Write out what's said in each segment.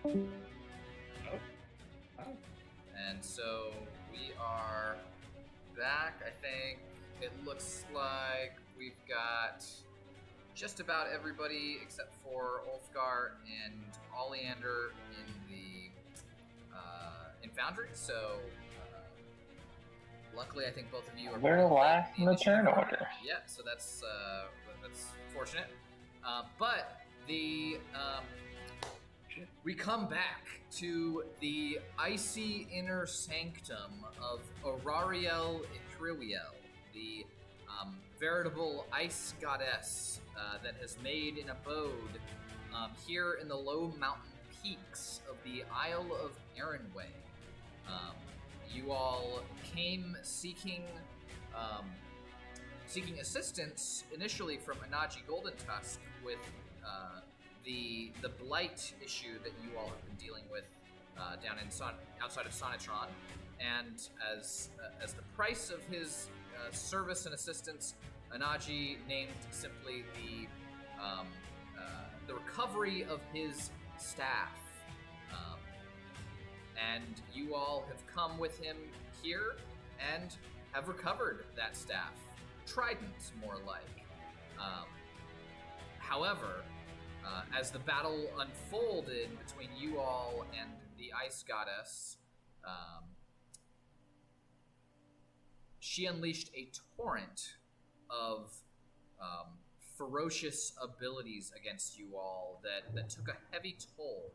Oh. And so we are back. I think it looks like we've got just about everybody except for Ulfgar and Oliander in the in Foundry. So luckily, I think both of you are We're last in the turn order. Yeah, so that's fortunate. But the we come back to the icy inner sanctum of Aurariel Etraine, the veritable ice goddess that has made an abode here in the low mountain peaks of the Isle of Erinway. You all came seeking assistance initially from Anaji Golden Tusk with the blight issue that you all have been dealing with down in outside of Sonatron, and as the price of his service and assistance, Anaji named simply the recovery of his staff. And you all have come with him here and have recovered that staff. Trident, more like. However, as the battle unfolded between you all and the Ice Goddess, she unleashed a torrent of ferocious abilities against you all that took a heavy toll.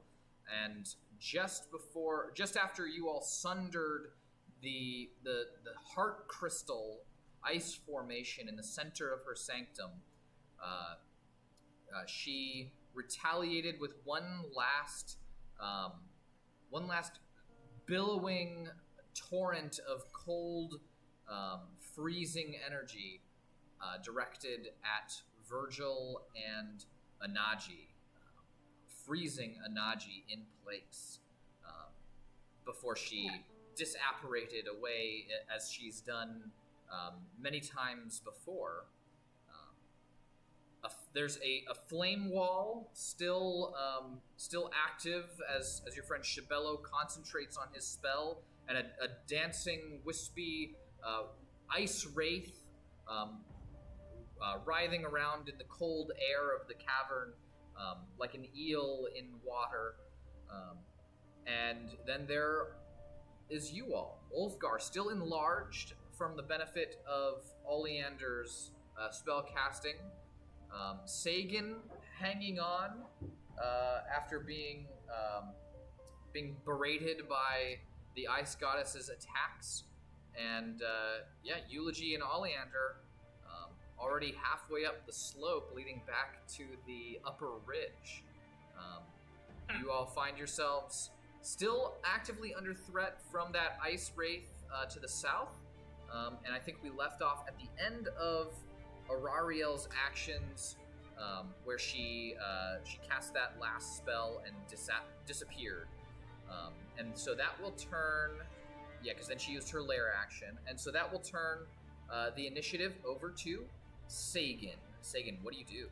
And just after you all sundered the heart crystal ice formation in the center of her sanctum, she retaliated with one last billowing torrent of cold, freezing energy directed at Virgil and Anaji, freezing Anaji in place before she disapparated away as she's done many times before. There's a flame wall still active as your friend Shibello concentrates on his spell, and a dancing, wispy ice wraith writhing around in the cold air of the cavern like an eel in water. And then there is you all. Ulfgar, still enlarged from the benefit of Oleander's spell casting. Sagan hanging on after being berated by the Ice Goddess's attacks. And Eulogy and Oliander already halfway up the slope leading back to the upper ridge. You all find yourselves still actively under threat from that ice wraith to the south. And I think we left off at the end of Aurariel's actions, where she cast that last spell and disappeared. And so that will turn, because then she used her lair action, and so that will turn the initiative over to Sagan. Sagan, what do you do?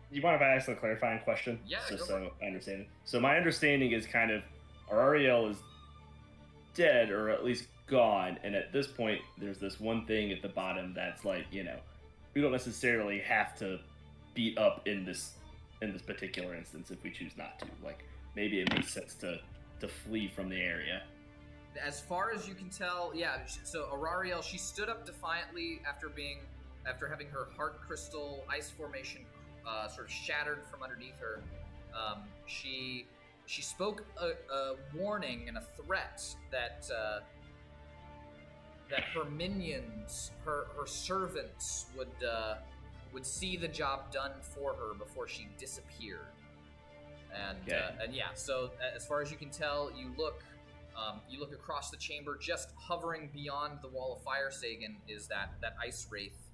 You mind if I ask a clarifying question? Yeah, just so I understand it. So my understanding is kind of Aurariel is dead, or at least gone, and at this point there's this one thing at the bottom that's like, we don't necessarily have to beat up in this particular instance if we choose not to. Like, maybe it makes sense to flee from the area. As far as you can tell, so Aurariel, she stood up defiantly after having her heart crystal ice formation sort of shattered from underneath her. She spoke a warning and a threat that her minions, her servants, would see the job done for her before she disappeared. And so as far as you can tell, you look across the chamber. Just hovering beyond the wall of fire, Sagan, is that ice wraith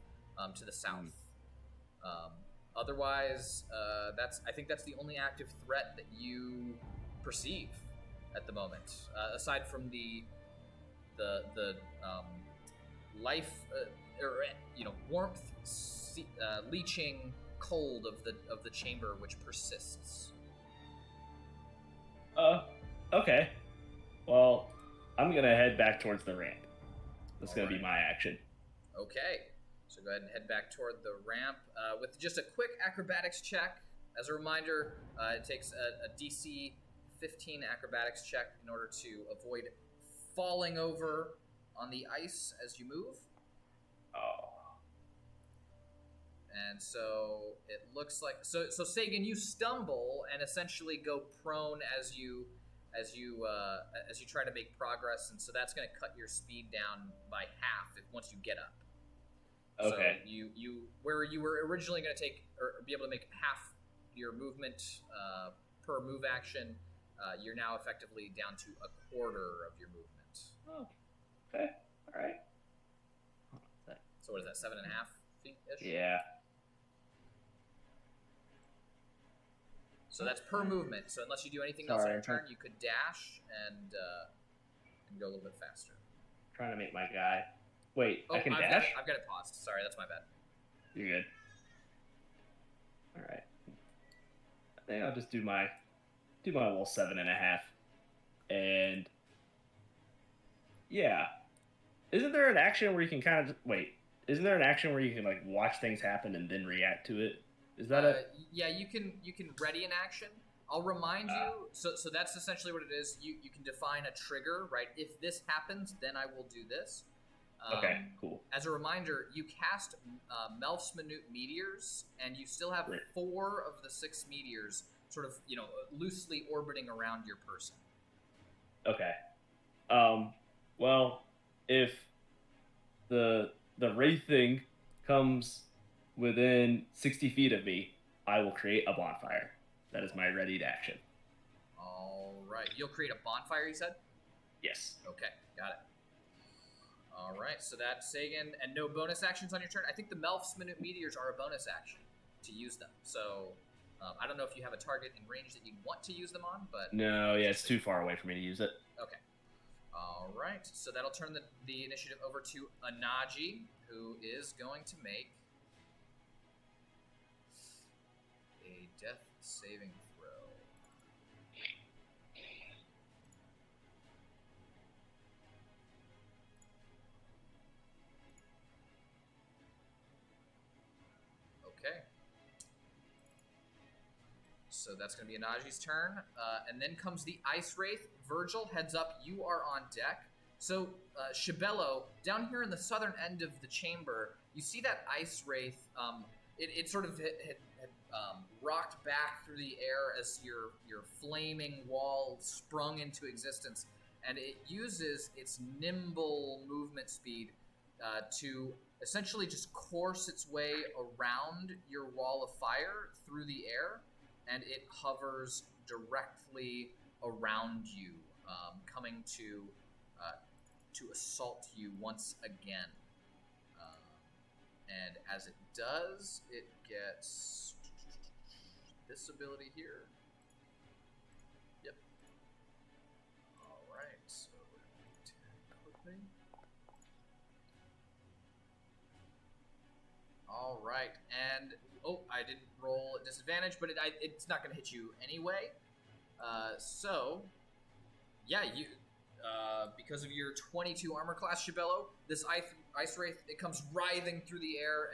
to the south. Otherwise, I think that's the only active threat that you perceive at the moment, aside from the life warmth leaching cold of the chamber, which persists. Okay. Well, I'm gonna head back towards the ramp. That's gonna be my action. Okay. So go ahead and head back toward the ramp with just a quick acrobatics check. As a reminder, it takes a DC 15 acrobatics check in order to avoid falling over on the ice as you move. Oh. And so it looks like so Sagan, you stumble and essentially go prone as you try to make progress, and so that's going to cut your speed down by half once you get up. Okay. So you where you were originally going to take or be able to make half your movement per move action, you're now effectively down to a quarter of your movement. Oh. Okay. All right. So what is that? 7.5 feet ish? Yeah. So that's per movement. So unless you do anything else on your turn, you could dash and go a little bit faster. Trying to make my guy. Wait, I can dash? I've got it paused. Sorry, that's my bad. You're good. All right. I think I'll just do my little 7.5, and yeah. Isn't there an action where you can kind of wait? Isn't there an action where you can like watch things happen and then react to it? Is that it? Yeah, you can ready an action. I'll remind you. So that's essentially what it is. You can define a trigger, right? If this happens, then I will do this. Okay, cool. As a reminder, you cast Melf's Minute Meteors, and you still have 4 of the 6 meteors sort of, loosely orbiting around your person. Okay. Well, if the wraith thing comes within 60 feet of me, I will create a bonfire. That is my readied action. All right. You'll create a bonfire, you said? Yes. Okay, got it. All right, so that's Sagan, and no bonus actions on your turn. I think the Melf's Minute Meteors are a bonus action to use them. So I don't know if you have a target in range that you want to use them on, but... No, yeah, it's too far away for me to use it. Okay. All right, so that'll turn the initiative over to Anaji, who is going to make a death saving throw. Okay. So that's going to be Anaji's turn. And then comes the Ice Wraith. Virgil, heads up, you are on deck. So, Shibello, down here in the southern end of the chamber, you see that Ice Wraith, it sort of had rocked back through the air as your flaming wall sprung into existence, and it uses its nimble movement speed to essentially just course its way around your wall of fire through the air, and it hovers directly around you, coming to assault you once again. And as it does, it gets this ability here. Yep. All right. So we're going to 10 quickly. All right, and I didn't roll at disadvantage, but it's not going to hit you anyway. So, yeah, you because of your 22 armor class, Shibello, this Ice Wraith, it comes writhing through the air,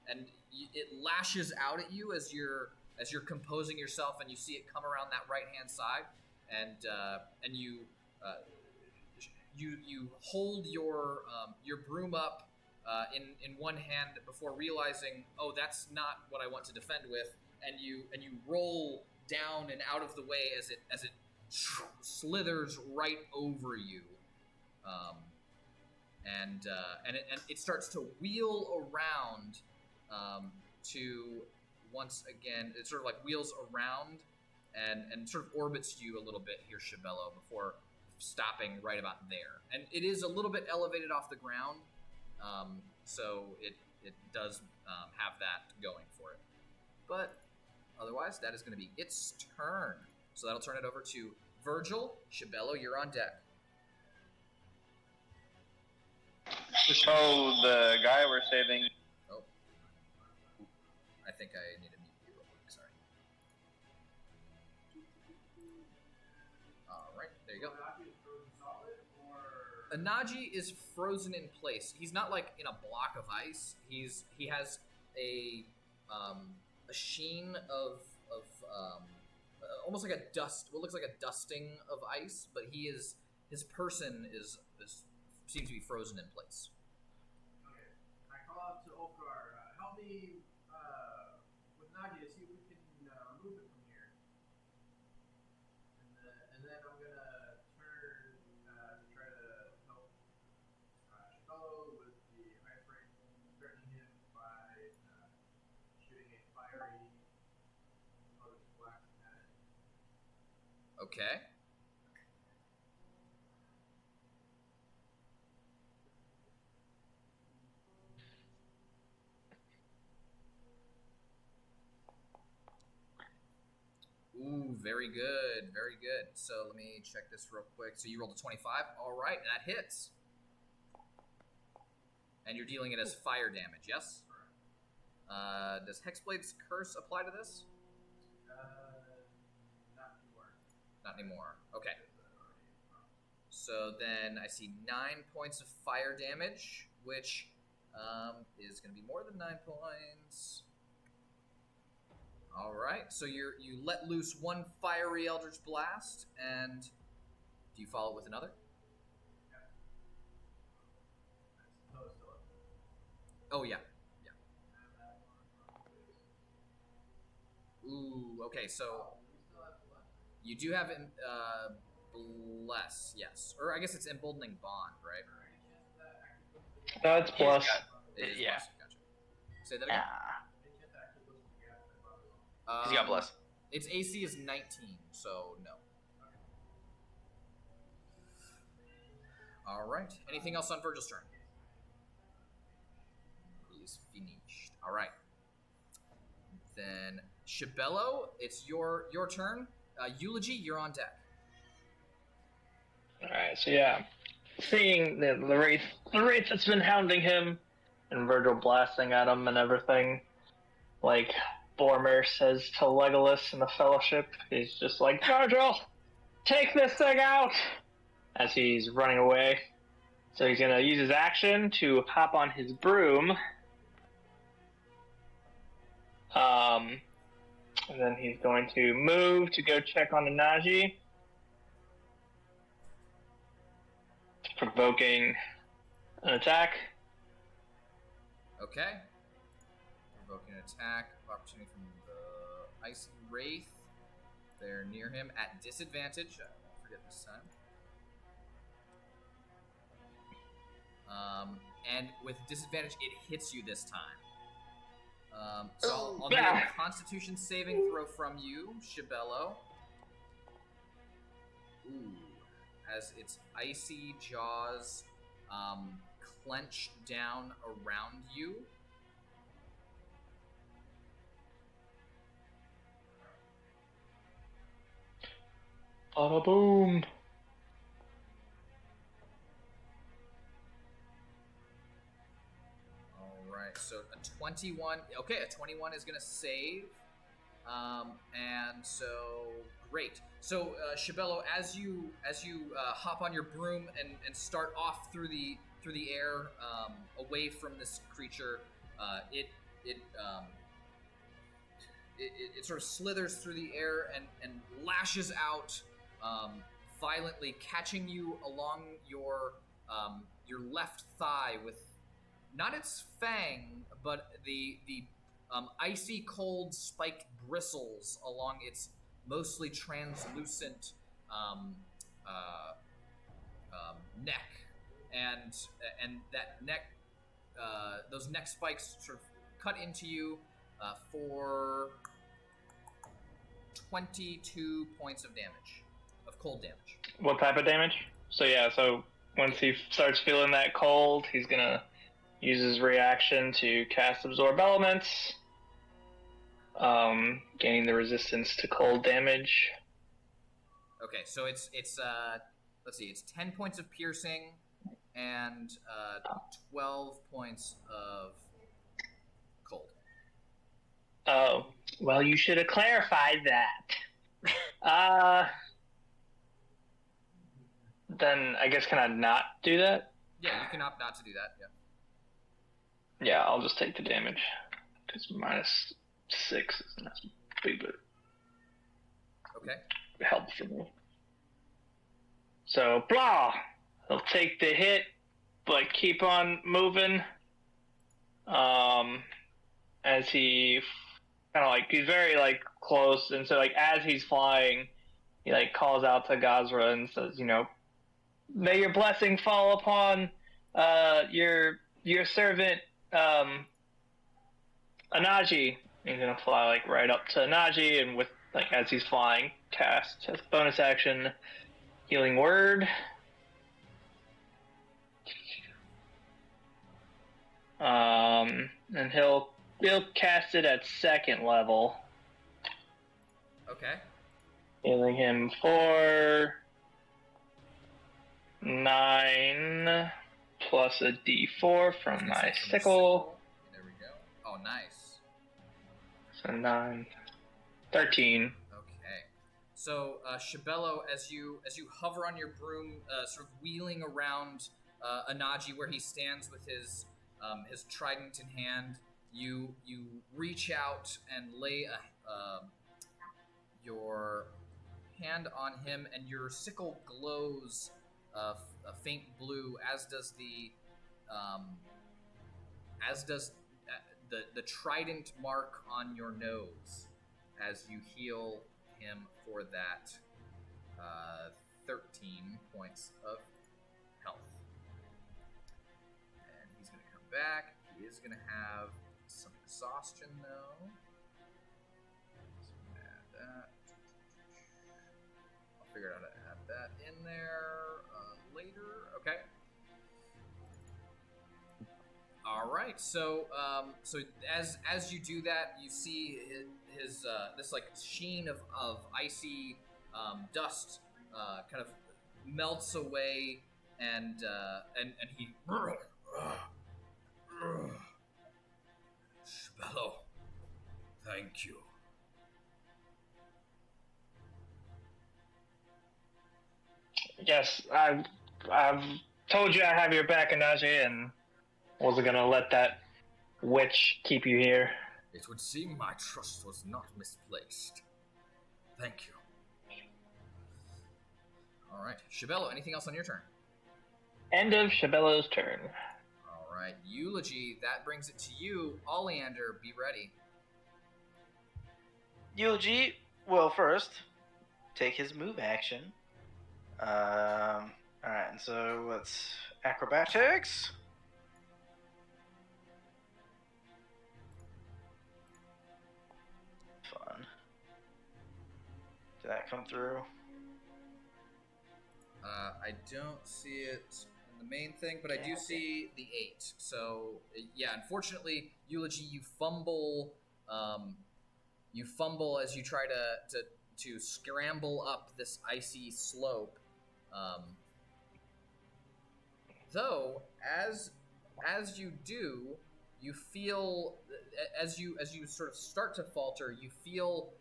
and it lashes out at you as you're composing yourself, and you see it come around that right hand side, and you hold your broom up in one hand before realizing, that's not what I want to defend with, and you roll down and out of the way as it slithers right over you, and it starts to wheel around to once again, it sort of like wheels around and sort of orbits you a little bit here, Shibello, before stopping right about there. And it is a little bit elevated off the ground, so it does have that going for it. But otherwise, that is going to be its turn. So that'll turn it over to Virgil. Shibello, you're on deck. So the guy we're saving. Oh, I think I need to mute you real quick. Sorry. All right, there you go. Anaji is frozen in place. He's not like in a block of ice. He has a sheen of almost like a dust. What looks like a dusting of ice, but his person is seems to be frozen in place. Okay, I call out to Ulfgar. Help me with Nadia. See if we can remove it from here. And then I'm gonna turn to try to help Shibello with the ice ring, threatening him by shooting a fiery blast at it. Okay. Ooh, very good, very good. So let me check this real quick. So you rolled a 25. All right, that hits. And you're dealing it as fire damage, yes? Does Hexblade's Curse apply to this? Not anymore. Not anymore. Okay. So then I see 9 points of fire damage, which is going to be more than 9 points. All right, so you let loose one fiery Eldritch Blast, and do you follow it with another? Oh, yeah. Ooh, okay, so you do have Bless, yes. Or I guess it's Emboldening Bond, right? No, it's plus. It is Yeah. Bless, gotcha. Say that again? He's got Bless. Its AC is 19, so no. All right. Anything else on Virgil's turn? He's finished. All right. Then Shibello, it's your turn. Eulogy, you're on deck. Alright, so yeah. Seeing the wraith that's been hounding him, and Virgil blasting at him and everything, like Boromir says to Legolas in the Fellowship, he's just like, Virgil, take this thing out! As he's running away. So he's gonna use his action to hop on his broom. And then he's going to move to go check on Anaji. Provoking an attack. Okay. Provoking an attack. Opportunity from the Icy Wraith. They're near him at disadvantage. I won't forget this time. And with disadvantage, it hits you this time. So I'll need a Constitution saving throw from you, Shibello. Ooh. As its icy jaws clench down around you. Bada boom. Alright, so a 21. Okay, a 21 is going to save. And so, great. So, Shibello, as you hop on your broom and start off through the air, away from this creature, it sort of slithers through the air and lashes out violently, catching you along your left thigh with not its fang, but the icy cold spiked bristles along its mostly translucent neck, and that neck, those neck spikes sort of cut into you for 22 points of damage, of cold damage. What type of damage? So yeah, so once he starts feeling that cold, he's gonna use his reaction to cast Absorb Elements, gaining the resistance to cold damage. Okay, so it's let's see, it's 10 points of piercing, and 12 points of cold. Oh, well, you should have clarified that. Then I guess can I not do that? Yeah, you can opt not to do that. Yeah. Yeah, I'll just take the damage. It's -6 isn't that big, but Okay. it helps for me. So, blah! He'll take the hit, but keep on moving. As he kind of like, he's very like close, and so like as he's flying, he like calls out to Gazra and says, you know, may your blessing fall upon your servant Anaji. He's gonna fly like right up to Anaji, and with like as he's flying, cast as bonus action Healing Word. And he'll cast it at 2nd level. Okay. Healing him for 9 plus a d4 from my sickle. There we go. Oh, nice. So 9. 13. Okay. So, Shibello, as you hover on your broom, sort of wheeling around Anaji where he stands with his trident in hand, you reach out and lay your hand on him, and your sickle glows a faint blue, as does the trident mark on your nose, as you heal him for that 13 points of health. And he's going to come back. He is going to have some exhaustion, though. So I'm gonna add that. I'll figure out how to add that in there later. Okay. All right. So as you do that, you see his this like sheen of icy dust kind of melts away, and he. Shibello, thank you. Yes, I've told you I have your back, Anaji, and wasn't gonna let that witch keep you here. It would seem my trust was not misplaced. Thank you. All right, Shibello, anything else on your turn? End of Shibello's turn. All right, Eulogy, that brings it to you. Oliander, be ready. Eulogy will first take his move action. Alright, and so what's acrobatics? Fun. Did that come through? I don't see it in the main thing, but I do see the 8. So, yeah, unfortunately, Eulogy, you fumble as you try to scramble up this icy slope. Though, as you do, you feel, as you sort of start to falter, you feel,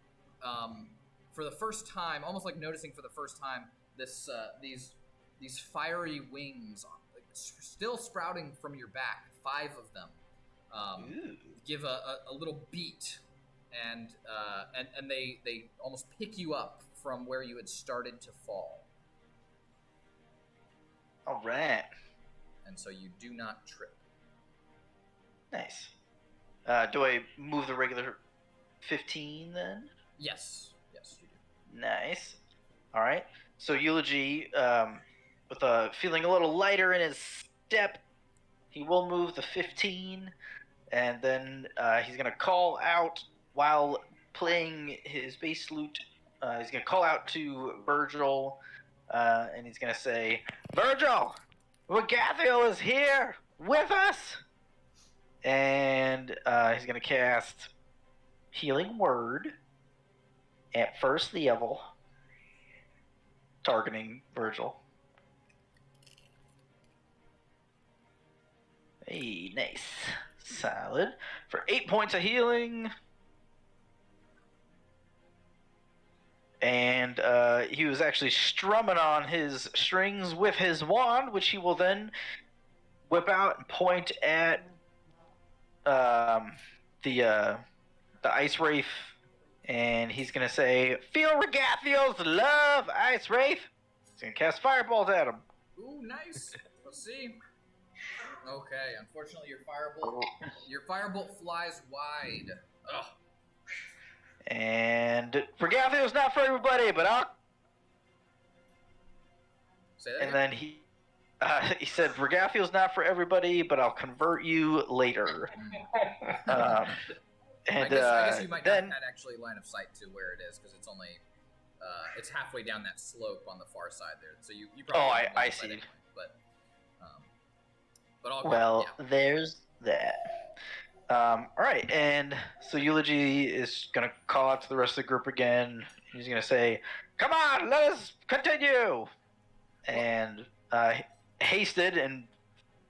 for the first time, almost like noticing for the first time, these fiery wings, like, still sprouting from your back, 5 of them, give a little beat, and they almost pick you up from where you had started to fall. All right. And so you do not trip. Nice. Do I move the regular 15 then? Yes, you do. Nice. All right. So Eulogy, with feeling a little lighter in his step, he will move the 15, and then he's going to call out while playing his bass lute. He's going to call out to Virgil, and he's going to say, Virgil, Regathiel is here with us! And he's going to cast Healing Word at 1st level, targeting Virgil. Hey, nice. Solid. For 8 points of healing. And he was actually strumming on his strings with his wand, which he will then whip out and point at the Ice Wraith. And he's going to say, "Feel Regathiel's love, Ice Wraith." He's going to cast Firebolt at him. Ooh, nice. Let's see. Okay, unfortunately your firebolt flies wide. Ugh. And Regathiel's not for everybody, but I'll... Say that And again? then he said, "Regathiel's not for everybody, but I'll convert you later." And I guess you might then... not have actually line of sight to where it is, because it's only it's halfway down that slope on the far side there. So you probably Oh, have line I of sight see. anyway, but all good. Well, Yeah. there's that. All right, and so Eulogy is going to call out to the rest of the group again. He's going to say, "Come on, let us continue!" And hasted and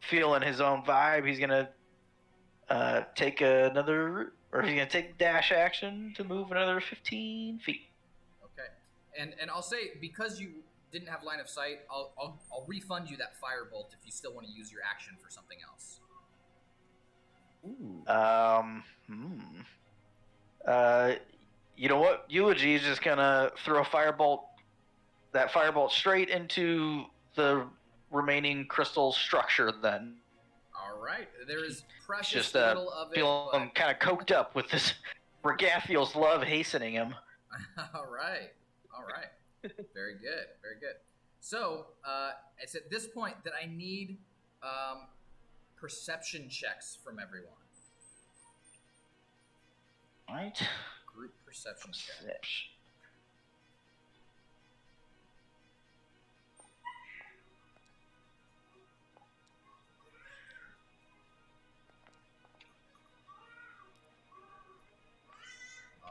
feeling his own vibe, he's going to take another, or he's going to take dash action to move another 15 feet. Okay. And I'll say, because you didn't have line of sight, I'll refund you that firebolt if you still want to use your action for something else. Ooh. You know what? Eulogy is just gonna throw that firebolt straight into the remaining crystal structure. Then All right. There is precious just little of it. feeling kind of coked up with this Regathiel's love hastening him. All right. Very good. Very good. So it's at this point that I need perception checks from everyone. Right. Group perception check. Perception.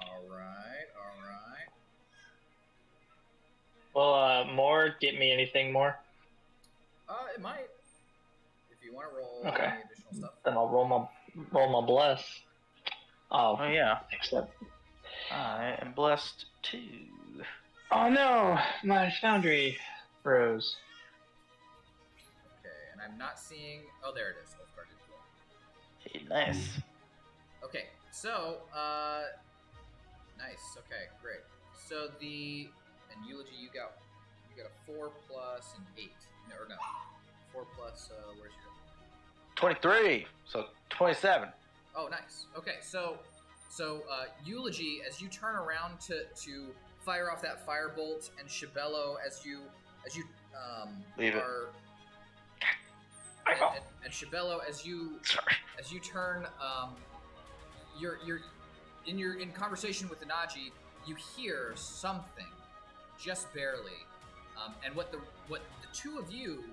All right. Will more get me anything more? It might. If you want to roll Okay. any additional stuff. Then I'll roll my bless. Oh, Oh yeah. except. I am blessed too. Oh no, my foundry froze. Okay, and I'm not seeing. Oh, there it is. Ulfgar Deepiron. Hey, nice. Okay, so nice. Okay, great. So and Eulogy, you got a 4 plus an 8. No, 4 plus. Where's your? 23. So 27. Oh, nice. Okay, so Eulogy, as you turn around to fire off that firebolt, and Shibello, as you Leave it. are, and Shibello, as you turn, you're in conversation with Inaji, you hear something, just barely, and what the two of you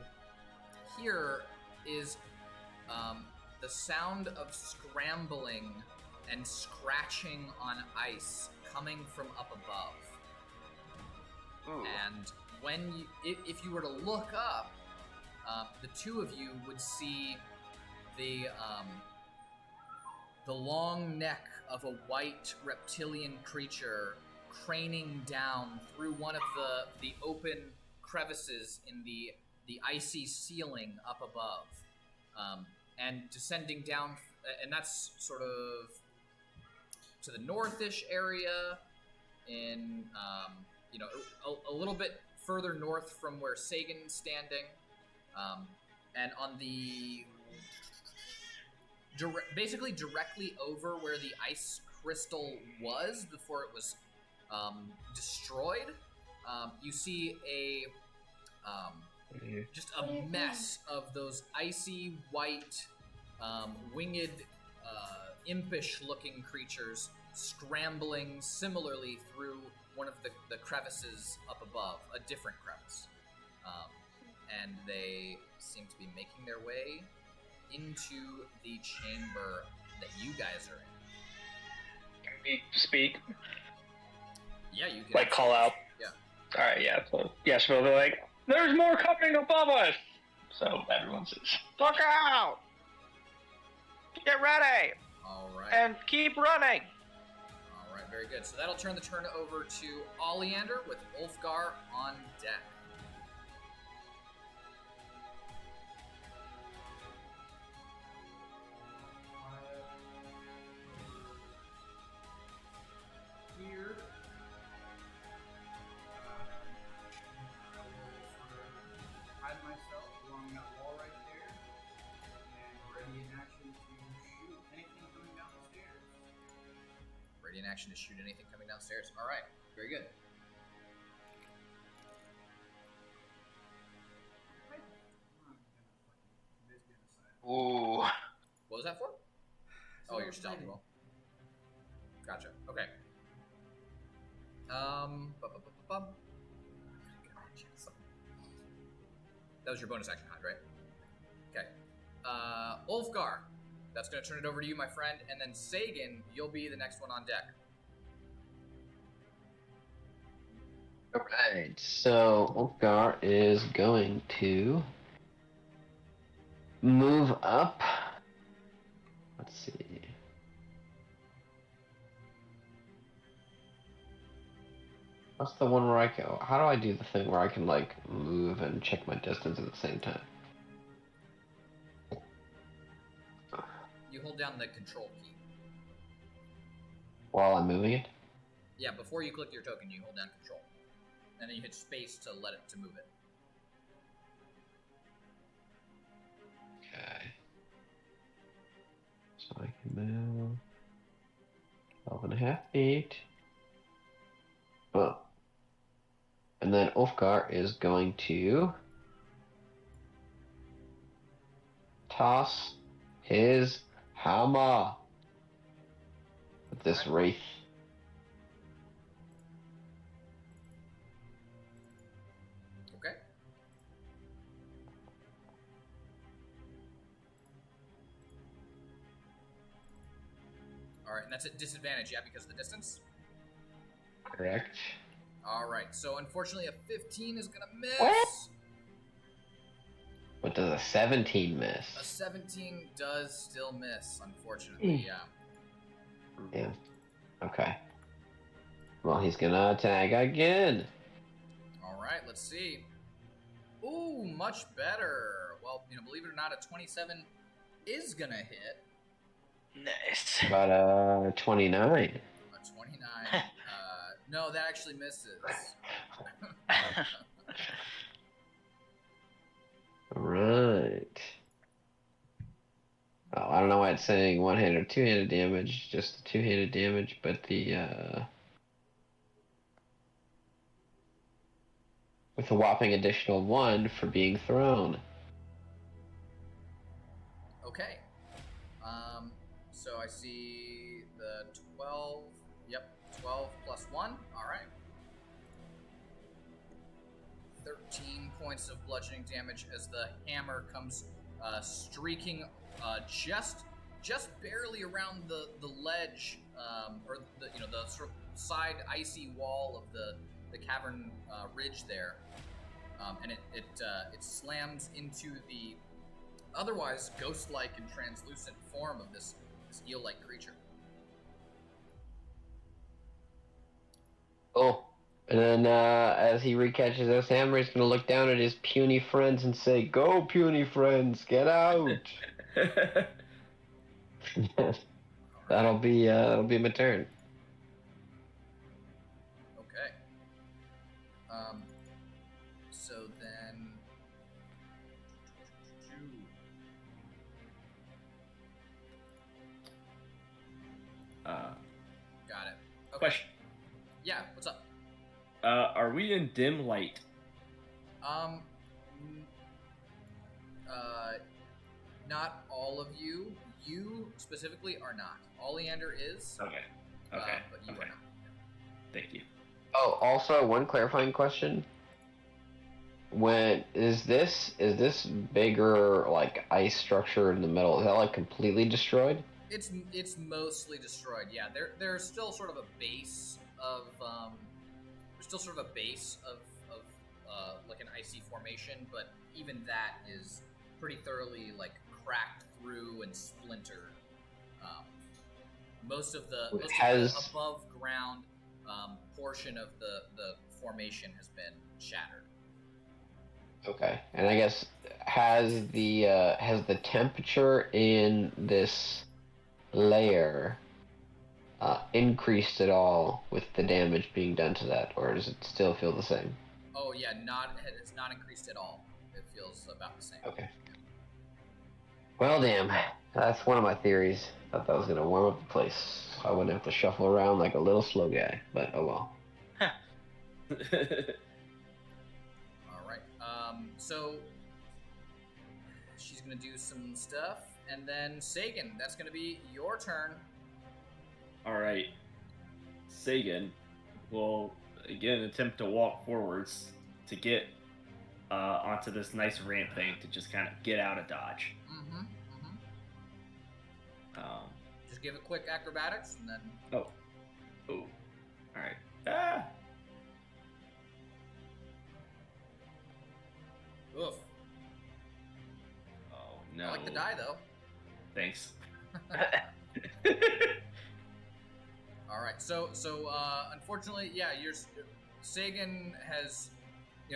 hear is the sound of scrambling and scratching on ice coming from up above. Ooh. And when if you were to look up, the two of you would see the long neck of a white reptilian creature craning down through one of the open crevices in the icy ceiling up above, and descending down, and that's sort of to the northish area, in a little bit further north from where Sagan's standing, and on the basically directly over where the ice crystal was before it was destroyed. You see just a mess of those icy white, winged, impish-looking creatures scrambling similarly through one of the crevices up above, a different crevice. And they seem to be making their way into the chamber that you guys are in. Can we speak? Yeah, you can. Like, call out? Yeah. Alright, yeah. So, yeah, she'll be like, "There's more coming above us!" So everyone says, "Look out!" Get ready! All right. And keep running! All right, very good. So that'll turn the turn over to Oliander with Ulfgar on deck. Here. I will sort of hide myself along that wall right there, and ready in action to shoot anything coming down the stairs. Ready in action to shoot anything coming downstairs. All right, very good. Ooh. What was that for? Oh, your stealth roll. Gotcha. Okay. Bum. That was your bonus action hide, right? Okay. Ulfgar, that's going to turn it over to you, my friend, and then Sagan, you'll be the next one on deck. Alright, so Ulfgar is going to move up. Let's see. What's the one where I can... How do I do the thing where I can, like, move and check my distance at the same time? You hold down the control key. While I'm moving it? Yeah, before you click your token, you hold down control. And then you hit space to let it, to move it. Okay. So I can move 12.5 feet. Oh. And then Ulfgar is going to toss his hammer with this wraith. Okay. Alright, and that's at disadvantage, yeah, because of the distance? Correct. Alright, so unfortunately a 15 is gonna miss. What? What does a 17 miss? A 17 does still miss, unfortunately, yeah. Yeah. Okay. Well, he's gonna attack again. Alright, let's see. Ooh, much better. Well, believe it or not, a 27 is gonna hit. Nice. About 29. A 29. No, that actually misses. Right. Oh, I don't know why it's saying one-handed or two-handed damage, just the two-handed damage, but the, with a whopping additional 1 for being thrown. Okay. So I see the 12. Yep, 12 plus 1. All right. 13 points of bludgeoning damage as the hammer comes streaking just barely around the ledge, or the sort of side icy wall of the cavern ridge there, and it slams into the otherwise ghost-like and translucent form of this eel-like creature. Oh, and then as he recatches this hammer, he's going to look down at his puny friends and say, "Go, puny friends, get out!" That'll be my turn. Okay. So then, got it. Okay. Question. Yeah. What's up? Are we in dim light? Not all of you. You specifically are not. Oleander is. Okay. But you are not. Thank you. Oh, also one clarifying question. When is this bigger like ice structure in the middle? Is that like completely destroyed? It's mostly destroyed. Yeah, there's still sort of a base of like an icy formation, but even that is pretty thoroughly like cracked through and splintered. Most of the above ground portion of the formation has been shattered. Okay, and I guess has the temperature in this layer increased at all with the damage being done to that, or does it still feel the same? Oh yeah, it's not increased at all. It feels about the same. Okay. Well, damn, that's one of my theories. Thought that was gonna warm up the place. I wouldn't have to shuffle around like a little slow guy, but oh well. All right. So she's gonna do some stuff, and then Sagan, that's gonna be your turn. All right. Sagan will again attempt to walk forwards to get onto this nice ramp thing to just kind of get out of dodge. Just give it quick acrobatics, and then. Oh. All right. Ah. Oof. Oh no. I like the die though. Thanks. All right. So unfortunately, yeah, Sagan has,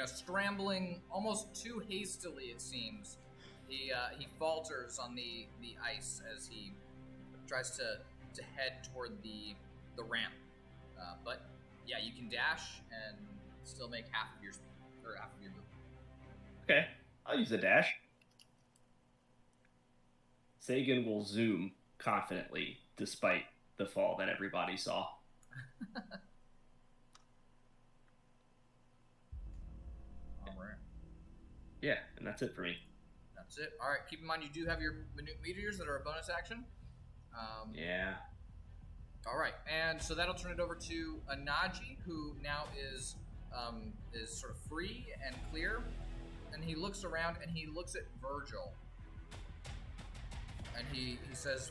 scrambling almost too hastily. It seems he falters on the ice as he tries to head toward the ramp. But yeah, you can dash and still make half of your move. Okay, I'll use a dash. Sagan will zoom confidently despite the fall that everybody saw. All right. Yeah, and that's it for me. That's it. All right. Keep in mind you do have your minute meteors that are a bonus action. Yeah. All right, and so that'll turn it over to Anaji, who now is sort of free and clear, and he looks around and he looks at Virgil, and he says,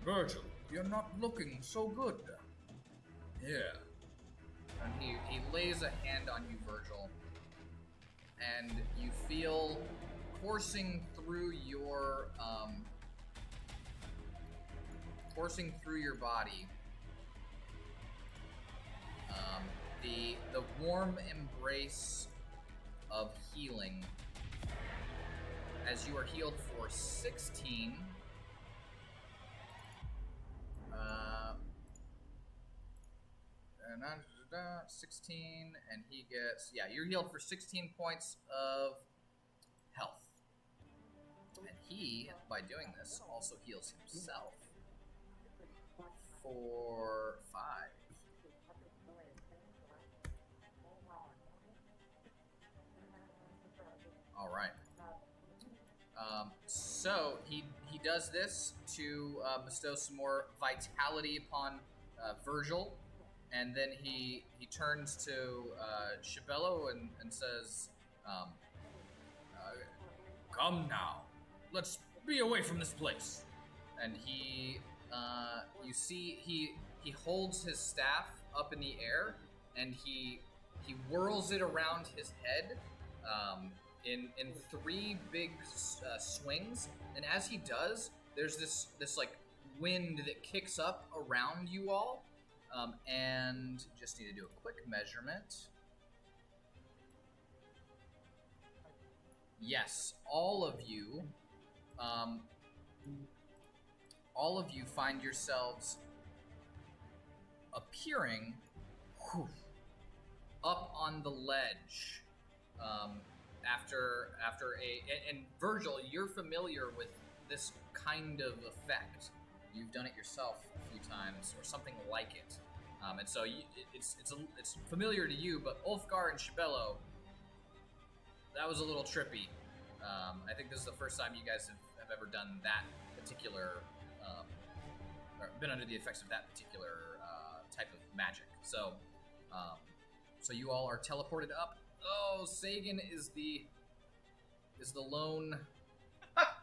"Virgil, you're not looking so good." Yeah. And he lays a hand on you, Virgil, and you feel coursing through your body the warm embrace of healing, as you are healed for 16 16, and he gets, you're healed for 16 points of health. And he, by doing this, also heals himself for 5. All right. So he does this to bestow some more vitality upon Virgil, and then he turns to Shibello and says, "Come now, let's be away from this place." And he, you see, he holds his staff up in the air, and he whirls it around his head in 3 big swings. And as he does, there's this like wind that kicks up around you all, and just need to do a quick measurement. Yes, all of you find yourselves appearing up on the ledge after and Virgil, you're familiar with this kind of effect. You've done it yourself a few times, or something like it, and so it's familiar to you. But Ulfgar and Shibello, that was a little trippy. I think this is the first time you guys have ever done that particular, or been under the effects of that particular type of magic. So you all are teleported up. Oh, Sagan is the lone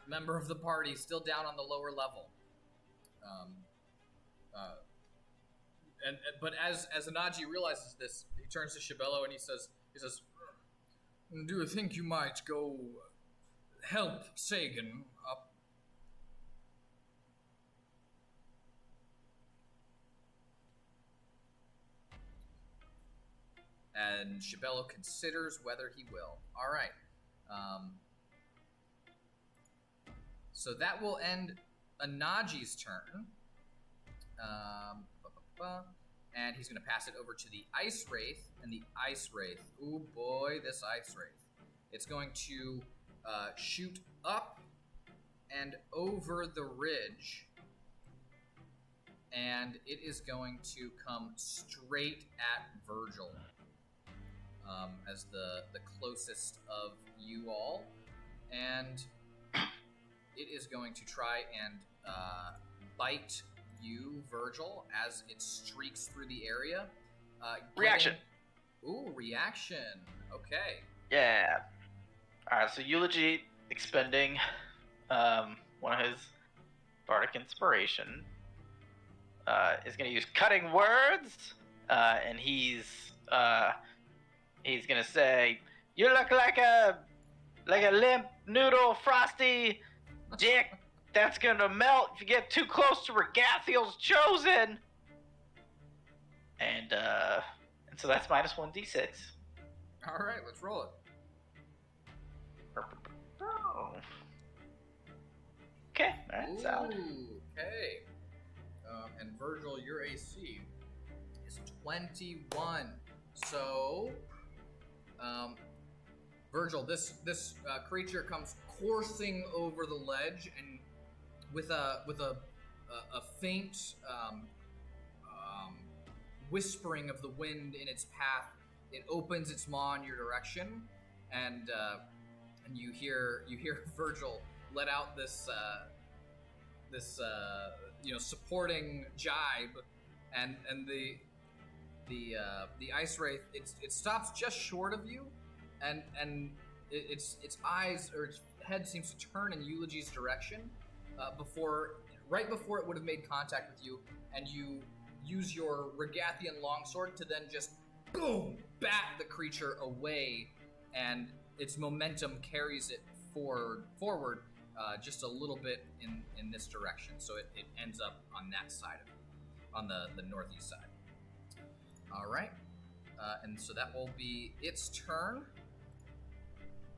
member of the party, still down on the lower level. But as Anaji realizes this, he turns to Shibello and he says, "Do you think you might go help Sagan up?" And Shibello considers whether he will. All right. So that will end Anaji's turn. And he's going to pass it over to the Ice Wraith. And the Ice Wraith, ooh boy, this Ice Wraith. It's going to shoot up and over the ridge. And it is going to come straight at Virgil. As the closest of you all. And it is going to try and bite you, Virgil, as it streaks through the area. Reaction. Ooh, reaction. Okay. Yeah. Alright, so Eulogy expending one of his bardic inspiration is going to use cutting words, and he's going to say, "You look like a limp noodle frosty dick that's going to melt if you get too close to Regathiel's chosen." And so that's minus 1d6. All right, let's roll it. Okay, alright, solid. Okay. And Virgil, your AC is 21. So, Virgil, this creature comes coursing over the ledge, and with a faint whispering of the wind in its path, it opens its maw in your direction, and you hear Virgil let out this supporting jibe, and the Ice Wraith it stops just short of you, and its eyes or its head seems to turn in Eulogy's direction right before it would have made contact with you, and you use your Regathian longsword to then just boom bat the creature away, and its momentum carries it forward just a little bit in this direction, so it ends up on that side of it, on the northeast side. All right, and so that will be its turn.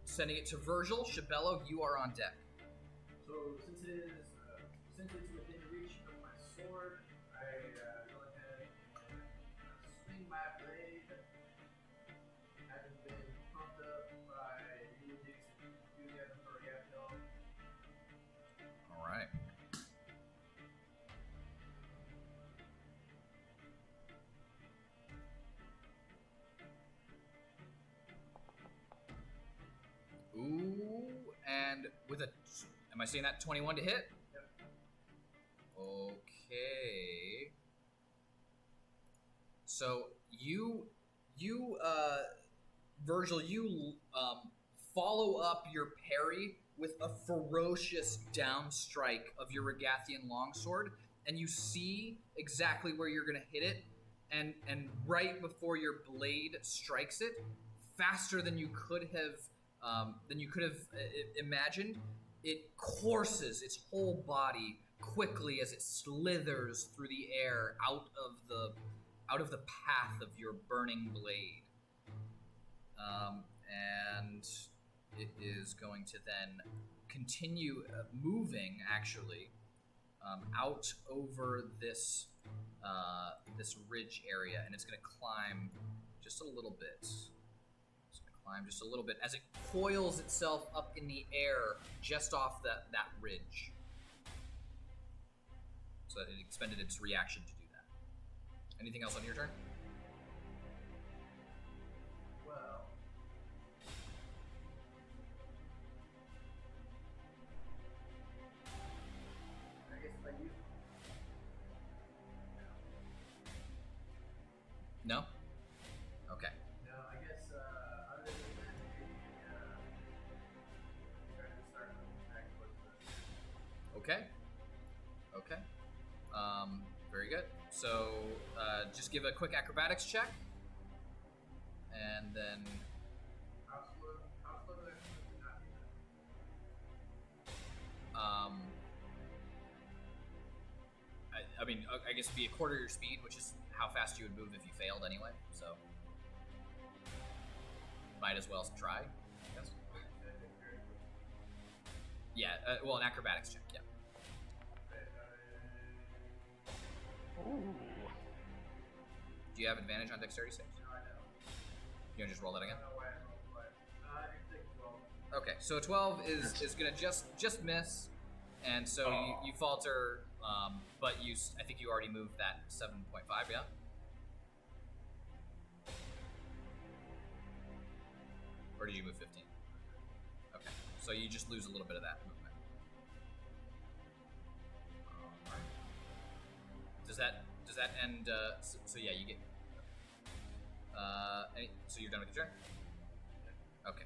Sending it to Virgil. Shibello, you are on deck. So since it's within reach of my sword, I go ahead and swing my blade, having been pumped up by Eulogy's enthusiasm for Regathiel. All right. Ooh, and with am I seeing that 21 to hit? Yep. Okay. So you Virgil, you follow up your parry with a ferocious downstrike of your Regathian longsword, and you see exactly where you're gonna hit it, and right before your blade strikes it, faster than you could have imagined, it courses its whole body quickly as it slithers through the air out of the path of your burning blade. And it is going to then continue moving, actually, out over this ridge area, and it's going to climb just a little bit. Just a little bit as it coils itself up in the air just off that ridge. So it expended its reaction to do that. Anything else on your turn? Well, I guess if I use No? Okay. no, I guess other than that, try to start moving back towards the. Okay. Very good. So just give a quick acrobatics check. And then How slow do I not do that? I mean, I guess it'd be a quarter of your speed, which is how fast you would move if you failed anyway. So might as well try. Yes. Yeah, well, an acrobatics check, yeah. Ooh. Do you have advantage on dexterity saves? You want to just roll that again? Okay, so a 12 is gonna just miss, and so you falter, but I think you already moved that 7.5, yeah? Or did you move 15? Okay, so you just lose a little bit of that movement. Does that end? So yeah, you get. So you're done with your turn. Okay,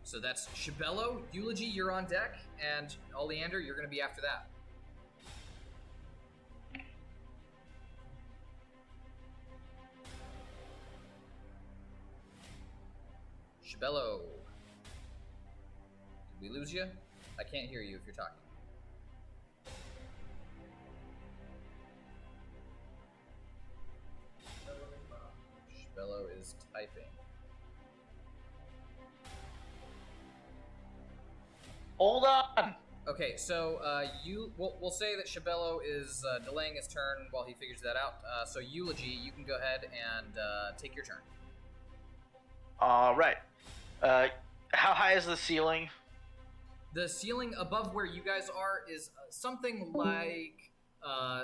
so that's Shibello, Eulogy. You're on deck, and Oliander, you're going to be after that. Shibello. Did we lose you? I can't hear you if you're talking. Shibello is typing. Hold on! Okay, so we'll say that Shibello is delaying his turn while he figures that out. So Eulogy, you can go ahead and take your turn. All right. How high is the ceiling? The ceiling above where you guys are is something like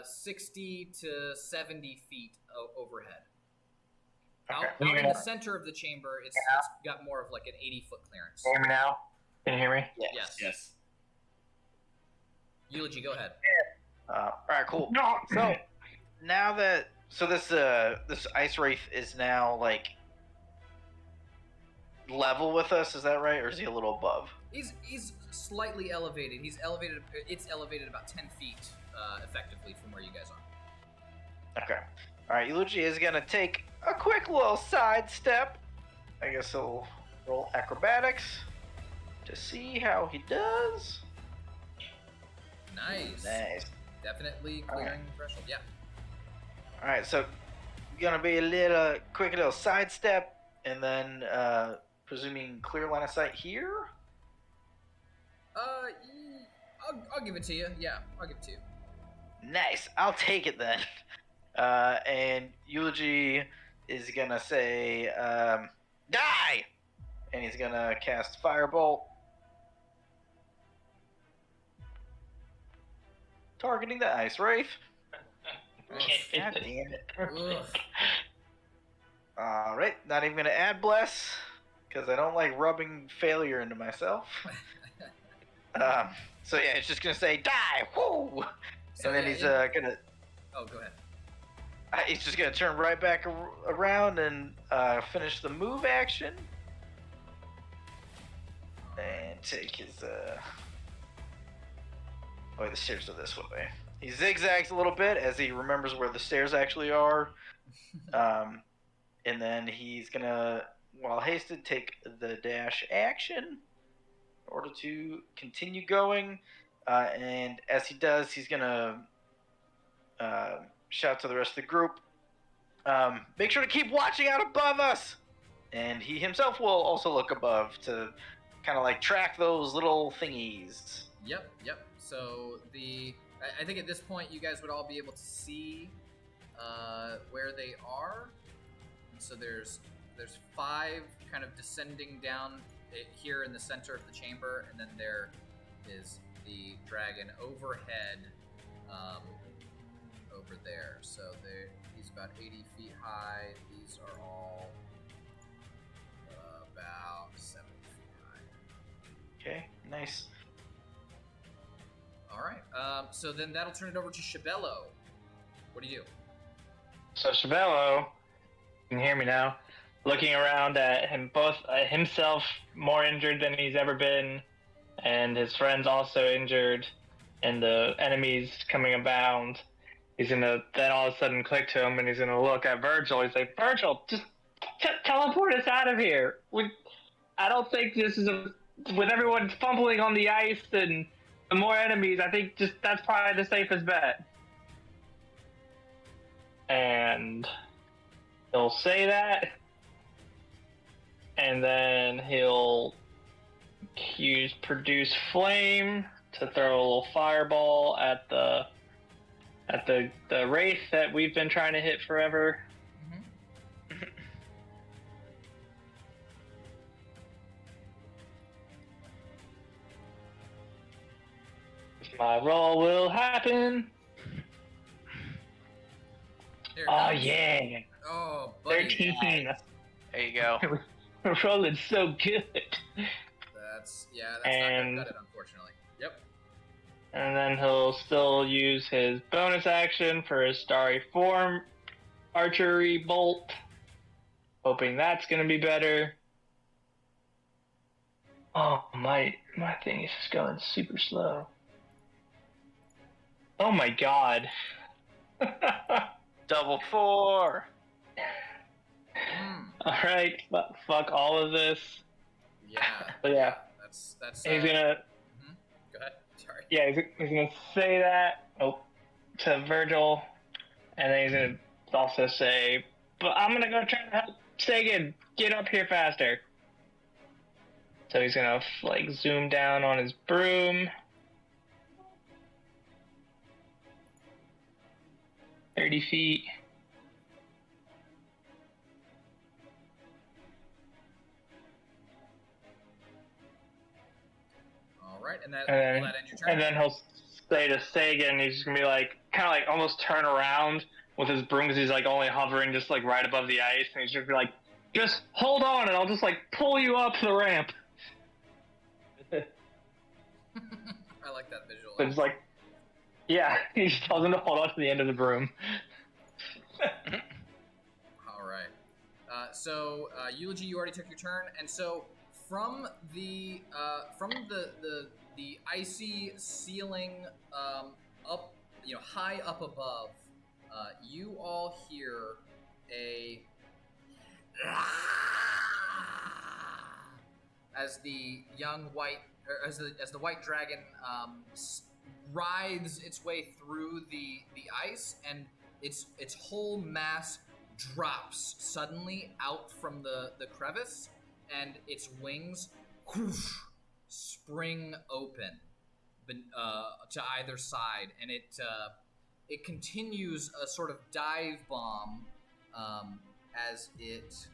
60 to 70 feet overhead. Okay. Out in the center of the chamber, it's got more of like an 80-foot clearance. Can you hear me now? Can you hear me? Yes. Eulogy, go ahead. All right, cool. No. So now that this ice wraith is now like level with us, is that right, or is he a little above? He's slightly elevated. It's elevated about 10 feet effectively from where you guys are. Okay. All right, Eulogy is gonna take a quick little side step. I guess he'll roll acrobatics to see how he does. Nice. Definitely clearing the threshold. Yeah. All right, so gonna be a quick little side step, and then presuming clear line of sight here. I'll give it to you. Yeah, I'll give it to you. Nice. I'll take it then. And Eulogy is gonna say, "Die!" and he's gonna cast Firebolt, targeting the Ice Wraith. God damn it. Alright, not even gonna add Bless, because I don't like rubbing failure into myself. So yeah, it's just gonna say, "Die! Woo!" So and then he's gonna... Oh, go ahead. He's just gonna turn right back around and finish the move action. And take his, Oh, wait, the stairs are this way. He zigzags a little bit as he remembers where the stairs actually are. And then he's gonna, while hasted, take the dash action in order to continue going. And as he does, he's gonna shout to the rest of the group, make sure to keep watching out above us! And he himself will also look above to kind of like track those little thingies. Yep. So I think at this point you guys would all be able to see where they are. And so there's 5 kind of descending down here in the center of the chamber, and then there is the dragon overhead over there. So he's about 80 feet high. These are all about 70 feet high. Okay, nice. All right. So then that'll turn it over to Shibello. What do you do? So Shibello, you can hear me now, looking around at himself more injured than he's ever been, and his friends also injured, and the enemies coming abound. He's gonna then all of a sudden click to him, and he's gonna look at Virgil. He's like, "Virgil, just teleport us out of here. I don't think this is with everyone fumbling on the ice and the more enemies. I think that's probably the safest bet." And he'll say that, and then he'll use Produce Flame to throw a little fireball at the wraith that we've been trying to hit forever. My roll will happen. There it Oh goes. yeah, Oh, buddy. 13. There you go. We're rolling so good. That's not And- gonna cut it, unfortunately. Yep. And then he'll still use his bonus action for his Starry Form archery bolt. Hoping that's gonna be better. Oh, my thing is just going super slow. Oh my god. Double 4. Alright, fuck all of this. Yeah. But yeah, That's. he's gonna. Go ahead. Sorry. Yeah, he's gonna say that to Virgil, and then he's gonna also say, "But I'm gonna go try to help Sagan get up here faster." So he's gonna like zoom down on his broom. 30 feet. All right, and that And then- will that end your turn? And then he'll say to Sagan, he's just gonna be like, kind of like almost turn around with his broom because he's like only hovering just like right above the ice, and he's just be like, just hold on, and I'll just like pull you up the ramp. I like that visual. So it's like, yeah, he just tells him to hold on to the end of the broom. All right. So Eulogy, you already took your turn, and so from the icy ceiling up, high up above, you all hear a as the young white, or as the white dragon writhes its way through the ice, and its whole mass drops suddenly out from the crevice, and its wings whoosh, spring open to either side, and it continues a sort of dive bomb as it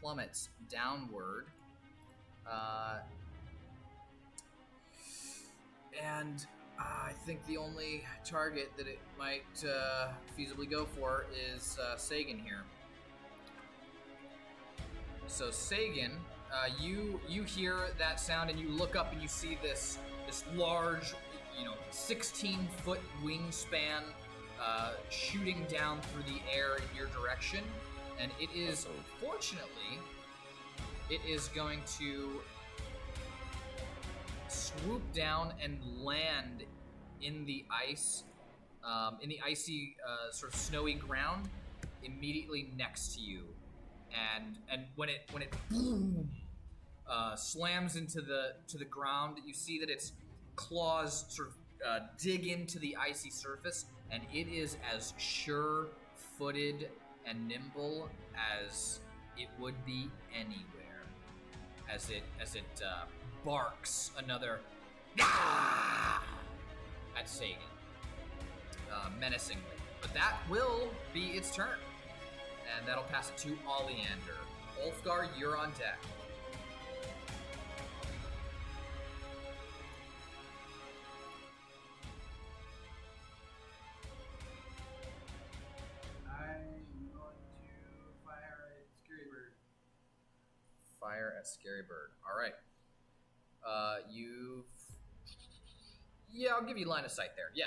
plummets downward. And I think the only target that it might feasibly go for is Sagan here. So Sagan, you hear that sound and you look up and you see this large, 16-foot wingspan shooting down through the air in your direction, and it is fortunately going to swoop down and land in the ice, in the icy sort of snowy ground immediately next to you, and when it boom, slams into the ground, you see that its claws sort of dig into the icy surface, and it is as sure-footed and nimble as it would be anywhere, as it barks another at Sagan, menacingly. But that will be its turn, and that'll pass it to Oliander. Ulfgar, you're on deck. I'm going to fire at Scary Bird. Fire at Scary Bird. All right. Yeah, I'll give you line of sight there. Yeah.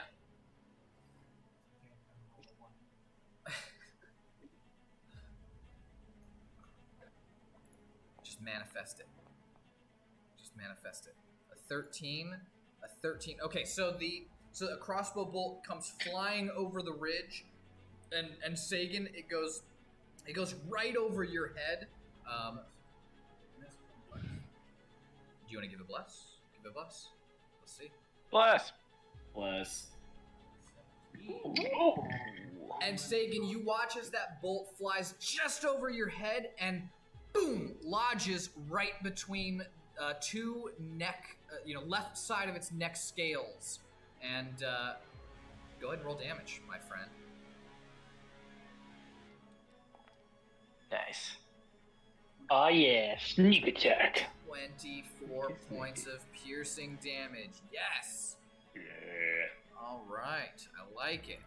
Okay, I'm roll one. Just manifest it. Just manifest it. A 13. A 13. Okay, so a crossbow bolt comes flying over the ridge, and Sagan, it goes right over your head. Miss one. Do you want to give a bless? Give a bless. Let's see. Bless. Bless. And Sagan, you watch as that bolt flies just over your head, and boom, lodges right between two neck, left side of its neck scales. And go ahead and roll damage, my friend. Nice. Oh yeah, sneak attack. 24 points of piercing damage. Yes. Yeah. All right, I like it.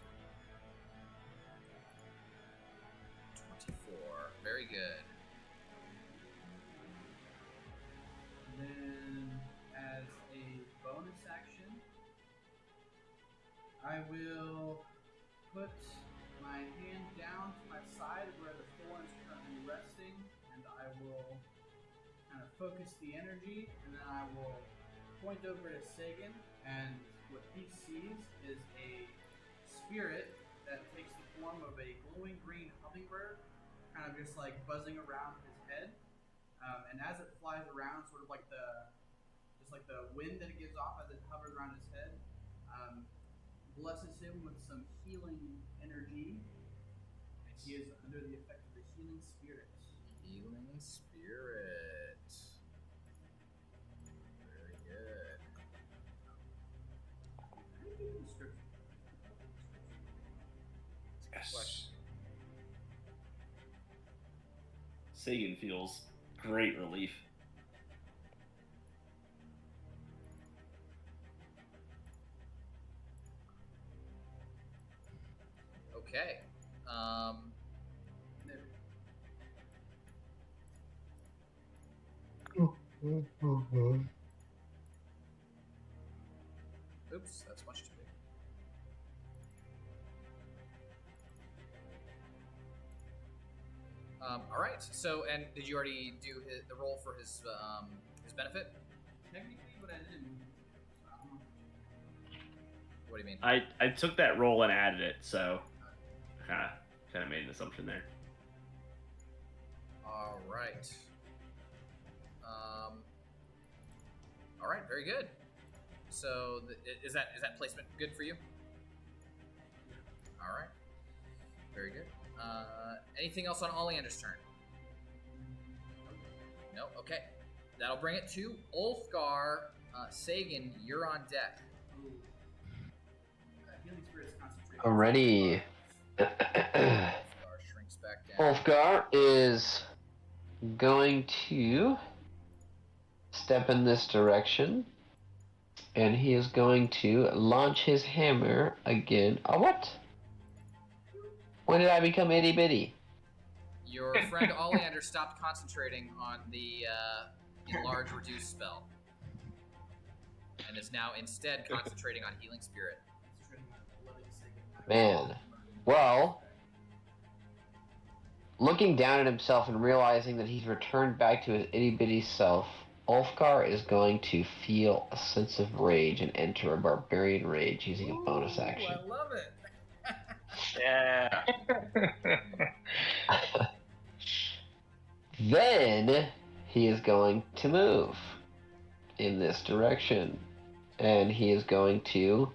24. Very good. And then, as a bonus action, I will put my hand down to my side where the thorn is currently resting, and I will kind of focus the energy, and then I will point over to Sagan, and what he sees is a spirit that takes the form of a glowing green hummingbird, kind of just like buzzing around his head. And as it flies around, sort of like the wind that it gives off as it hovers around his head, blesses him with some healing energy. He is under the effect of the healing spirit. Healing spirit. Very good. How do you get the description? Yes. Sagan feels great relief. Okay. Oops, that's much too big. All right. So, and did you already do the roll for his benefit? Technically, but I didn't. What do you mean? I took that roll and added it, so kind of made an assumption there. All right. All right. Very good. So, is that placement good for you? All right. Very good. Anything else on Oleander's turn? No. Okay. That'll bring it to Ulfgar. Sagan, you're on deck. Healing spirit is concentrated. Alrighty. Ulfgar shrinks back down. Ulfgar is going to step in this direction, and he is going to launch his hammer again. Oh, what? When did I become itty bitty? Your friend Oleander stopped concentrating on the enlarge reduce spell, and is now instead concentrating on healing spirit. Man. Well, looking down at himself and realizing that he's returned back to his itty bitty self, Ulfgar is going to feel a sense of rage and enter a barbarian rage using a bonus action. I love it. Yeah. Then he is going to move in this direction, and he is going to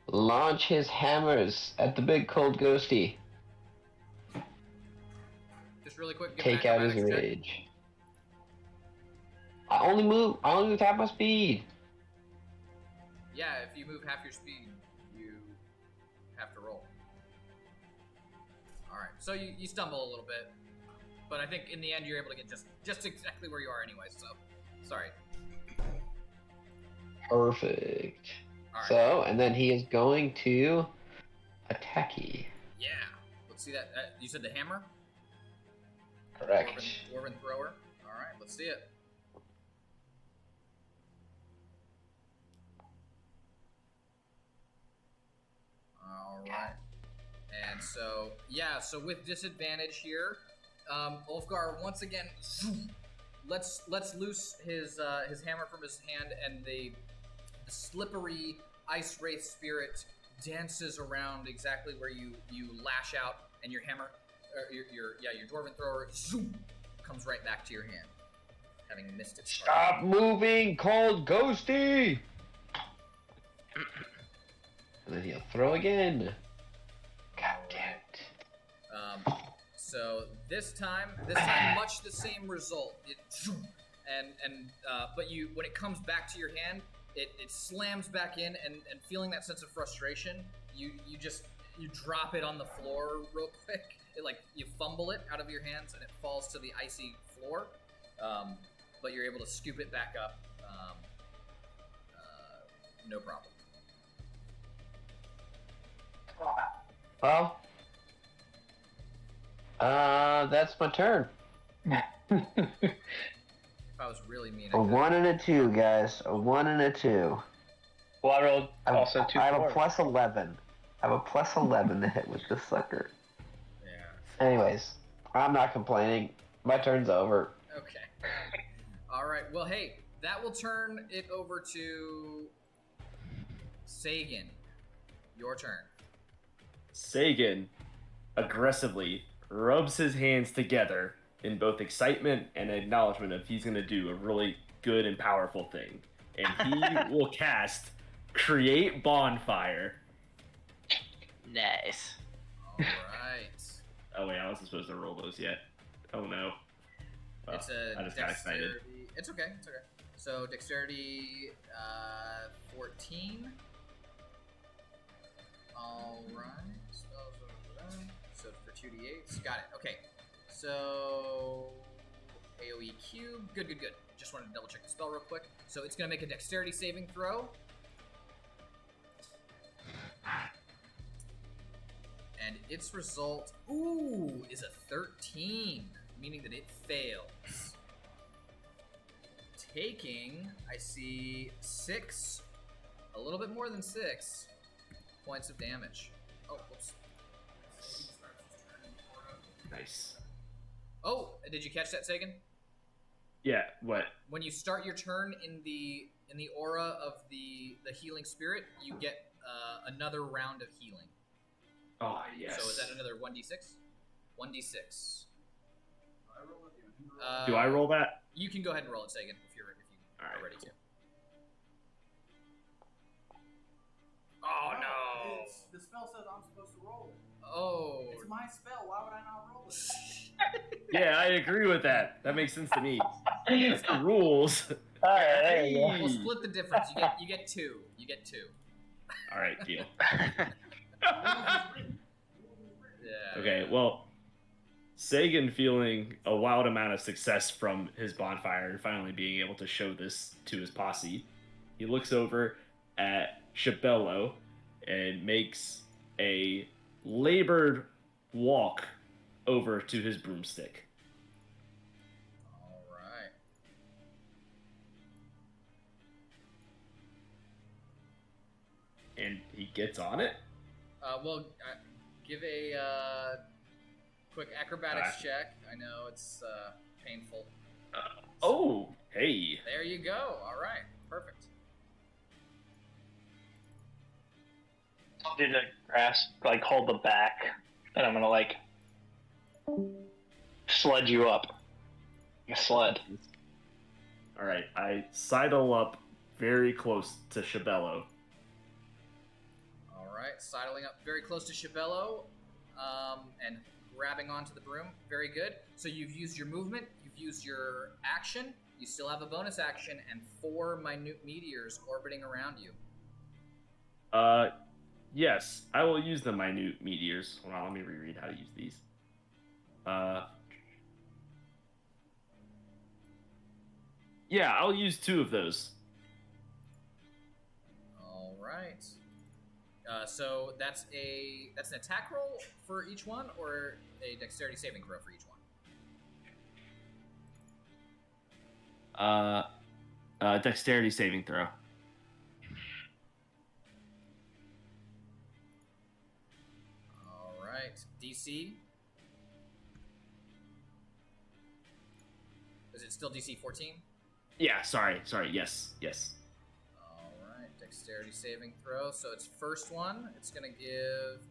launch his hammers at the big cold ghosty. Just really quick. Give Take an out his acrobatics check. rage. I only move half my speed. Yeah, if you move half your speed, you have to roll. All right, so you stumble a little bit, but I think in the end you're able to get just exactly where you are anyway. So, sorry. Perfect. All right. So, and then he is going to attack you. Yeah. Let's see that. You said the hammer? Correct. Dwarven thrower. All right, let's see it. All right. And so, so with disadvantage here, Ulfgar once again lets loose his hammer from his hand, and the slippery ice wraith spirit dances around exactly where you lash out, and your hammer, your dwarven thrower, comes right back to your hand, having missed its target. Stop moving, cold ghosty! And then he'll throw again. God damn it. So this time, much the same result. But when it comes back to your hand, it slams back in, and feeling that sense of frustration, you drop it on the floor real quick. You fumble it out of your hands, and it falls to the icy floor. But you're able to scoop it back up, no problem. Well, that's my turn. If I was really mean, A 1 and a 2, guys. A 1 and a 2. Well, I rolled also 2 I have a fours. plus 11. I have a plus 11 to hit with this sucker. Yeah. Anyways, I'm not complaining. My turn's over. Okay. All right. Well, hey, that will turn it over to Sagan. Your turn. Sagan aggressively rubs his hands together in both excitement and acknowledgement of he's going to do a really good and powerful thing. And he will cast Create Bonfire. Nice. All right. Oh, wait, I wasn't supposed to roll those yet. Oh, no. Well, It's a I just got excited. dexterity. It's okay. It's okay. So dexterity 14. All right. Spells over there. So for 2d8s. Got it. Okay. So AoE cube. Good. Just wanted to double check the spell real quick. So it's going to make a dexterity saving throw. And its result, is a 13, meaning that it fails. Taking, I see 6, a little bit more than 6 points of damage. Oh, whoops. Nice. Oh, did you catch that, Sagan? Yeah, what? When you start your turn in the aura of the healing spirit, you get another round of healing. Oh, yes. So is that another 1d6? 1d6. Do I roll that? You can go ahead and roll it, Sagan, if you All right, are ready cool. to. Oh no! The spell says I'm supposed to roll it. Oh. It's my spell. Why would I not roll it? Yeah, I agree with that. That makes sense to me. That's the rules. Alright, there you go. We'll split the difference. You get 2. You get 2. All right, deal. Yeah. Okay, well, Sagan feeling a wild amount of success from his bonfire and finally being able to show this to his posse, he looks over at Shibello and makes a labored walk over to his broomstick. All right. And he gets on it. Give a quick acrobatics check. I know it's painful. Oh, hey. There you go. All right. Perfect. I'll do the grasp, hold the back, and I'm gonna, sled you up. Like a sled. All right, I sidle up very close to Shibello. All right. Sidling up very close to Shibello, and grabbing onto the broom. Very good. So you've used your movement. You've used your action. You still have a bonus action and 4 minute meteors orbiting around you. Yes, I will use the minute meteors. Hold on, let me reread how to use these. Yeah, I'll use 2 of those. All right. So that's an attack roll for each one, or a dexterity saving throw for each one. Dexterity saving throw. All right. DC. Is it still DC 14? Yeah, sorry, yes. All right. Dexterity saving throw. So it's first one. It's gonna give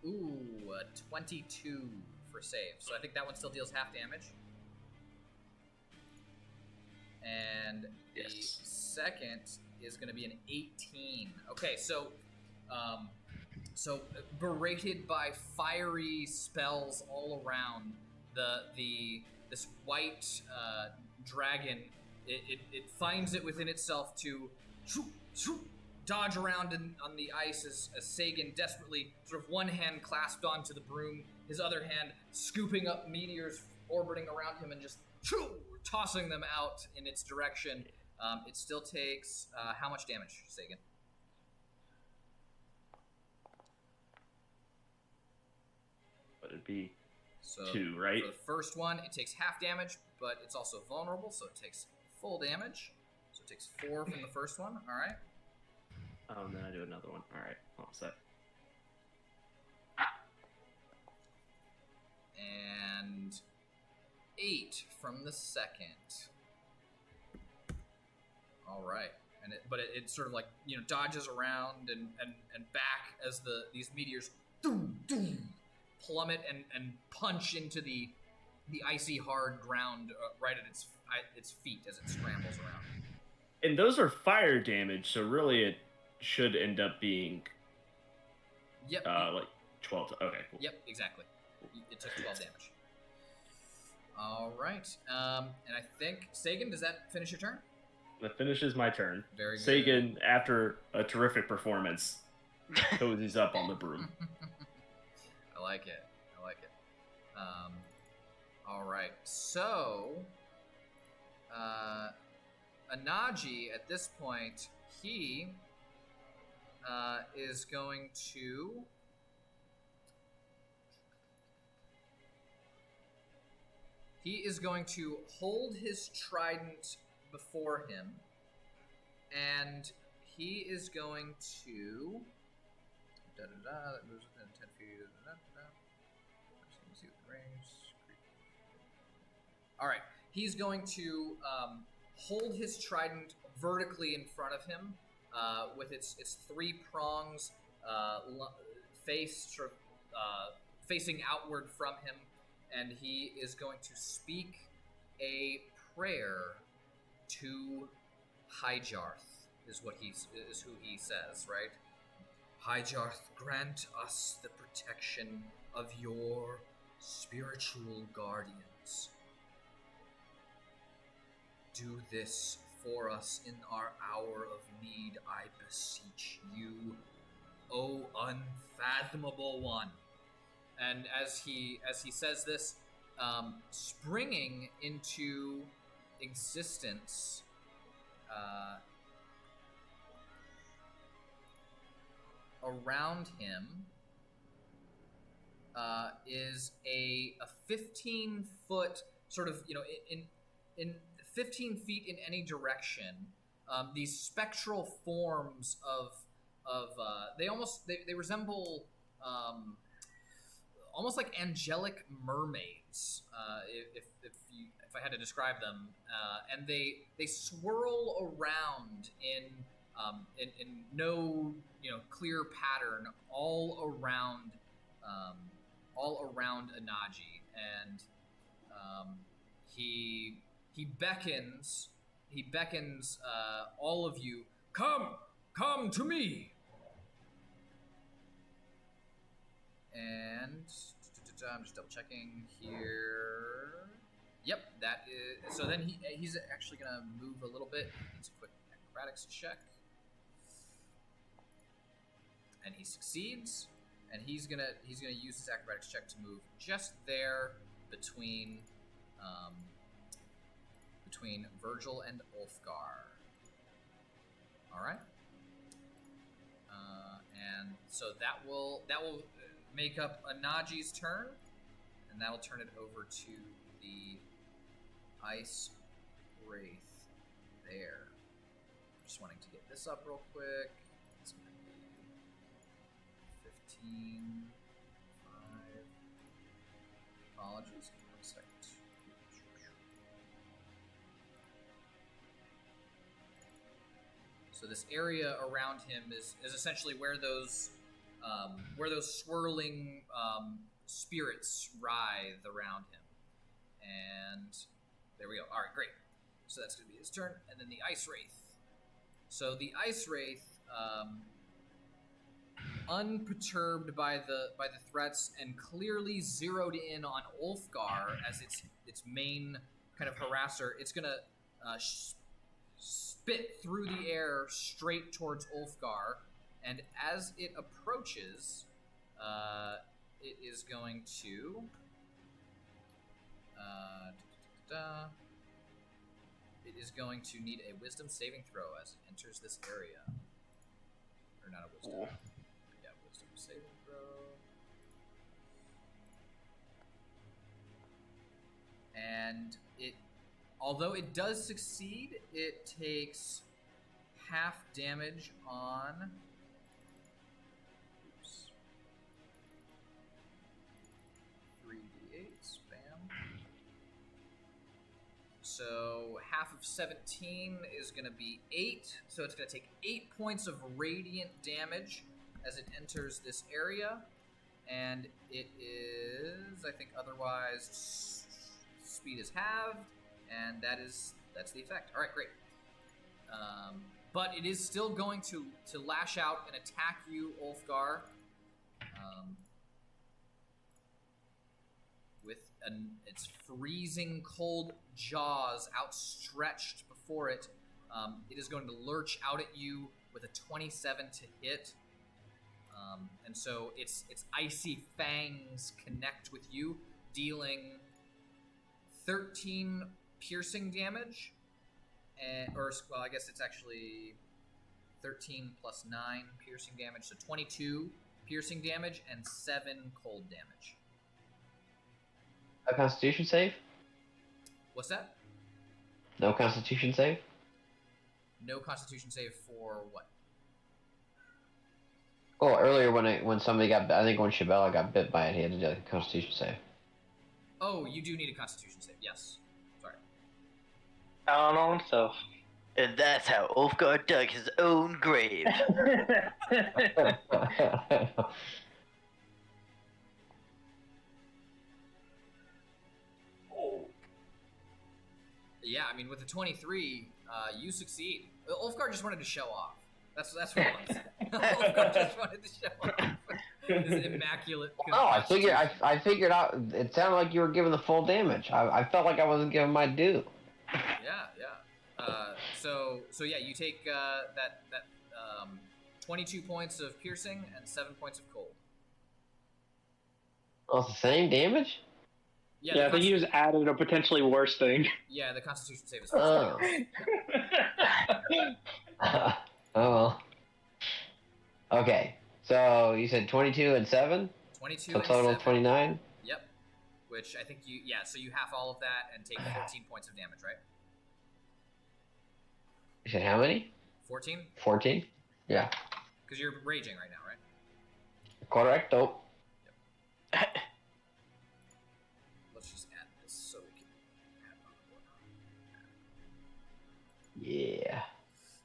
a 22 for save. So I think that one still deals half damage. And the second is going to be an 18. Okay, so berated by fiery spells all around, this white dragon, it finds it within itself to dodge around on the ice as Sagan desperately, sort of one hand clasped onto the broom, his other hand scooping up meteors orbiting around him and just tossing them out in its direction. It still takes how much damage, Sagan? But it'd be So 2, right? For the first one, it takes half damage, but it's also vulnerable, so it takes full damage. So it takes 4 from the first one. All right. Oh, and then I do another one. All right, hold on a sec. And 8 from the second. All right. But it sort of like, dodges around and back as these meteors plummet and punch into the icy hard ground right at its feet as it scrambles around. And those are fire damage, so really it should end up being Yep. like 12. Okay, cool. Yep, exactly. It took 12 damage. All right. And I think, Sagan, does that finish your turn? That finishes my turn. Very good. Sagan, after a terrific performance, cozies up on the broom. I like it. All right. So, Anaji, at this point, he is going to... He is going to hold his trident before him, and he is going to... That moves within 10 feet. Let me see what the range... Alright, he's going to hold his trident vertically in front of him, with its 3 prongs facing outward from him, and he is going to speak a prayer to Hyjarth, is who he says, right? Hyjarth, grant us the protection of your spiritual guardians. Do this for us in our hour of need, I beseech you, O unfathomable one. And as he says this, springing into existence, around him is a 15-foot sort of, in 15 feet in any direction, these spectral forms of they resemble almost like angelic mermaids, if I had to describe them, and they swirl around in no clear pattern all around Anaji, and he beckons all of you, come to me. And I'm just double checking here. Yep, that is. So then he's actually gonna move a little bit. Needs a quick acrobatics check, and he succeeds. And he's gonna use his acrobatics check to move just there between Virgil and Ulfgar. All right. And so that will make up Anaji's turn, and that will turn it over to the Ice Wraith there. Just wanting to get this up real quick. It's going to be 15, 5. Apologies, give me 1 second. So this area around him is essentially where those swirling spirits writhe around him. And there we go. All right, great. So that's going to be his turn. And then the Ice Wraith. So the Ice Wraith, unperturbed by the threats and clearly zeroed in on Ulfgar as its main kind of harasser. It's gonna spit through the air straight towards Ulfgar, and as it approaches, it is going to. It is going to need a wisdom saving throw as it enters this area. Or not a wisdom. Ooh. Yeah, wisdom saving throw. And although it does succeed, it takes half damage on. Oops. 3d8, bam. So half of 17 is going to be 8. So it's going to take 8 points of radiant damage as it enters this area. And it is, I think, otherwise speed is halved, and that's the effect. All right, great. But it is still going to lash out and attack you, Ulfgar, with its freezing cold jaws outstretched before it. It is going to lurch out at you with a 27 to hit. And so its icy fangs connect with you, dealing 13 piercing damage. I guess it's actually 13 plus 9 piercing damage, so 22 piercing damage and 7 cold damage. A Constitution save? What's that? No Constitution save? No Constitution save for what? Oh, earlier when somebody got, I think when Shibello got bit by it, he had to do a Constitution save. Oh, you do need a Constitution save, yes. Sorry. Down on himself. And that's how Ulfgar dug his own grave. Yeah, I mean, with the 23, you succeed. Ulfgar just wanted to show off. That's what it was. Ulfgar just wanted to show off. His immaculate. Oh, I figured out. It sounded like you were giving the full damage. I felt like I wasn't giving my due. Yeah. So yeah, you take that 22 points of piercing and 7 points of cold. Oh, it's the same damage? Yeah, I think you just added a potentially worse thing. Yeah, the Constitution save is. Oh. Oh well. Okay, so you said 22 and 7? 22 so and total 7. 29? Yep. Which I think so you half all of that and take 14 points of damage, right? You said how many? 14? 14? Yeah. Because you're raging right now, right? Correcto. Let's just add this so we can have it on the board. Yeah.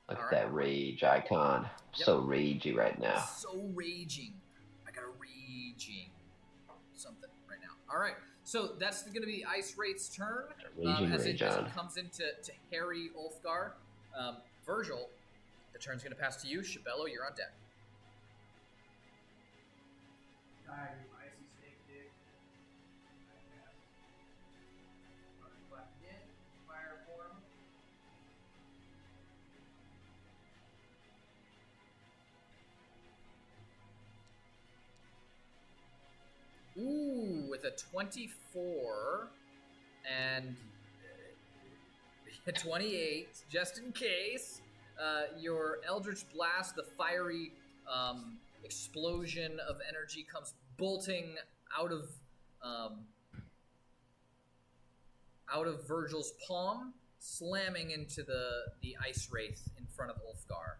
Look All at right. that rage icon. Yep. So ragey right now. So raging. I got a raging something right now. All right. So that's going to be Ice Wraith's turn Raging as rage it on. comes into harry Ulfgar. Virgil, the turn's going to pass to you. Shibello, you're on deck. Icy Snake Dig. Left again. Fire form. Ooh, with a 24 and a 28, just in case, your Eldritch Blast, the fiery explosion of energy, comes bolting out of Virgil's palm, slamming into the Ice Wraith in front of Ulfgar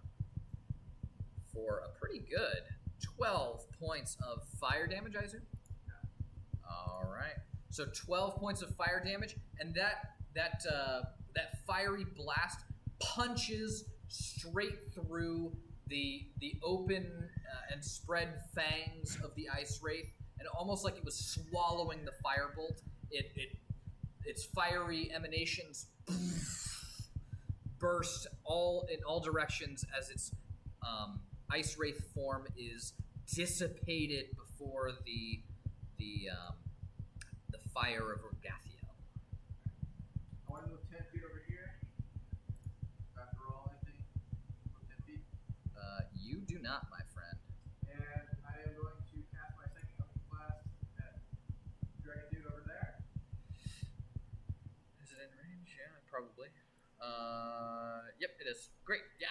for a pretty good 12 points of fire damage, I assume? All right. So 12 points of fire damage, and that fiery blast punches straight through the open and spread fangs of the Ice Wraith, and almost like it was swallowing the firebolt. Its fiery emanations burst in all directions as its Ice Wraith form is dissipated before the fire of Orgathiel. I want to move 10 feet over here. After all, I think. Move 10 feet. You do not, my friend. And I am going to cast my second Eldritch Blast at Dragon Dude over there. Is it in range? Yeah, probably. Yep, it is. Great, yeah.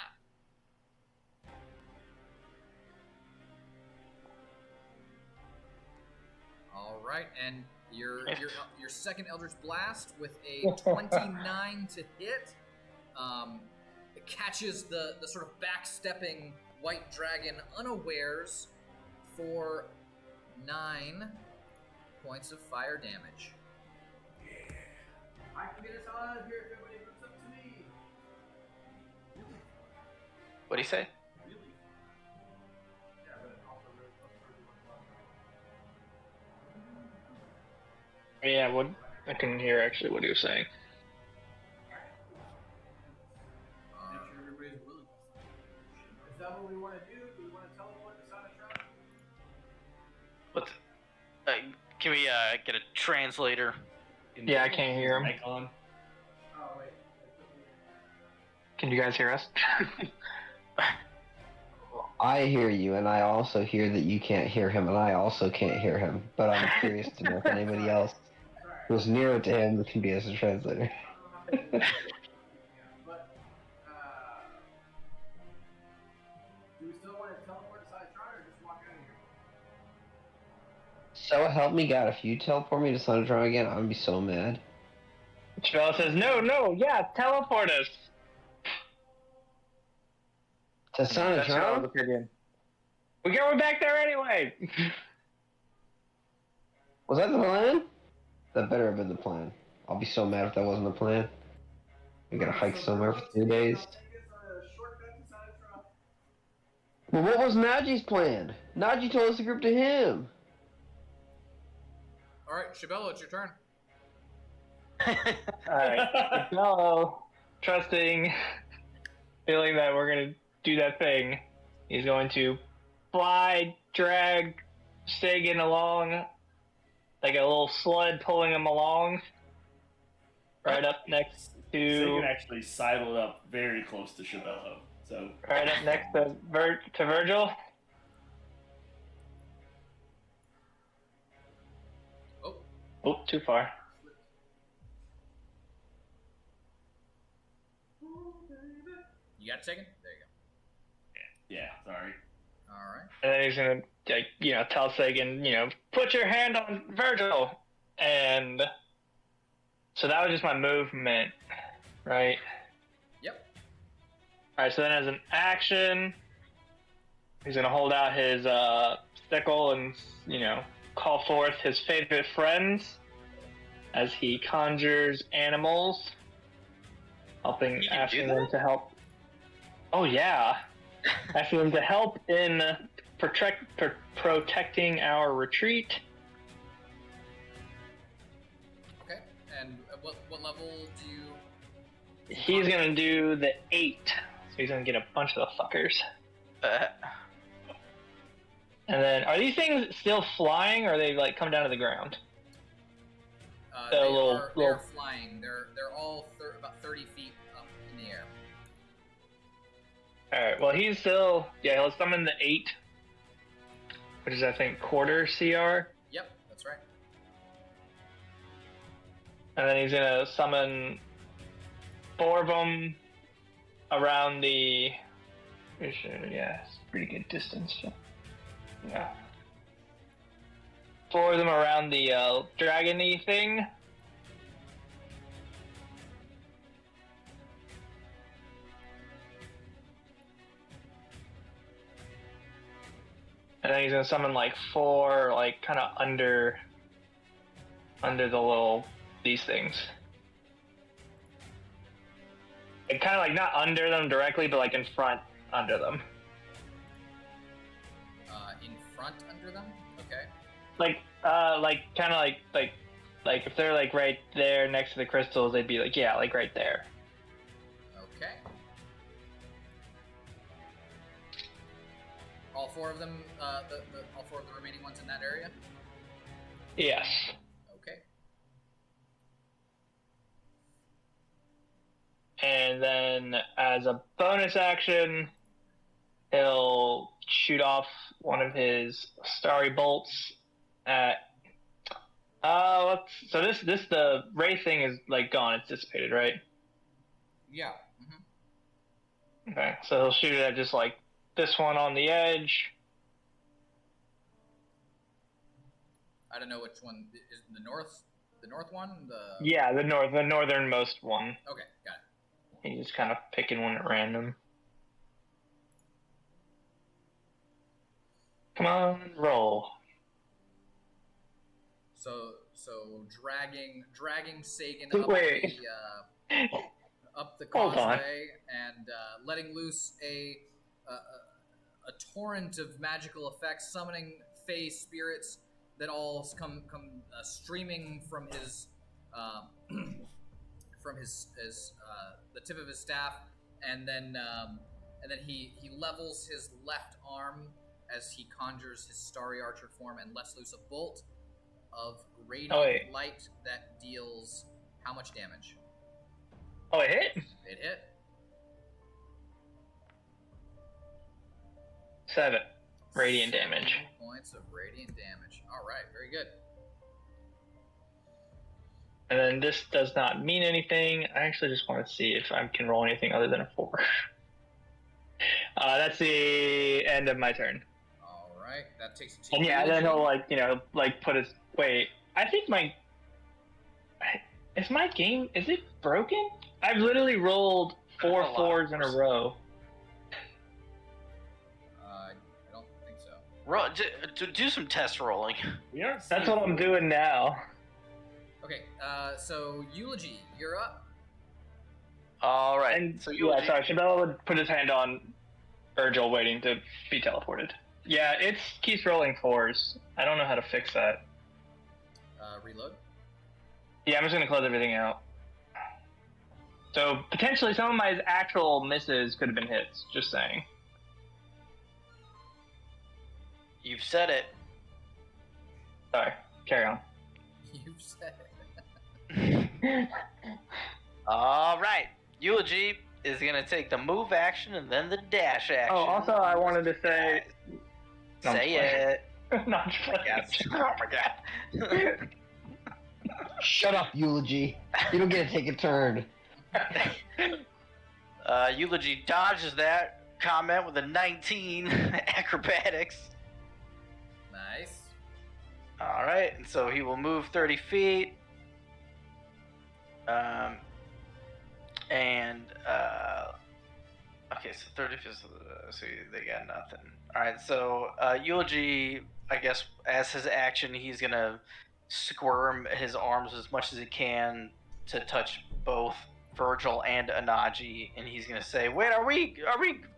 All right, and your second Eldritch Blast with a 29 to hit, it catches the sort of backstepping white dragon unawares for 9 points of fire damage. I can get us out of here if everybody moves up to me. What'd he say? Really? Yeah, but it also really Yeah, what I couldn't hear actually what he was saying. Make sure everybody's willing. Is that what we want to do? Do we want to teleport to Sinatron? What's? Can we get a translator? Yeah, I can't hear him. Icon. Oh, wait. Can you guys hear us? I hear you, and I also hear that you can't hear him, and I also can't hear him. But I'm curious to know if anybody else who's nearer to him can be as a translator. But, do we still want to teleport to Sinatron or just walk out of here? So help me God, if you teleport me to Sunatron again, I'm gonna be so mad. Shibello says, no, yeah, teleport us. To That's Shibello's Sunatron? opinion. We're going back there anyway. Was that the plan? That better have been the plan. I'll be so mad if that wasn't the plan. We gotta hike somewhere for 2 days. Well, what was Naji's plan? Naji told us to group to him. All right, Shibello, it's your turn. Alright, Shibello, trusting, feeling that we're gonna do that thing, he's going to fly, drag Sagan along, like a little sled pulling him along, right up next to... Sagan actually sidled up very close to Shibello, so... Right up next to Virgil. Oh, too far. You got it taken? There you Yeah, sorry. go. All right. And then he's gonna, like, tell Sagan, put your hand on Virgil. And so that was just my movement, right? Yep. Alright, so then as an action, he's gonna hold out his sickle and, call forth his favorite friends as he conjures animals, asking them to help. Oh yeah, asking them to help in protecting our retreat. Okay. And what level do you? He's gonna do the 8, so he's gonna get a bunch of the fuckers. And then, are these things still flying, or are they like come down to the ground? They are flying. They're all about 30 feet up in the air. Alright, well he's still, he'll summon the 8, which is I think quarter CR. Yep, that's right. And then he's gonna summon 4 of them around the, it's pretty good distance. Yeah. 4 of them around the dragon-y thing. And then he's gonna summon like 4, like kind of under the these things. Like kind of like not under them directly, but like in front under them. In front under them. Okay. Like kind of like if they're like right there next to the crystals, they'd be like like right there. Okay. All all four of them, all four of the remaining ones in that area? Yes. Okay. And then, as a bonus action, he'll shoot off one of his starry bolts at. So the ray thing is like gone. It's dissipated, right? Yeah. Okay. So he'll shoot it at just like this one on the edge. I don't know which one is the north one. Yeah, the northernmost one. Okay, got it. He's just kind of picking one at random. Come on, roll. So dragging Sagan Wait. up the Hold on. causeway and letting loose a torrent of magical effects, summoning fey spirits that all come streaming from his the tip of his staff, and then he levels his left arm as he conjures his starry archer form and lets loose a bolt of radiant light that deals how much damage? Oh, it hit? It hit. 7 radiant damage. 7 points of radiant damage. All right, very good. And then this does not mean anything. I actually just want to see if I can roll anything other than a 4. That's the end of my turn. All right, that takes it to And yeah, then he'll put his. Wait, I think is my game? Is it broken? I've literally rolled 4 4s in a row. I don't think so. Roll, do some test rolling. That's what I'm doing now. Okay, so Eulogy, you're up. All right. And so yeah, sorry, Shibello would put his hand on Virgil, waiting to be teleported. Yeah, it keeps rolling 4s. I don't know how to fix that. Reload. Yeah, I'm just gonna close everything out. So potentially some of my actual misses could have been hits. Just saying. You've said it. Sorry. Carry on. You've said it. All right. Eulogy is going to take the move action and then the dash action. Oh, also I wanted to say. Say it. Not Yes. Oh my god. Shut up, Eulogy. You don't get to take a turn. Eulogy dodges that comment with a 19 acrobatics. Nice. All right, and so he will move 30 feet. Okay, so 30 feet, so they got nothing. All right, so Eulogy, I guess, as his action, he's gonna squirm his arms as much as he can to touch both Virgil and Anaji, and he's gonna say, "Wait, are we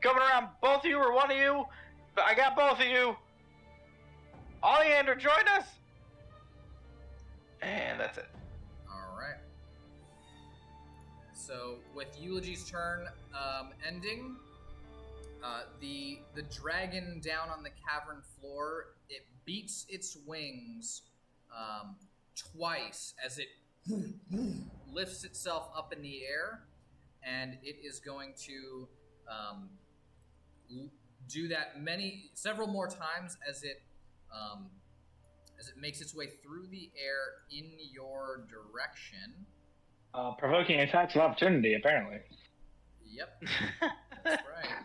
coming around both of you or one of you? I got both of you. Oliander, join us." And that's it. All right. So with Eulogy's turn ending, the dragon down on the cavern floor, it beats its wings twice as it lifts itself up in the air, and it is going to do that several more times as it makes its way through the air in your direction. Provoking attacks of opportunity, apparently. Yep, that's right.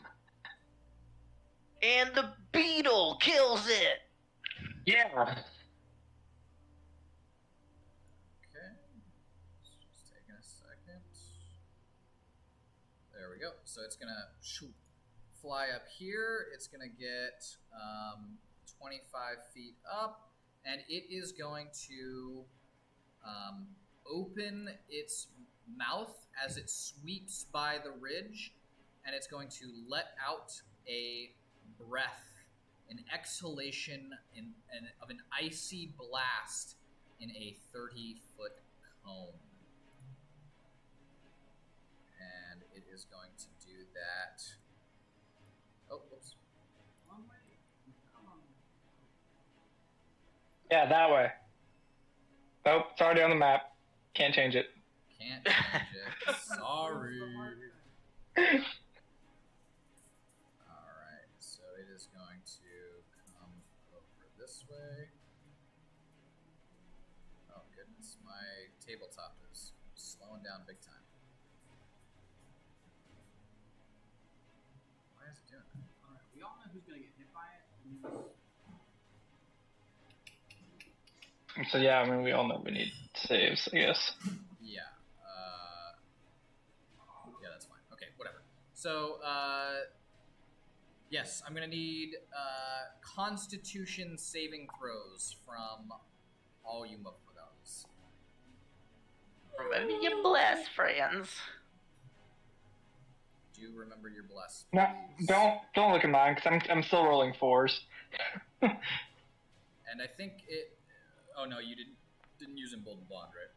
And the beetle kills it. Yeah. Okay. Just taking a second. There we go. So it's gonna fly up here. It's gonna get 25 feet up, and it is going to open its mouth as it sweeps by the ridge, and it's going to let out a breath, an exhalation of an icy blast in a 30-foot cone. And it is going to do that. Oh, whoops. Yeah, that way. Nope, it's already on the map. Can't change it. Can't change it. Sorry. Alright, so it is going to come over this way. Oh goodness, my tabletop is slowing down big time. Why is it doing that? Alright, we all know who's gonna get hit by it. So yeah, I mean, we all know we need saves, I guess. Yeah. Yeah, that's fine. Okay, whatever. So, yes, I'm gonna need Constitution saving throws from all you motherfuckers. Remember your bless, friends. Do remember your bless. No, please. don't look at mine because I'm still rolling 4s. And I think it. Oh no, you didn't use Emboldened Bond, right?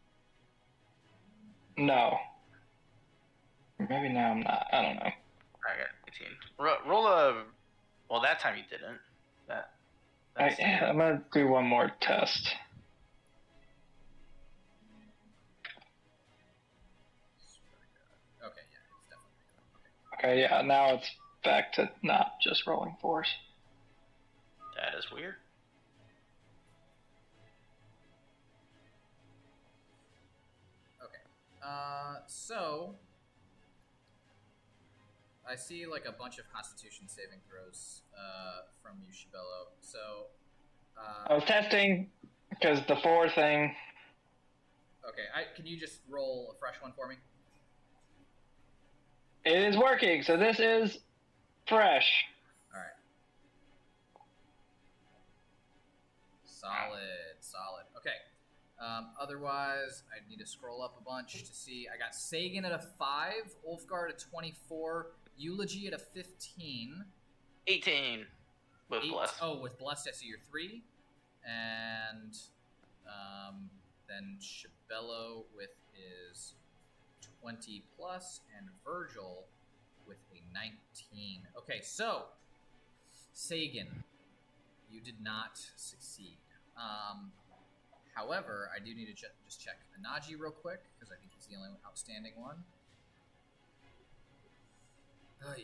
No. Maybe now I'm not. I don't know. I got 18. Roll a. Well, that time you didn't. I'm gonna do one more test. Okay, yeah, it's definitely okay. Okay, yeah, now it's back to not just rolling 4s. That is weird. So I see like a bunch of Constitution saving throws from you, Shibello. So I was testing because the 4 thing. okay, can you just roll a fresh one for me? It is working, so this is fresh. All right. Solid. Okay. Otherwise, I need to scroll up a bunch to see. I got Sagan at a 5, Ulfgar at a 24, Eulogy at a 15. 18 with bless. Oh, with blessed, I see your 3. And then Shibello with his 20 plus, and Virgil with a 19. Okay, so Sagan, you did not succeed. However, I do need to just check Anaji real quick, because I think he's the only outstanding one. Ay.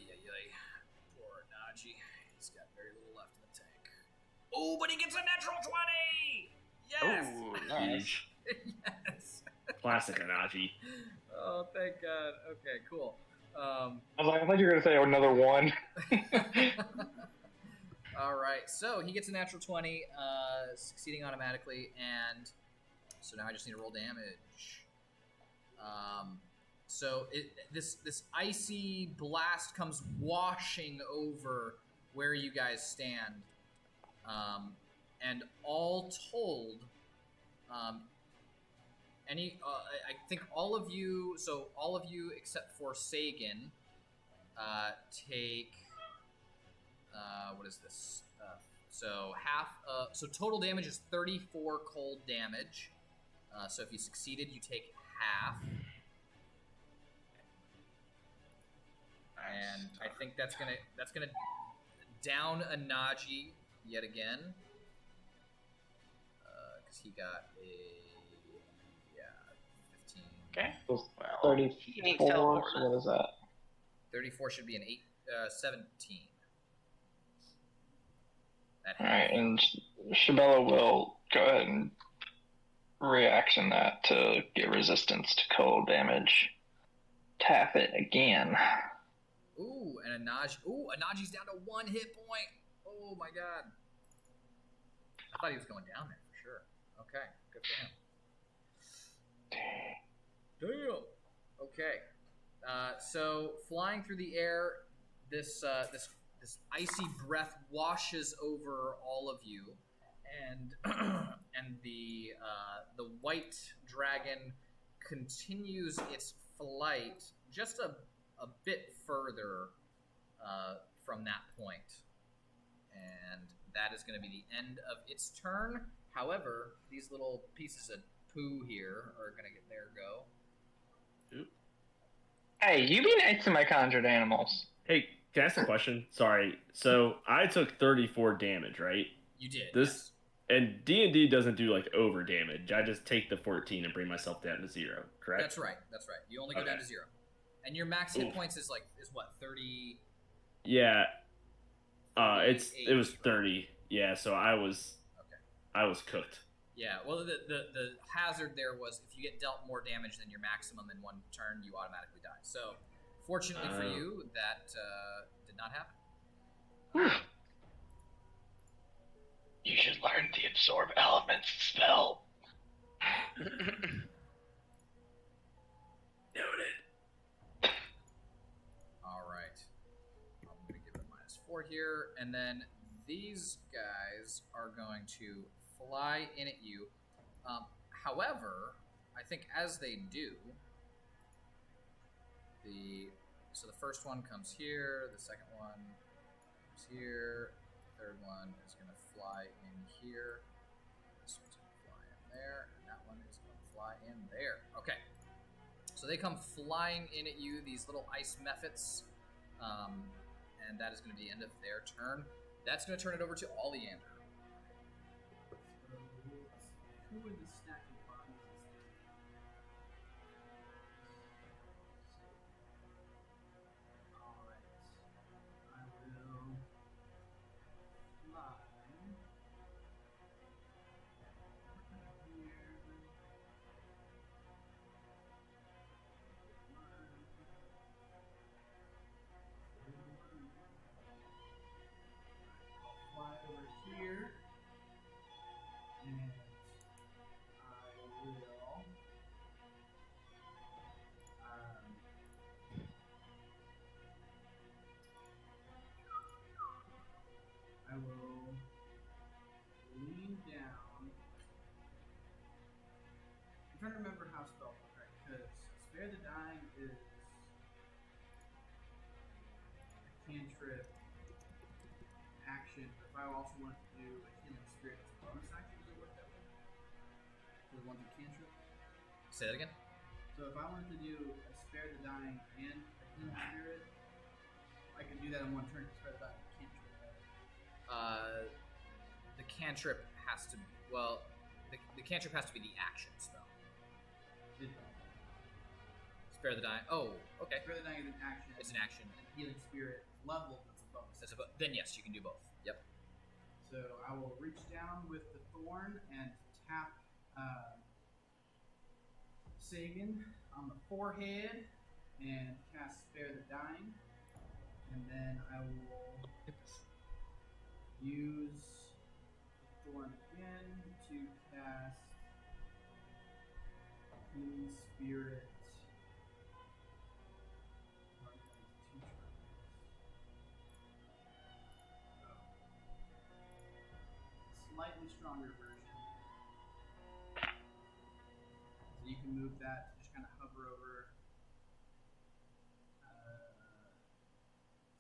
Poor Anaji. He's got very little left in the tank. Oh, but he gets a natural 20! Yes! Oh, nice. Yes! Classic Anaji. Oh, thank God. Okay, cool. I was like, I thought you were gonna say another 1. All right, so he gets a natural 20, succeeding automatically, and so now I just need to roll damage. So this icy blast comes washing over where you guys stand, and all told, I think all of you except for Sagan, take. What is this? So total damage is 34 cold damage. So if you succeeded, you take half. And I think that's gonna down Anaji yet again. Because he got a 15. Okay. So Well, he ain't 34, teleported. so what is that? 34 should be an 17. That Alright, and Shibello will go ahead and reaction that to get resistance to cold damage. Tap it again. Ooh, and Anaji's down to 1 hit point. Oh my God. I thought he was going down there for sure. Okay, good for him. Damn. Okay. So flying through the air, this icy breath washes over all of you, and and the white dragon continues its flight just a bit further from that point, and that is going to be the end of its turn. However, these little pieces of poo here are going to get their go. Hey, you be nice to my conjured animals. Hey, can I ask a question? Sorry. So I took 34 damage, right? You did. This, And D&D doesn't do like over damage. I just take the 14 and bring myself down to 0. Correct? That's right. You only go down to 0, and your max hit points is what 30. Yeah. It was 38, 30. Yeah. So I was cooked. Yeah. Well, the hazard there was if you get dealt more damage than your maximum in one turn, you automatically die. So, fortunately for you, that did not happen. You should learn the absorb elements spell. Noted. All right. I'm going to give it -4 here. And then these guys are going to fly in at you. However, I think as they do, the first one comes here, the second one comes here, the third one is going to fly in here, this one's going to fly in there, and that one is going to fly in there. Okay. So they come flying in at you, these little ice mephits, and that is going to be the end of their turn. That's going to turn it over to Oliander. Who in the stacking bodies is this? Alright. I will fly here. I'll fly over here. And I will lean down. I'm trying to remember how spells work, right? Because Spare the Dying is a cantrip action, but if I also wanted to do a Healing Spirit as a bonus action, does it work that way? For the one through cantrip? Say that again? So if I wanted to do a Spare the Dying and a Healing Spirit, I could do that in one turn to Spare the Dying and cantrip. The cantrip has to be, the cantrip has to be the action spell. Spare the Dying. Oh, okay. Spare the Dying is an action. It's an action. And Healing Spirit level, that's a bonus. Then yes, you can do both. Yep. So I will reach down with the thorn and tap Sagan on the forehead and cast Spare the Dying. And then I will use the thorn again to cast Healing Spirit. Slightly stronger version. So you can move that, just kind of hover over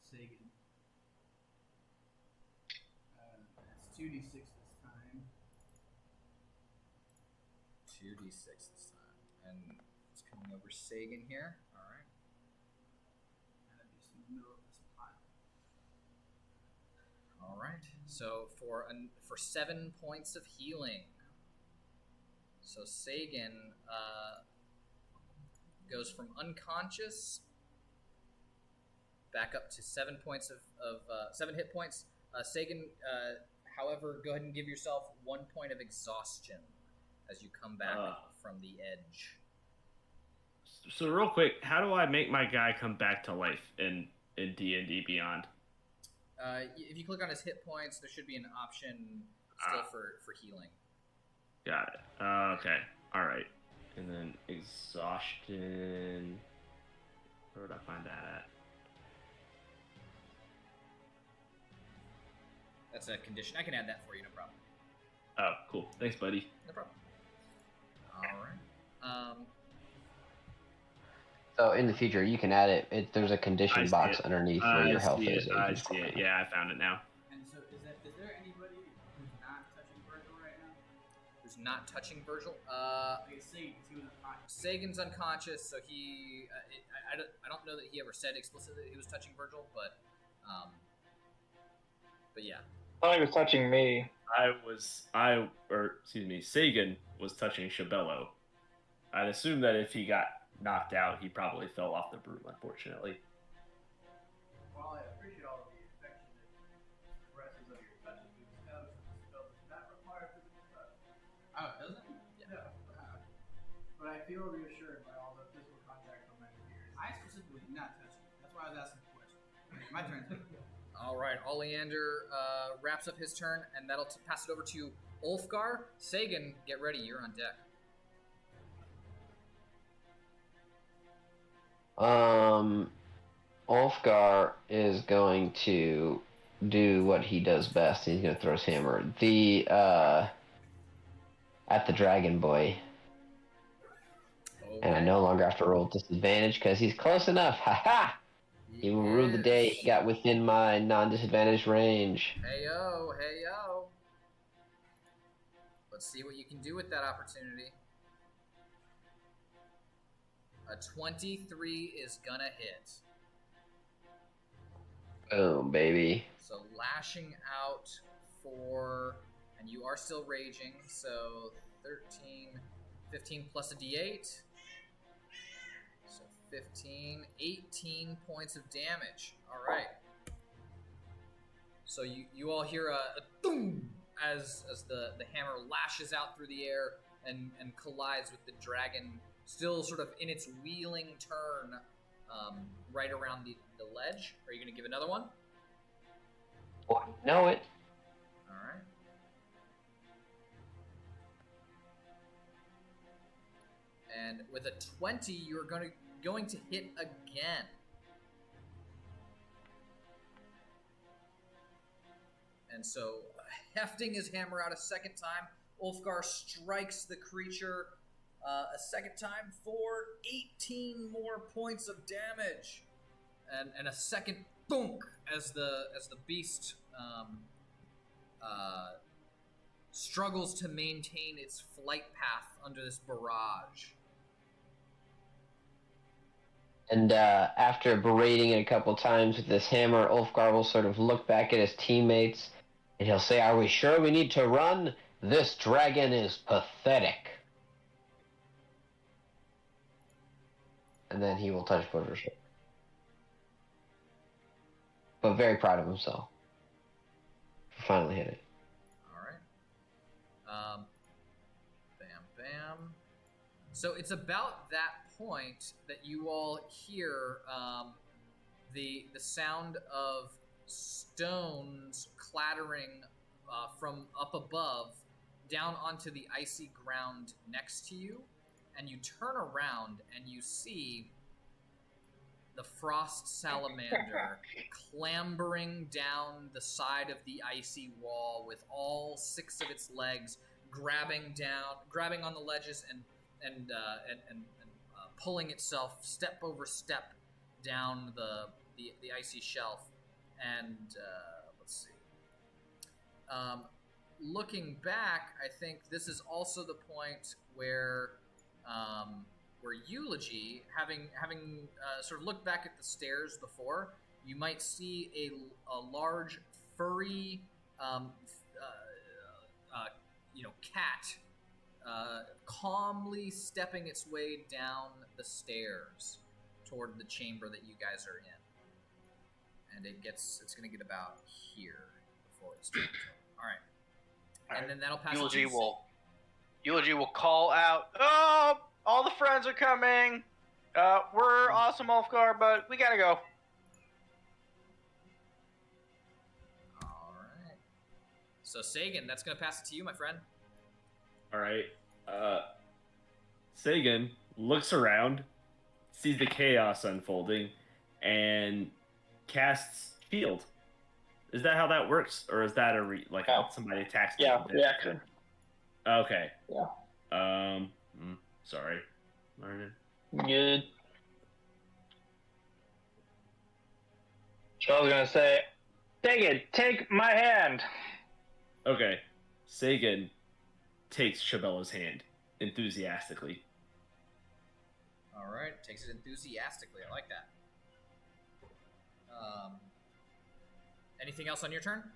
Sagan. It's 2d6 this time. 2d6 this time. And it's coming over Sagan here. Alright. And it'd be just in the middle of this pile. Alright. So for 7 points of healing. So Sagan goes from unconscious back up to 7 points of 7 hit points. Sagan, however, go ahead and give yourself 1 point of exhaustion as you come back from the edge. So real quick, how do I make my guy come back to life in D&D Beyond? If you click on his hit points, there should be an option still for healing. Got it. Okay. All right. And then exhaustion. Where would I find that at? That's a condition. I can add that for you, no problem. Oh, cool. Thanks, buddy. No problem. All right. So in the future, you can add it. There's a condition box underneath where your health is. I see it. Yeah, I found it now. And so is there anybody who's not touching Virgil right now? Who's not touching Virgil? Okay, Sagan, because he was unconscious. Sagan's unconscious, so he. I don't know that he ever said explicitly that he was touching Virgil, but yeah. I thought he was touching me. Sagan was touching Shibello. I'd assume that if he got knocked out, he probably fell off the broom, unfortunately. While I appreciate all of the affectionate caresses of your touches, you spell does not require physical touch. Oh, doesn't it? Yeah. But I feel reassured by all the physical contact from my peers. I specifically did not touch it. That's why I was asking the question. My turn. All right, Oleander wraps up his turn, and that'll pass it over to Ulfgar. Sagan, get ready. You're on deck. Ulfgar is going to do what he does best. He's going to throw his hammer at the dragon boy. Okay. And I no longer have to roll disadvantage because he's close enough. Ha-ha! He will rue the day he got within my non-disadvantaged range. Hey-yo, hey-yo. Let's see what you can do with that opportunity. A 23 is gonna hit. Boom, baby. So lashing out for, and you are still raging, so 13, 15 plus a d8. So 15, 18 points of damage. All right. So you all hear a boom as the hammer lashes out through the air and collides with the dragon, still sort of in its wheeling turn, right around the ledge. Are you going to give another one? Boy, know it. All right. And with a 20, you're going to hit again. And so, hefting his hammer out a second time, Ulfgar strikes the creature a second time for 18 more points of damage, and a second thunk as the beast struggles to maintain its flight path under this barrage. And after berating it a couple times with this hammer, Ulfgar will sort of look back at his teammates, and he'll say, "Are we sure we need to run? This dragon is pathetic." And then he will touch Porter's shoulder. But very proud of himself. Finally hit it. All right. Bam, bam. So it's about that point that you all hear the sound of stones clattering from up above down onto the icy ground next to you, and you turn around and you see the frost salamander clambering down the side of the icy wall with all 6 of its legs grabbing on the ledges and pulling itself step over step down the icy shelf. And let's see. Looking back, I think this is also the point where Eulogy, having sort of looked back at the stairs before, you might see a large furry cat calmly stepping its way down the stairs toward the chamber that you guys are in. And it's going to get about here before it's turned. All right. And then that'll pass. Eulogy will call out, "Oh, all the friends are coming. We're awesome, Ulfgar, but we gotta go." All right. So Sagan, that's gonna pass it to you, my friend. All right. Sagan looks around, sees the chaos unfolding, and casts Shield. Is that how that works, or is that somebody attacks? Yeah, reaction. Okay. Yeah. Sorry, Martin. Good. So I was gonna say, take my hand. Okay. Sagan takes Shibello's hand enthusiastically. All right, takes it enthusiastically. I like that. Anything else on your turn?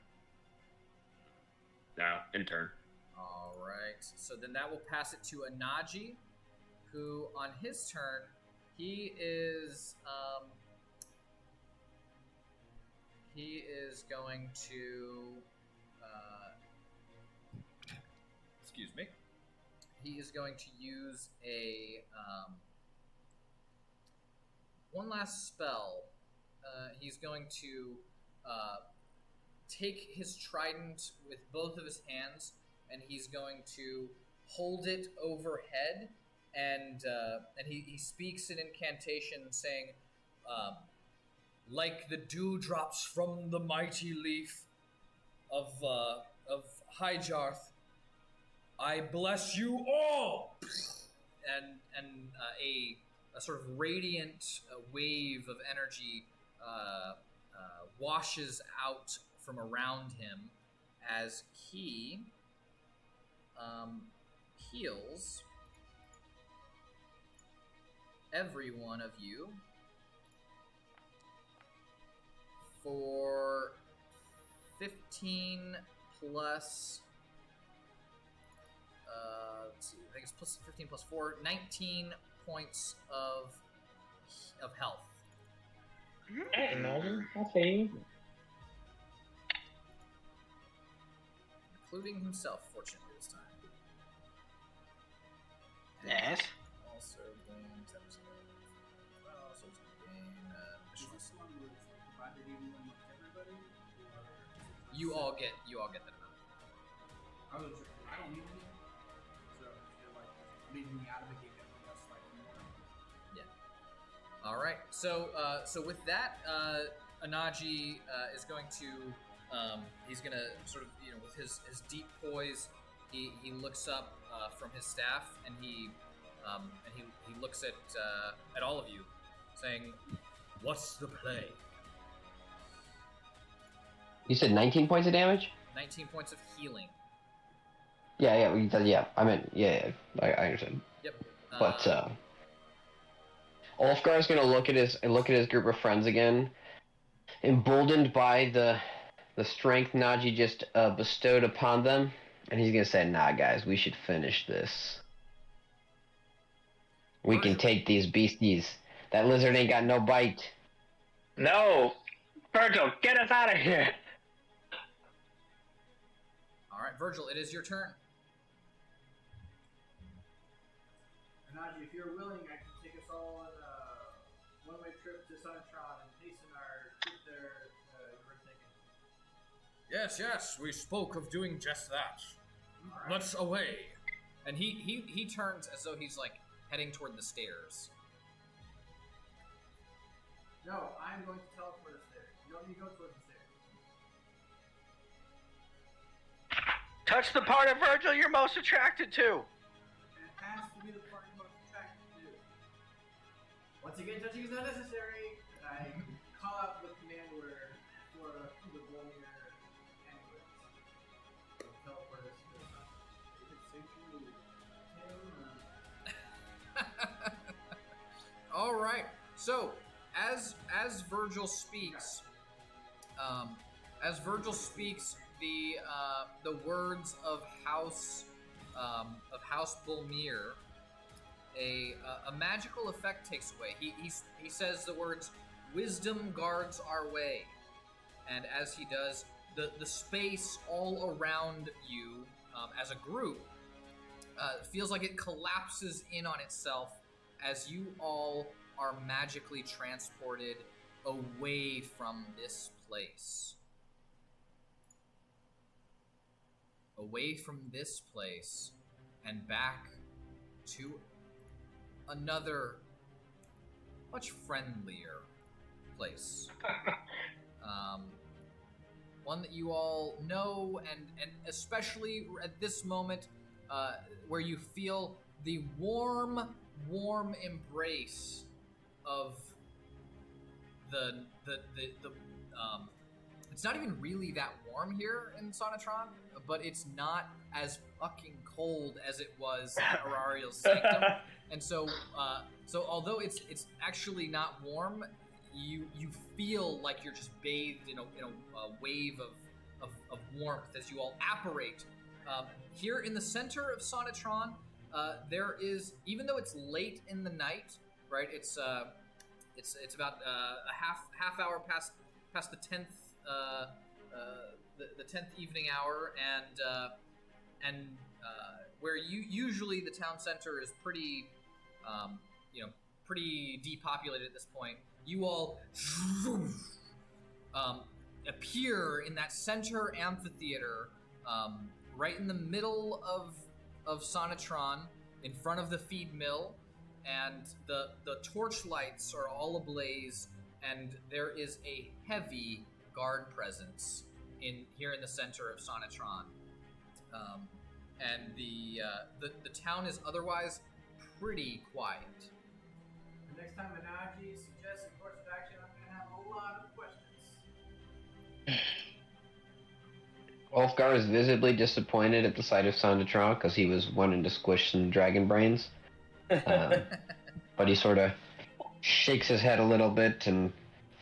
now in turn. All right. So then that will pass it to Anaji, who on his turn, he is going to excuse me. He is going to use a one last spell. He's going to take his trident with both of his hands, and he's going to hold it overhead, and he speaks an incantation saying, like the dewdrops from the mighty leaf of Highjarth, I bless you all, and a sort of radiant wave of energy washes out from around him as he heals every one of you for 15 plus let's see, I think it's plus 15 plus 4, 19 points of health. Hey, imagine. I'll see. Including himself, fortunately, this time. Yes. Also gain 10%. Also gain Is this one was divided evenly amongst everybody? Or you all get that amount. I was just, I don't need any. So I feel like leaving me out of the game that's slightly more. All right. So with that, Anaji is going to he's going to sort of, with his deep poise, he looks up from his staff, and he looks at all of you, saying, "What's the play?" You said 19 points of damage? 19 points of healing. Yeah. I meant, yeah. I understand. Yep. But Ulfgar's gonna look at his group of friends again, emboldened by the strength Naji just bestowed upon them, and he's gonna say, "Nah, guys, we should finish this. We can take these beasties. That lizard ain't got no bite." No! Virgil, get us out of here! All right, Virgil, it is your turn. Anaji, if you're willing, I can take us all on a one-way trip to Suntron and hasten our trip there you were taking. Yes, we spoke of doing just that. Alright. Let's away. And he turns as though he's like heading toward the stairs. No, I'm going to teleport us there. You don't need to go towards the stairs. Touch the part of Virgil you're most attracted to. And it has to be the part you're most attracted to. Once again, touching is not necessary. And I call out the command word for the Bolmere amulets. So teleport us to the sun. You can save you. All right. So as Virgil speaks, the words of House Bolmere, a magical effect takes away. He says the words, "Wisdom guards our way," and as he does, the space all around you as a group feels like it collapses in on itself as you all are magically transported away from this place. Away from this place and back to another much friendlier place. One that you all know, and especially at this moment, where you feel the warm embrace of the it's not even really that warm here in Sonatron, but it's not as fucking cold as it was at Aurariel's Sanctum. And so although it's actually not warm, you feel like you're just bathed in a wave of warmth as you all apparate. Here in the center of Sonatron, there is, even though it's late in the night, right? It's about a half hour past the 10th the 10th evening hour, and where usually the town center is pretty pretty depopulated at this point. You all appear in that center amphitheater, right in the middle of Sonatron, in front of the feed mill, and the torch lights are all ablaze, and there is a heavy guard presence here in the center of Sonatron. And the town is otherwise pretty quiet. The next time Minaji suggests a course of action, I'm going to have a lot of questions. Ulfgar is visibly disappointed at the sight of Sonatron because he was wanting to squish some dragon brains. But he sort of shakes his head a little bit and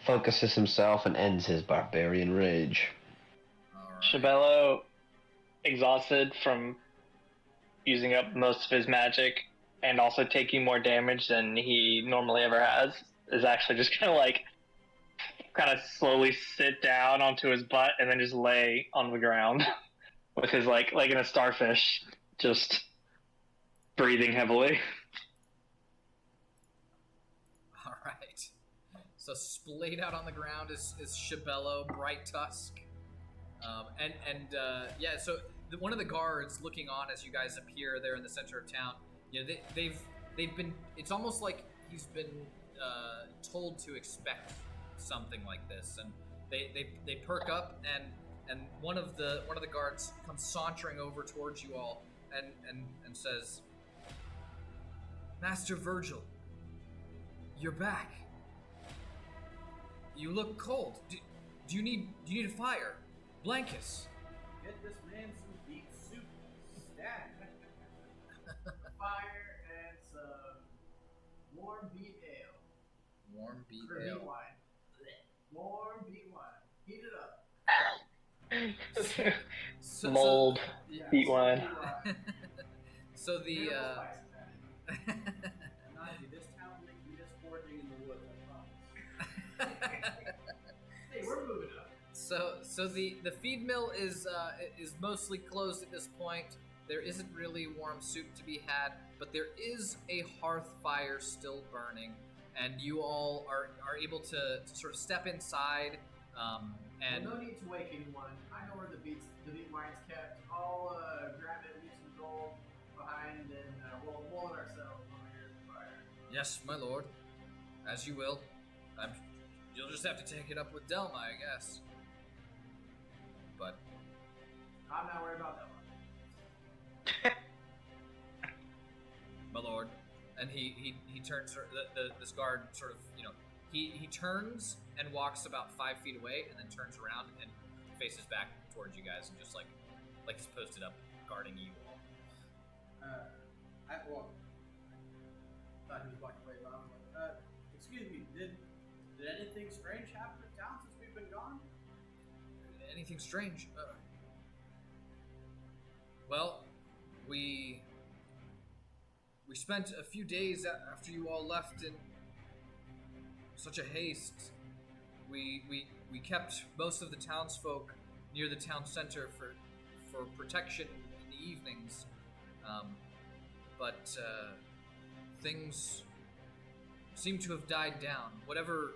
focuses himself and ends his barbarian rage. Shibello, exhausted from using up most of his magic and also taking more damage than he normally ever has, is actually just kind of slowly sit down onto his butt and then just lay on the ground with his like in a starfish, just breathing heavily. All right. So splayed out on the ground is Shibello, Bright Tusk, yeah. So one of the guards looking on as you guys appear there in the center of town. They've been. It's almost like he's been told to expect something like this, and they perk up, and one of the guards comes sauntering over towards you all and says, "Master Virgil, you're back. You look cold. Do you need a fire? Blankets." Get this man some beef soup. Stat. Fire and some warm beet ale. Warm beet Or ale. beet wine. Warm beet wine. Heat it up. Mold, Yeah, beet wine. So the Minimal spices added. Naji, this town makes me just foraging in the woods, I promise. Hey, we're moving up. So the feed mill is mostly closed at this point. There isn't really warm soup to be had, but there is a hearth fire still burning, and you all are able to sort of step inside. And Well, no need to wake anyone. I know where the beet wine's kept. I'll grab it, leave some gold behind, and we'll boil it ourselves when we're at the fire. yes, my lord, as you will. You'll just have to take it up with Delma, I guess. But I'm not worried about that one. my lord, and he turns. This guard sort of he turns and walks about 5 feet away, and then turns around and faces back towards you guys, and just like he's posted up guarding you all. I thought he was walking away, but I'm like, excuse me, did anything strange happen in town since we've been gone? Anything strange? Well, we spent a few days after you all left in such a haste. We kept most of the townsfolk near the town center for protection in the evenings, but things seem to have died down. Whatever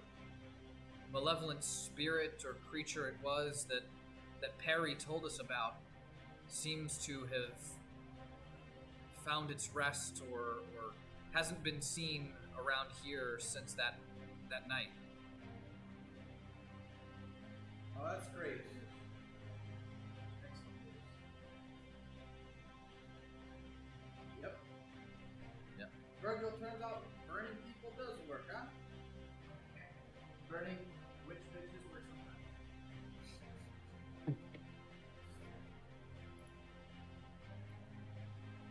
malevolent spirit or creature it was that Perry told us about seems to have found its rest or hasn't been seen around here since that night. Oh, that's great. Yep. Yep. Virgil, turns out burning people does work, huh? Burning witch bitches work sometimes.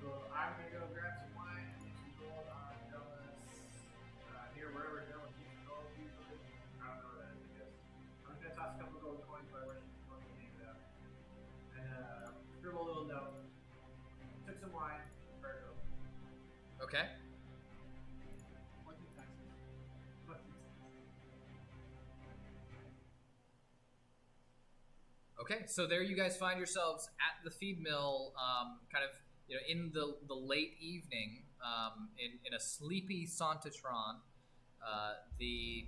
So I'm gonna go grab some wine and get some gold on Dylan's near wherever Dylan keeps gold usually. I don't know what that is, I guess. I'm just gonna toss a couple gold coins by where she of wine, Virgil. Okay. What do you guys do? What do you Okay, so there you guys find yourselves at the feed mill, kind of, in the late evening, in a sleepy Santatron. The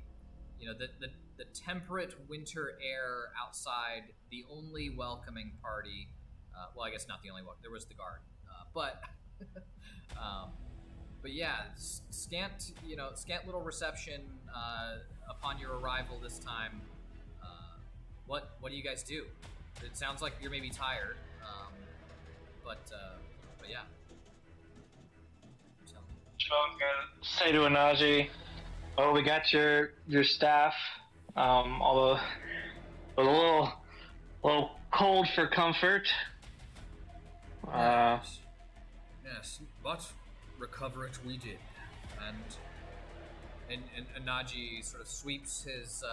temperate winter air outside, the only welcoming party. Well, I guess not the only one. There was the guard, but yeah, scant little reception upon your arrival this time. What do you guys do? It sounds like you're maybe tired, but yeah. Tell me. Shibello's gonna say to Anaji, "Oh, we got your staff. Although a little cold for comfort. Yes, but recover it we did." And Anaji sort of sweeps his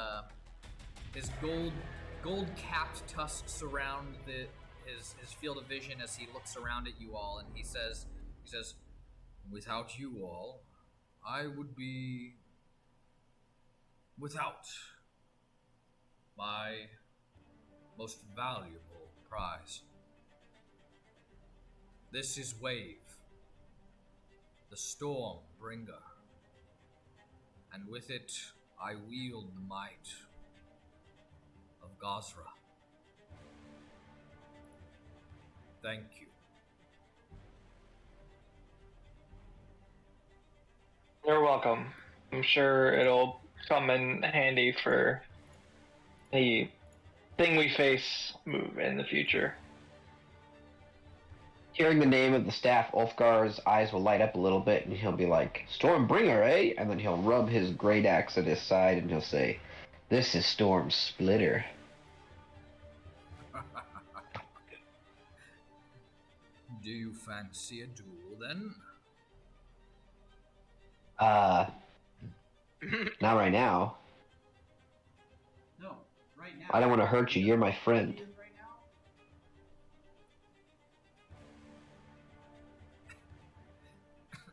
gold-capped tusks around his field of vision as he looks around at you all, and he says, "Without you all, I would be without my most valuable prize. This is Wave, the Storm Bringer, and with it I wield the might of Gazra. Thank you." You're welcome. I'm sure it'll come in handy for the thing we face move in the future." Hearing the name of the staff, Ulfgar's eyes will light up a little bit, and he'll be like, "Stormbringer, eh?" And then he'll rub his great axe at his side, and he'll say, "This is Storm Splitter." Do you fancy a duel, then? Not right now. No, right now. I don't want to hurt you. You're my friend. Right now?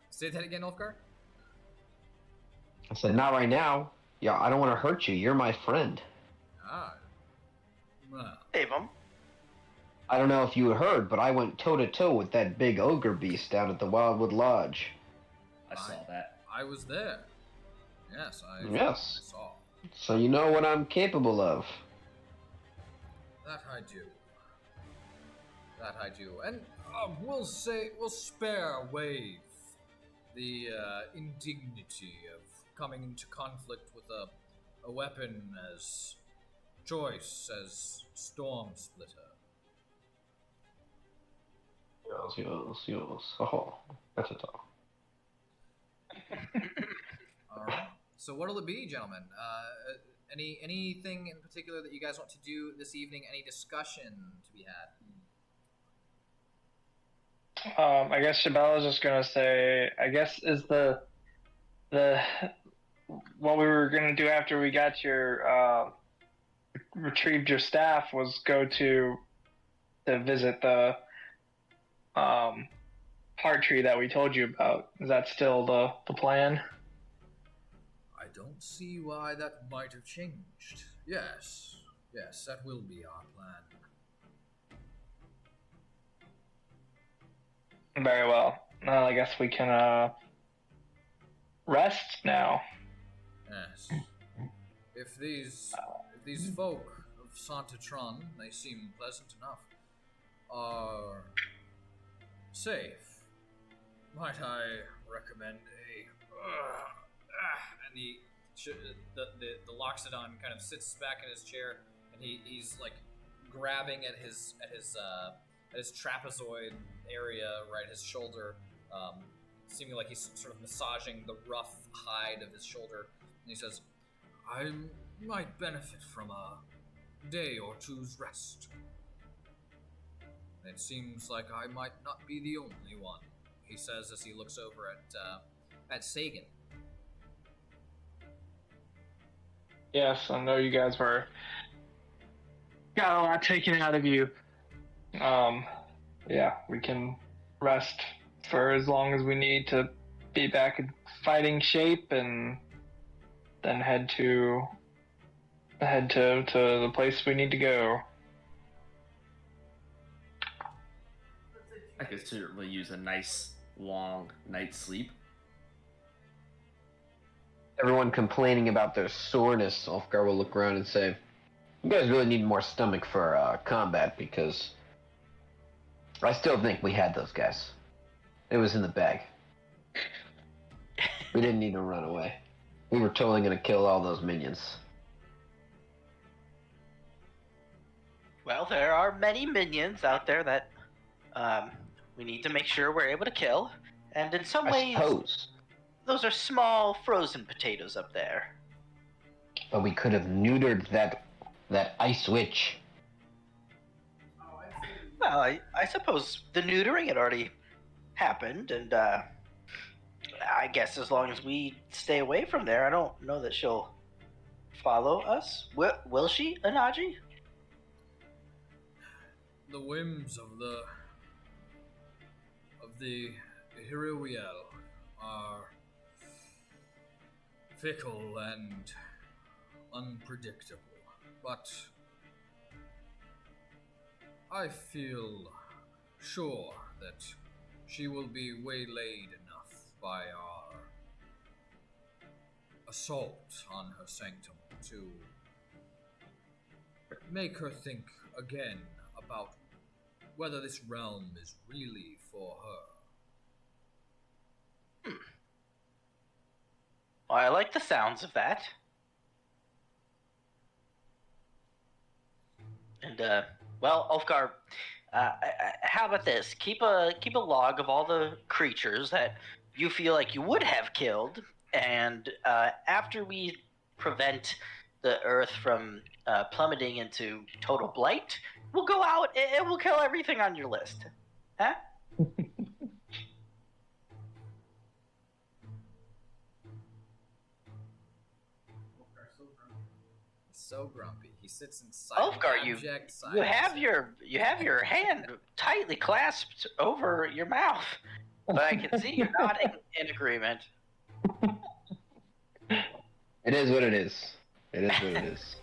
Say that again, Ulfgar? I said, "Not right now. Yeah, I don't want to hurt you. You're my friend." Ah. Well. Save him. I don't know if you heard, but I went toe-to-toe with that big ogre beast down at the Wildwood Lodge. I saw that. I was there. Yes, I saw. So you know what I'm capable of. That I do. And we'll spare Wave the indignity of coming into conflict with a weapon as choice as Storm Splitter. Yes. Oh, that's it all. All right. So what'll it be, gentlemen? Anything in particular that you guys want to do this evening? Any discussion to be had? I guess Shibello's just gonna say, I guess is the what we were gonna do after we got your retrieved your staff was go to visit the heart tree that we told you about. Is that still the plan? I don't see why that might have changed. Yes, that will be our plan. Very well. Well, I guess we can rest now. Yes. If these folk of Santatron, they seem pleasant enough, are safe, might I recommend and the Loxodon kind of sits back in his chair, and he's like grabbing at his trapezoid area, right, his shoulder, seeming like he's sort of massaging the rough hide of his shoulder. And he says, "I might benefit from a day or two's rest. It seems like I might not be the only one," he says as he looks over at Sagan. Yes, I know you guys got a lot taken out of you. Yeah, we can rest for as long as we need to be back in fighting shape, and then head to the place we need to go. I could certainly use a nice long night's sleep. Everyone complaining about their soreness, Ulfgar will look around and say, "You guys really need more stomach for combat, because I still think we had those guys. It was in the bag. We didn't need to run away. We were totally going to kill all those minions." Well, there are many minions out there that we need to make sure we're able to kill. And in some I ways, suppose. those are small frozen potatoes up there. But we could have neutered that ice witch. Oh, I'd say Well, I suppose the neutering had already happened, and I guess as long as we stay away from there, I don't know that she'll follow us. Will she, Anaji? The whims of the Hiriwiel are fickle and unpredictable, but I feel sure that she will be waylaid enough by our assault on her sanctum to make her think again about whether this realm is really for her. Well, I like the sounds of that. And well, Ulfgar, how about this? Keep a log of all the creatures that you feel like you would have killed, and after we prevent the Earth from plummeting into total blight, we'll go out and we'll kill everything on your list. Huh? So grumpy. He sits in silent, Ulfgar, abject silence. you have your hand tightly clasped over your mouth, but I can see you nodding in agreement. It is what it is. It is what it is.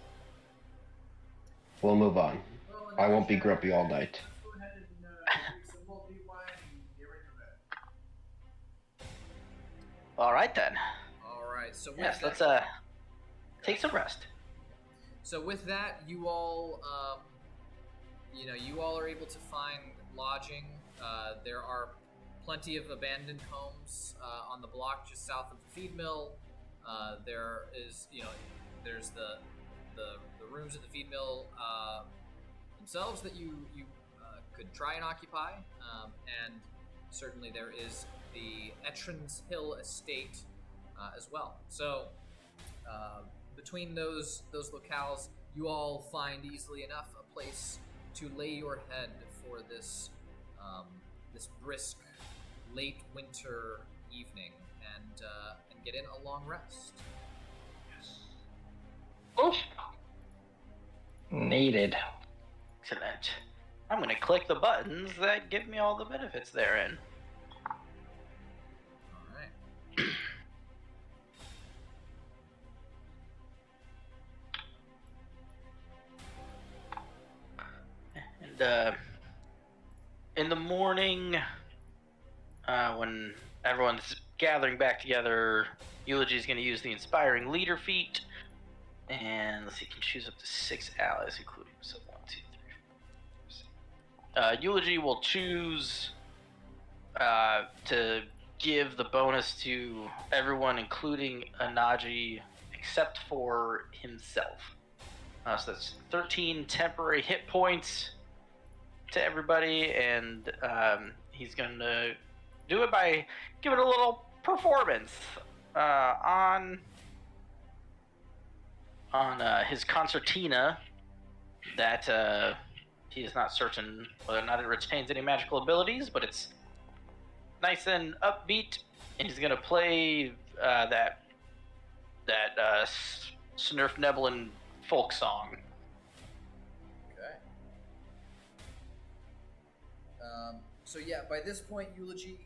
We'll move on. well, I won't be grumpy all night. Let's go ahead and drink some multi wine and get ready for bed. All right then. All right. So with Yes, that, let's take some rest. So with that, you all, you all are able to find lodging. There are plenty of abandoned homes on the block just south of the feed mill. There is, there's the rooms at the feed mill themselves that you could try and occupy, and certainly there is the Etraine's Hill estate as well. So. Between those locales, you all find easily enough a place to lay your head for this this brisk late winter evening and get in a long rest. Oof. Needed. Excellent. I'm going to click the buttons that give me all the benefits therein. All right. And in the morning, when everyone's gathering back together, Eulogy is going to use the Inspiring Leader feat. And let's see, you can choose up to 6 allies, including himself. 1, 2, 3, 4, 5. Eulogy will choose to give the bonus to everyone, including Anaji, except for himself. So that's 13 temporary hit points to everybody, and he's going to do it by giving a little performance on his concertina that he is not certain whether or not it retains any magical abilities, but it's nice and upbeat, and he's going to play that Snurf Neblin folk song. Okay. So yeah, by this point, Eulogy,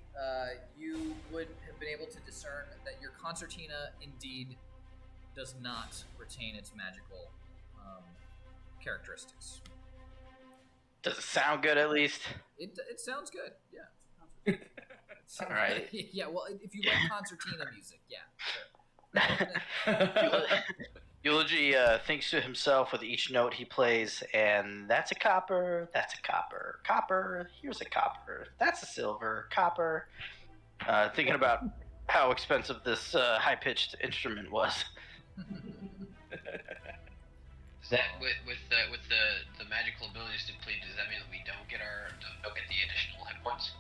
you would have been able to discern that your concertina indeed does not retain its magical characteristics. Does it sound good at least? It sounds good, yeah. All right. Yeah, well, if you like concertina music, yeah, sure. Eulogy thinks to himself with each note he plays, and that's a copper, that's a copper, copper, here's a copper, that's a silver, copper. Thinking about how expensive this high-pitched instrument was. Is that with the magical abilities depleted? Does that mean that we don't get the additional hit points?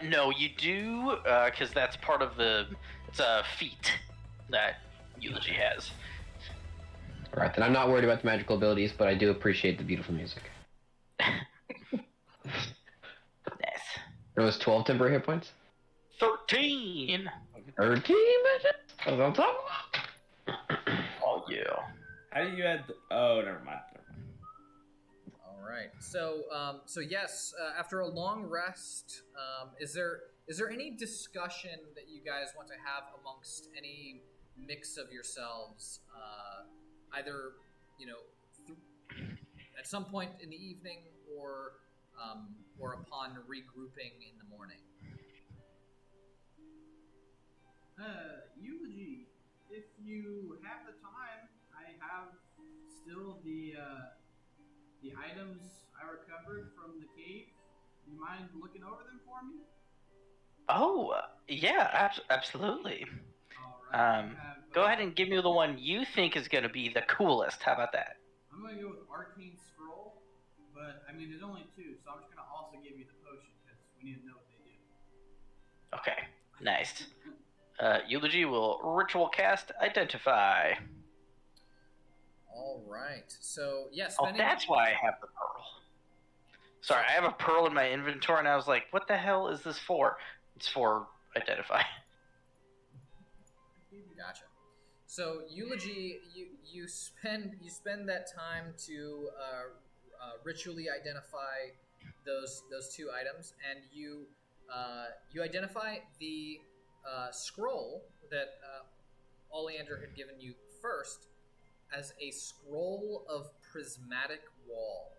No, you do, because that's part of it's a feat that Eulogy has. Alright, then I'm not worried about the magical abilities, but I do appreciate the beautiful music. Nice. It was 12 temporary hit points? 13! 13 bitches? That's what I'm talking about. Oh, yeah. How do you add oh, never mind. All right. So yes, after a long rest, is there any discussion that you guys want to have amongst any mix of yourselves, either at some point in the evening or upon regrouping in the morning? Eulogy, if you have the time, I have still the items I recovered from the cave. You mind looking over them for me? Oh, yeah, absolutely. Alright. Go ahead and give me the one you think is going to be the coolest. How about that? I'm going to go with Arcane Scroll, but, I mean, there's only two, so I'm just going to also give you the potion, because we need to know what they do. Okay, nice. Eulogy will ritual cast Identify. All right. So yes. Oh, that's why I have the pearl. Sorry, I have a pearl in my inventory, and I was like, "What the hell is this for?" It's for Identify. Gotcha. So Eulogy, you spend that time to ritually identify those two items, and you identify the scroll that Oliander had given you first as a scroll of prismatic wall.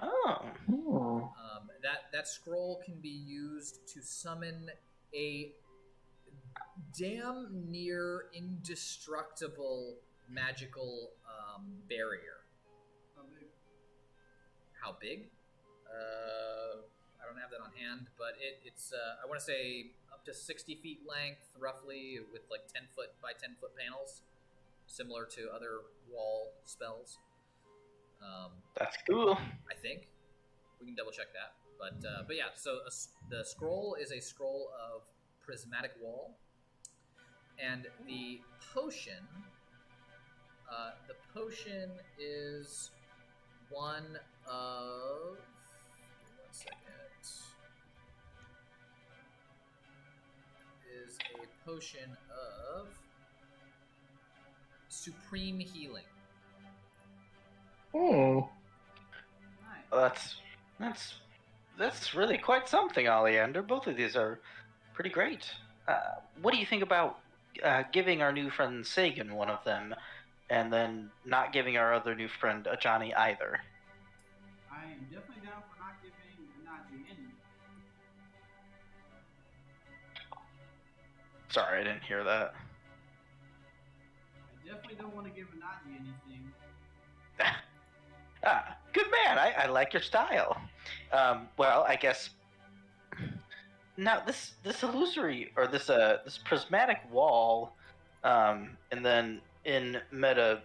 Oh. That scroll can be used to summon a damn near indestructible magical barrier. How big? I don't have that on hand, but it's I want to say up to 60 feet length, roughly, with like 10 foot by 10 foot panels, similar to other wall spells. That's cool. I think we can double check that, but yeah. So the scroll is a scroll of prismatic wall, and the potion is one of. Give me 1 second. Is a potion of supreme healing. Oh. That's really quite something, Oliander. Both of these are pretty great. What do you think about giving our new friend Sagan one of them, and then not giving our other new friend Ajani either? I am definitely down for not giving Naji any. Sorry, I didn't hear that. I definitely don't want to give Naji anything. Good man. I like your style. Well, I guess now this illusory or this prismatic wall, and then in meta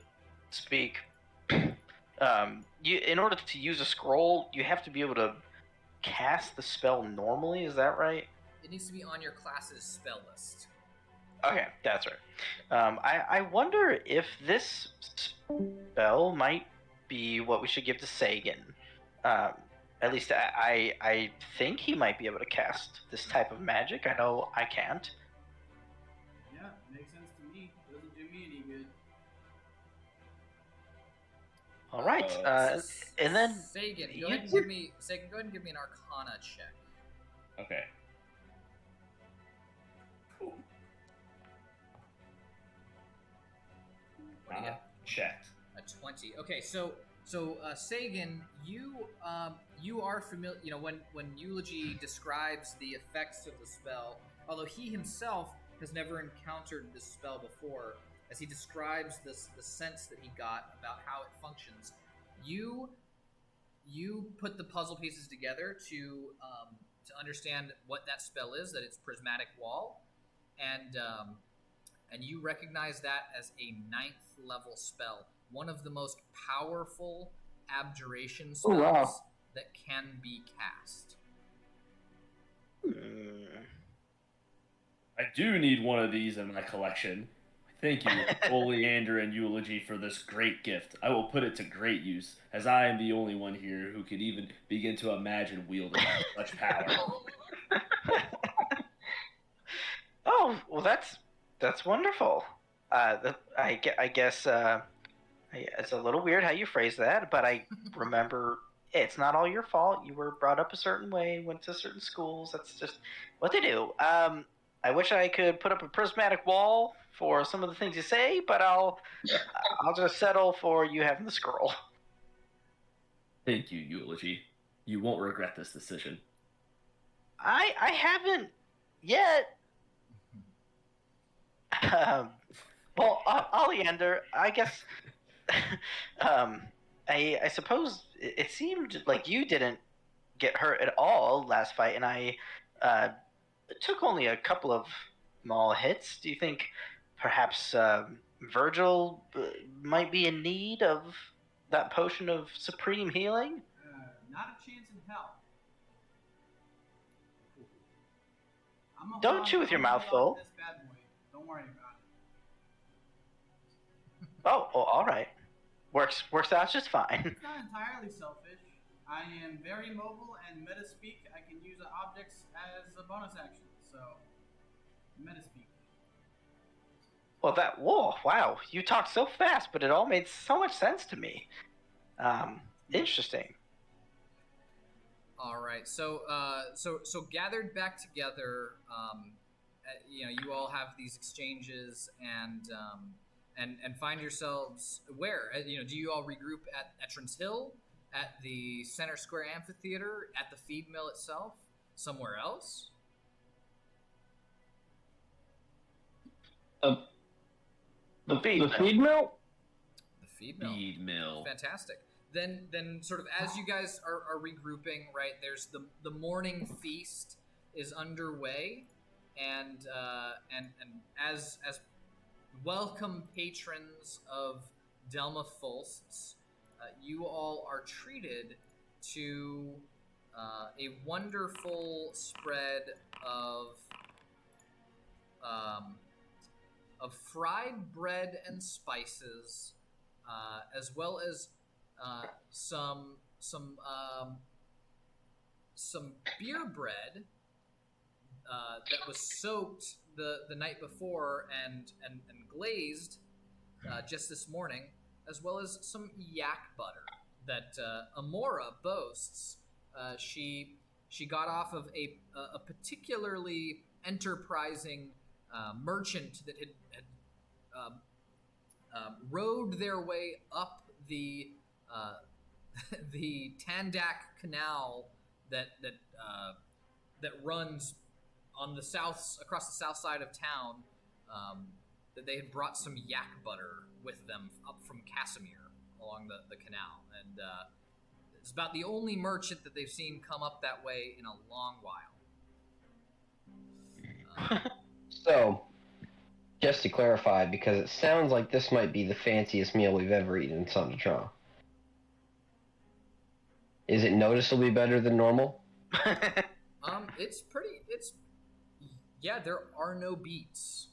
speak, in order to use a scroll, you have to be able to cast the spell normally. Is that right? It needs to be on your class's spell list. Okay, that's right. I wonder if this spell might be what we should give to Sagan. At least I think he might be able to cast this type of magic. I know I can't. Yeah, makes sense to me. Doesn't do me any good. All right. And then Sagan, go ahead and give me an Arcana check. Okay. What do you get? Checked. A 20. Okay, so Sagan, you are familiar. You know, when Eulogy describes the effects of the spell, although he himself has never encountered this spell before, as he describes the sense that he got about how it functions, you put the puzzle pieces together to understand what that spell is. That it's Prismatic Wall, and you recognize that as a 9th level spell, one of the most powerful abjuration spells that can be cast. I do need one of these in my collection. Thank you, Oleander and Eulogy, for this great gift. I will put it to great use, as I am the only one here who could even begin to imagine wielding such power. Oh, well, that's wonderful. I guess it's a little weird how you phrase that, but I remember it's not all your fault. You were brought up a certain way, went to certain schools. That's just what they do. I wish I could put up a prismatic wall for some of the things you say, but I'll just settle for you having the scroll. Thank you, Eulogy. You won't regret this decision. I haven't yet. Well, Oliander, I guess. I suppose it seemed like you didn't get hurt at all last fight, and I took only a couple of small hits. Do you think perhaps Virgil might be in need of that potion of supreme healing? Not a chance in hell. Don't chew with your mouth full. This bad boy. Don't worry about it. Oh, all right. Works out just fine. It's not entirely selfish. I am very mobile, and meta speak, I can use objects as a bonus action. So, meta speak. Well, wow. You talked so fast, but it all made so much sense to me. Interesting. All right, so gathered back together, you all have these exchanges and find yourselves where? Do you all regroup at Etraine's Hill, at the Center Square Amphitheater, at the feed mill itself, somewhere else? The feed mill? The feed mill. Feed mill. Fantastic. Then sort of as you guys are regrouping, right? There's the morning feast is underway, and as welcome patrons of Delma Fulsts, you all are treated to a wonderful spread of fried bread and spices, as well as some beer bread that was soaked the night before and glazed just this morning, as well as some yak butter that Amora boasts. She got off of a particularly enterprising merchant that had rowed their way up the Tandak Canal that runs on the across the south side of town. That they had brought some yak butter with them up from Casimir along the canal, and it's about the only merchant that they've seen come up that way in a long while. So, just to clarify, because it sounds like this might be the fanciest meal we've ever eaten in Saint-Tron. Is it noticeably better than normal? Yeah, there are no beets.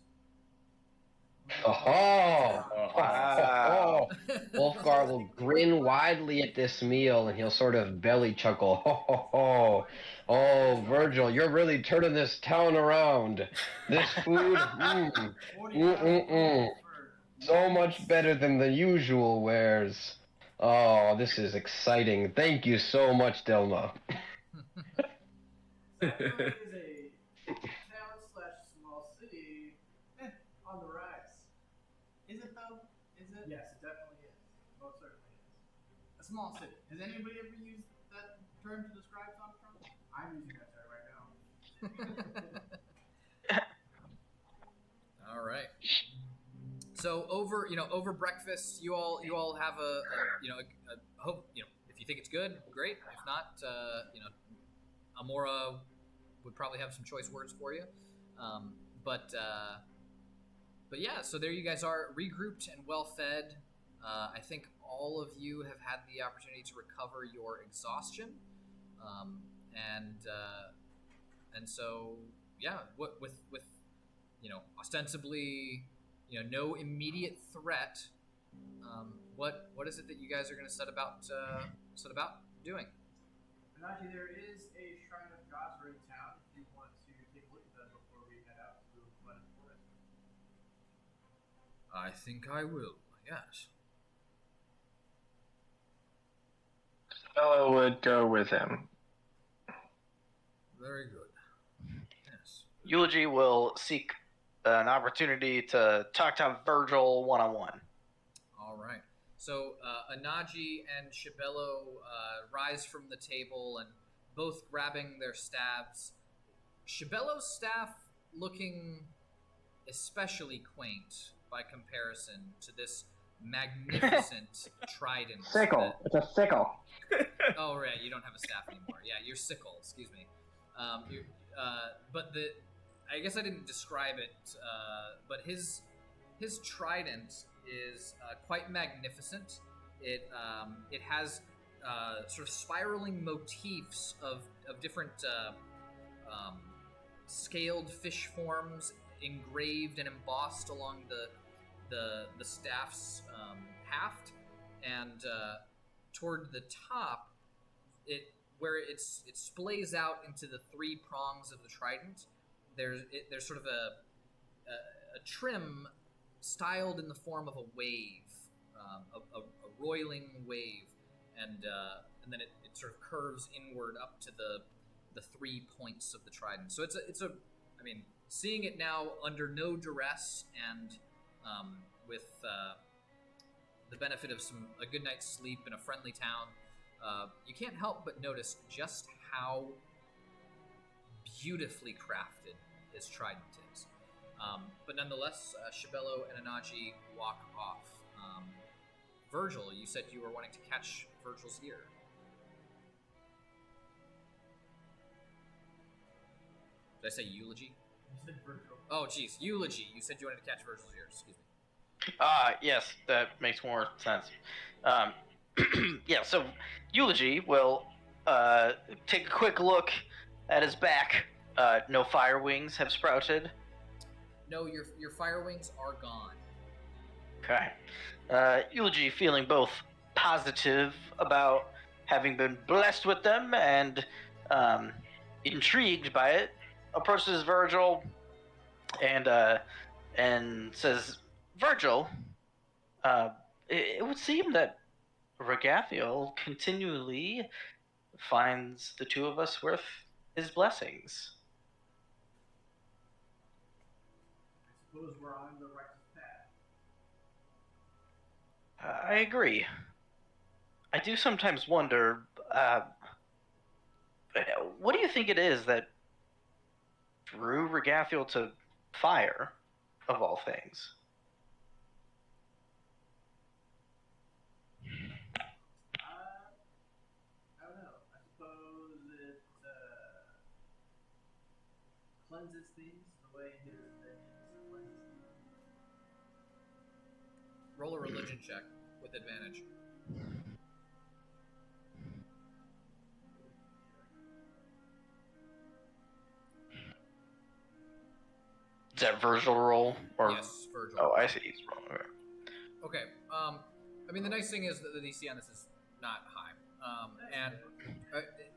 Oh! Wow. Ulfgar will grin widely at this meal, and he'll sort of belly chuckle. Ho, ho, ho. Oh, Virgil, you're really turning this town around. This food, so much better than the usual wares. Oh, this is exciting. Thank you so much, Delma. Saffron is a town/small city on the rise. Is it though? Is it? Yes, it definitely is. Most certainly is. A small city. Has anybody ever used that term to describe Armstrong? I'm using that term right now. All right. So over breakfast, you all have a hope. If you think it's good, great. If not, Amora would probably have some choice words for you. But yeah, so there you guys are, regrouped and well fed. I think all of you have had the opportunity to recover your exhaustion, and so yeah, with ostensibly no immediate threat. What is it that you guys are going to set about doing? And actually, there is a shrine of gods in town if you want to take a look at them before we head out to Blood and Forest. I think I will, yes. Shibello would go with him. Very good. Yes. Eulogy will seek an opportunity to talk to Virgil one-on-one. All right. So Anaji and Shibello rise from the table and both grabbing their staves. Shibello's staff looking especially quaint by comparison to this magnificent trident. Sickle. It's a sickle. Oh, right. You don't have a staff anymore. Yeah, your sickle. Excuse me. I guess I didn't describe it. But his trident is quite magnificent. It has sort of spiraling motifs of different scaled fish forms engraved and embossed along the staff's haft, and toward the top, where it splays out into the three prongs of the trident. There's sort of a trim styled in the form of a wave, a roiling wave, and then it sort of curves inward up to the 3 points of the trident. So it's a seeing it now under no duress and with the benefit of a good night's sleep in a friendly town, you can't help but notice just how beautifully crafted his trident is. But nonetheless, Shibello and Anaji walk off. Virgil, you said you were wanting to catch Virgil's ear. Did I say eulogy? You said Virgil. Oh, geez, eulogy. You said you wanted to catch Virgil's ear. Excuse me. Yes, that makes more sense. Yeah, so Eulogy will take a quick look at his back. No fire wings have sprouted. No, your fire wings are gone. Okay. Eulogy, feeling both positive about having been blessed with them and intrigued by it, approaches Virgil and says, Virgil, it would seem that Regathiel continually finds the two of us worth his blessings. I suppose we're on the right path. I agree. I do sometimes wonder, what do you think it is that drew Regathiel to fire, of all things? I don't know. I suppose it cleanses things the way his vengeance cleanses things. Roll a religion check with advantage. Is that Virgil roll? Or... Yes, Virgil. Oh, I see. He's wrong. Okay. Okay. The nice thing is that the DC on this is not high, and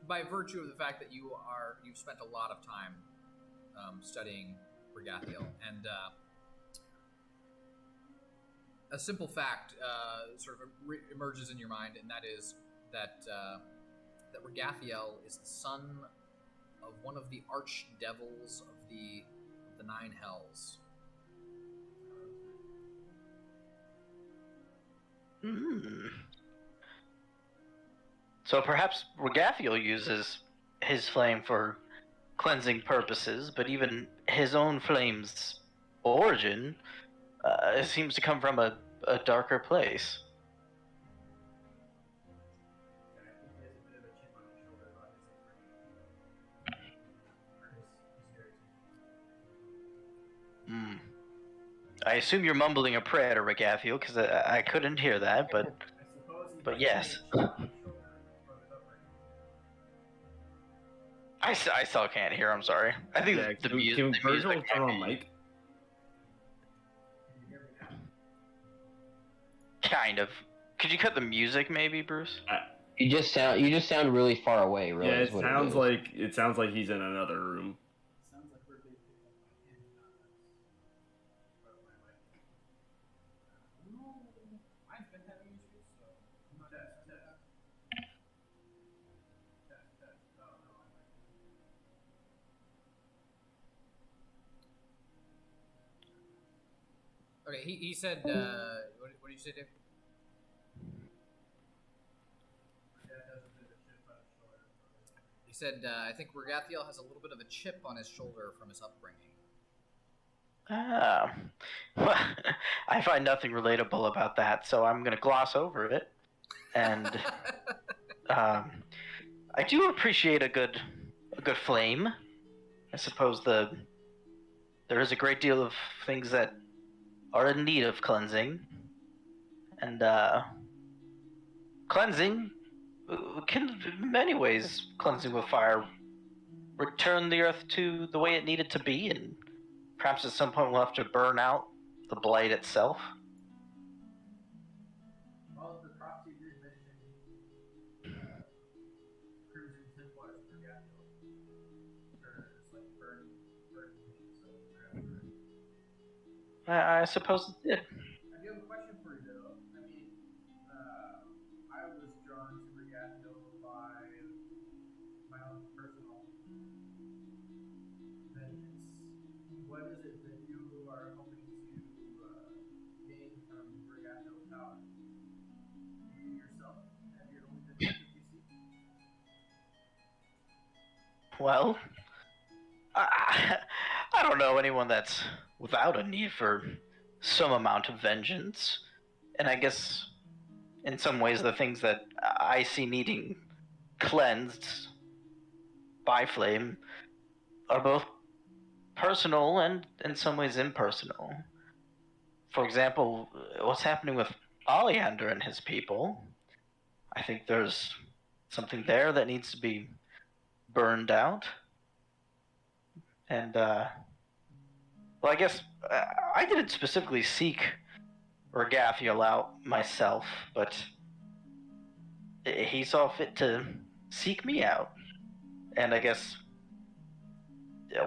by virtue of the fact that you've spent a lot of time studying Regathiel, and a simple fact sort of emerges in your mind, and that is that that Regathiel is the son of one of the archdevils of the Nine Hells. So perhaps Regathiel uses his flame for cleansing purposes, but even his own flame's origin seems to come from a darker place. And I think he has a bit of a chip on his shoulder about his upbringing. I assume you're mumbling a prayer to Regathiel, because I couldn't hear that, but I suppose he But might yes. have a chip on his shoulder from his upbringing. I still can't hear. I'm sorry. I think Yeah, the can music. Virgil turn on mic? Can you hear me now? Kind of. Could you cut the music, maybe, Bruce? You just sound really far away. Really, Yeah, is what it sounds like he's in another room. Sounds like we're being picked up by him, not us. But my mic. No, I've been having issues, so I'm not test. Oh no, I might. Okay, he said. What did you say, Dave? My dad has a bit of a chip on his shoulder. He said, I think Regathiel has a little bit of a chip on his shoulder from his upbringing. Ah. Well, I find nothing relatable about that, so I'm going to gloss over it. And I do appreciate a good flame. I suppose there is a great deal of things that are in need of cleansing. And cleansing can, in many ways, cleansing with fire, return the earth to the way it needed to be, and perhaps at some point we'll have to burn out the blight itself. Well, the prophecy did mention Crimson Templars for Gathel. Or it's like burning things, so I suppose it did. I do have a question for you, though. I mean, I was drawn to Regathiel by my own personal vengeance. What is it that you are hoping to gain from Regathiel's power? You yourself have your own vengeance that you seek? Well, I don't know anyone that's without a need for some amount of vengeance. And I guess in some ways the things that I see needing cleansed by flame are both personal and in some ways impersonal. For example, what's happening with Oliander and his people. I think there's something there that needs to be burned out. And, well, I guess I didn't specifically seek Regathiel out myself, but he saw fit to seek me out. And I guess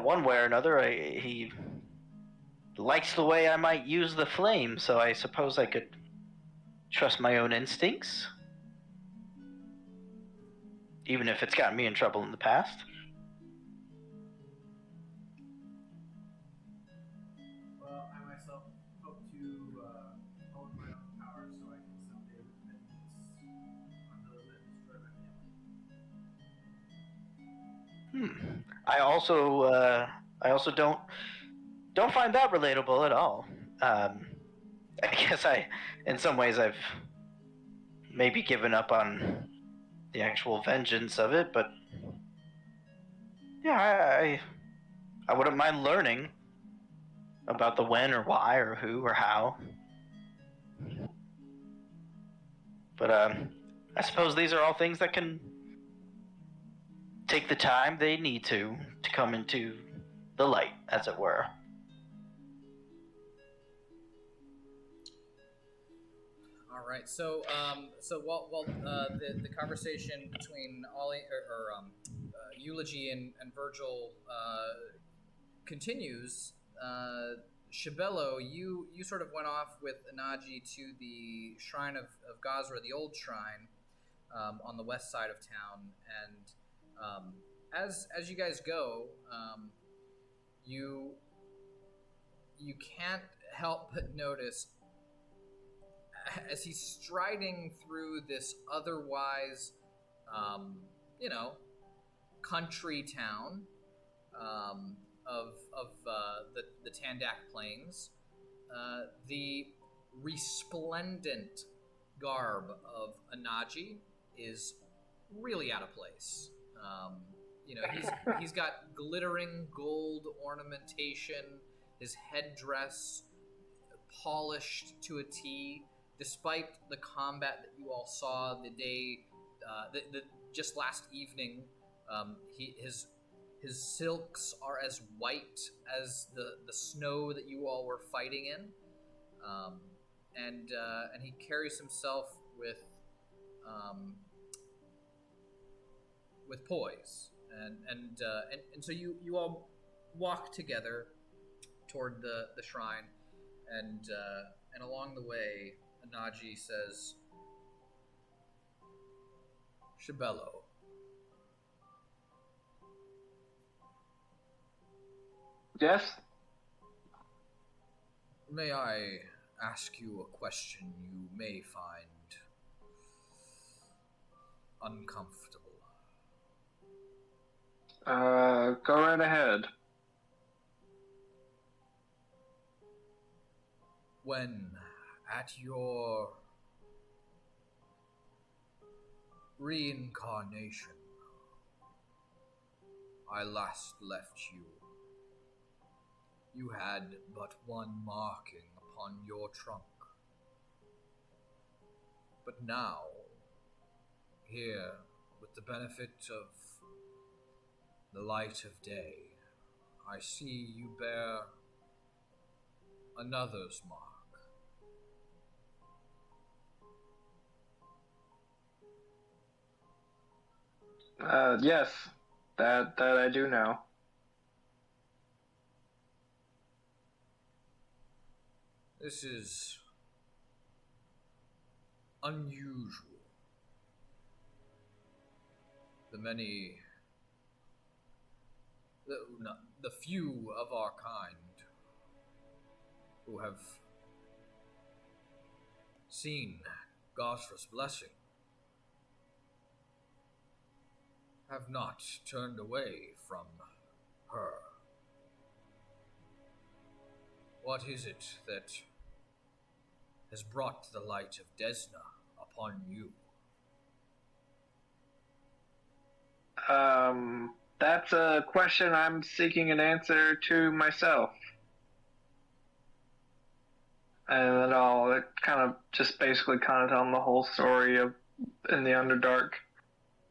one way or another, he likes the way I might use the flame, so I suppose I could trust my own instincts, even if it's gotten me in trouble in the past. Well, I myself hope to own my own power so I can someday with vengeance on those that destroy my family. I also don't find that relatable at all. I guess in some ways I've maybe given up on the actual vengeance of it, but yeah, I wouldn't mind learning about the when or why or who or how. But I suppose these are all things that can take the time they need to come into the light, as it were. All right. So while the conversation between Eulogy and Virgil continues, Shibello, you sort of went off with Anaji to the shrine of Gazra, the old shrine, on the west side of town, and as you guys go, you can't help but notice as he's striding through this otherwise, country town of the Tandak Plains, the resplendent garb of Anaji is really out of place. He's got glittering gold ornamentation, his headdress polished to a T, despite the combat that you all saw the day, just last evening. His silks are as white as the snow that you all were fighting in, and he carries himself with poise, and so you all walk together toward the shrine, and along the way, Anaji says, "Shibello, Yes? may I ask you a question you may find uncomfortable?" Go right ahead. When at your reincarnation, I last left you, you had but one marking upon your trunk. But now, here, with the benefit of the light of day, I see you bear another's mark. Yes, that I do know. This is unusual. The few of our kind who have seen Gosra's blessing have not turned away from her. What is it that has brought the light of Desna upon you? That's a question I'm seeking an answer to myself. And then I'll kind of just basically kind of tell them the whole story of in the Underdark.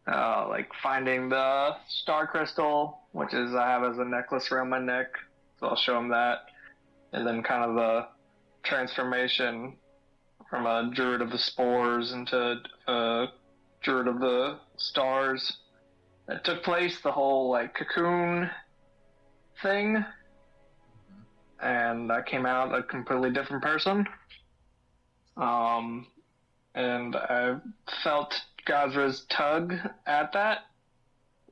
Like finding the star crystal, which is I have as a necklace around my neck, so I'll show them that. And then kind of the transformation from a druid of the spores into a druid of the stars that took place, the whole like cocoon thing. And I came out a completely different person. And I felt Gazra's tug at that,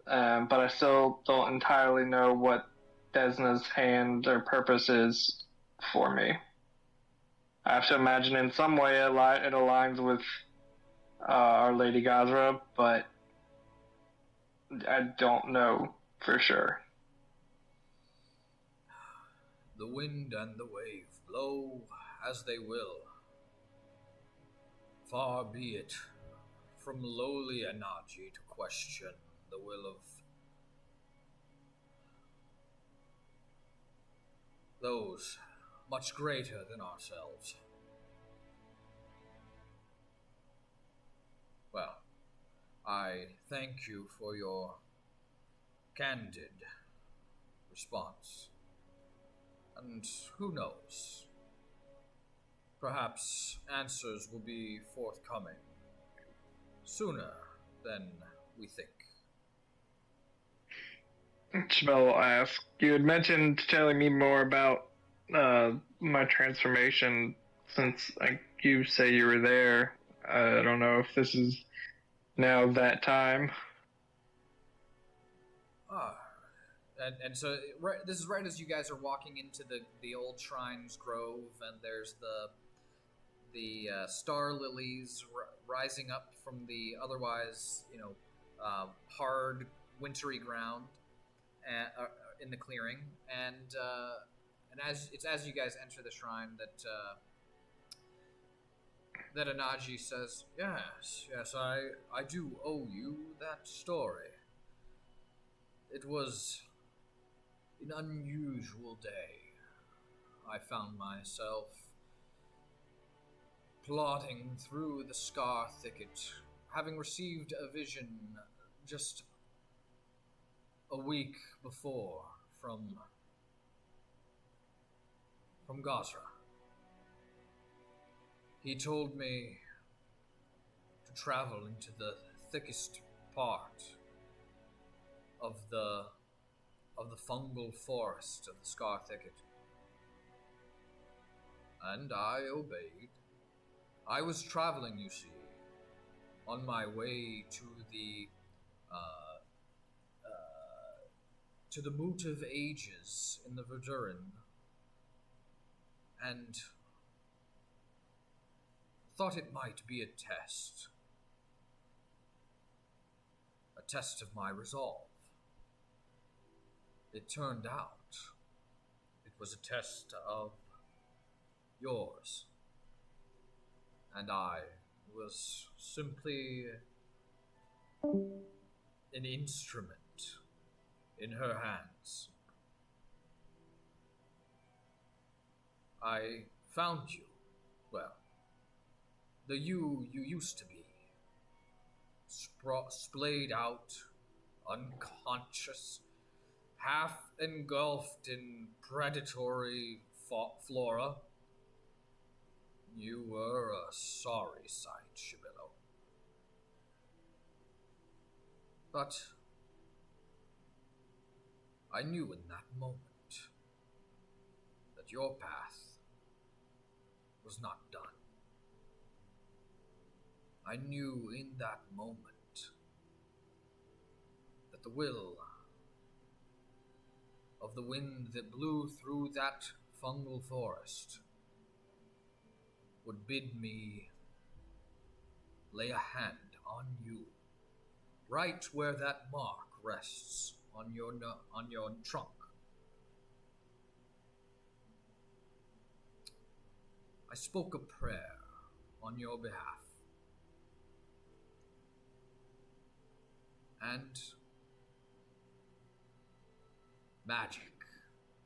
but I still don't entirely know what Desna's hand or purpose is for me. I have to imagine in some way it aligns with Our Lady Gazra, but I don't know for sure. The wind and the wave blow as they will. Far be it from lowly Anaji to question the will of those much greater than ourselves. Well, I thank you for your candid response. And who knows? Perhaps answers will be forthcoming sooner than we think. Shibello asked, you had mentioned telling me more about my transformation, since you say you were there. I don't know if this is now that time. And so this is right as you guys are walking into the old shrine's grove, and there's the star lilies rising up from the otherwise hard wintry ground in the clearing, and as you guys enter the shrine that Anaji says, yes, I do owe you that story. It was an unusual day. I found myself plodding through the Scar Thicket, having received a vision just a week before from Gosra. He told me to travel into the thickest part of the fungal forest of the Scar Thicket. And I obeyed. I was traveling, you see, on my way to the Moot of Ages in the Verdurin, and thought it might be a test of my resolve. It turned out it was a test of yours, and I was simply an instrument in her hands. I found you, well, the you used to be, splayed out, unconscious, half engulfed in predatory flora. You were a sorry sight, Shibello. But I knew in that moment that your path was not done. I knew in that moment that the will of the wind that blew through that fungal forest would bid me lay a hand on you, right where that mark rests on your trunk. I spoke a prayer on your behalf, and magic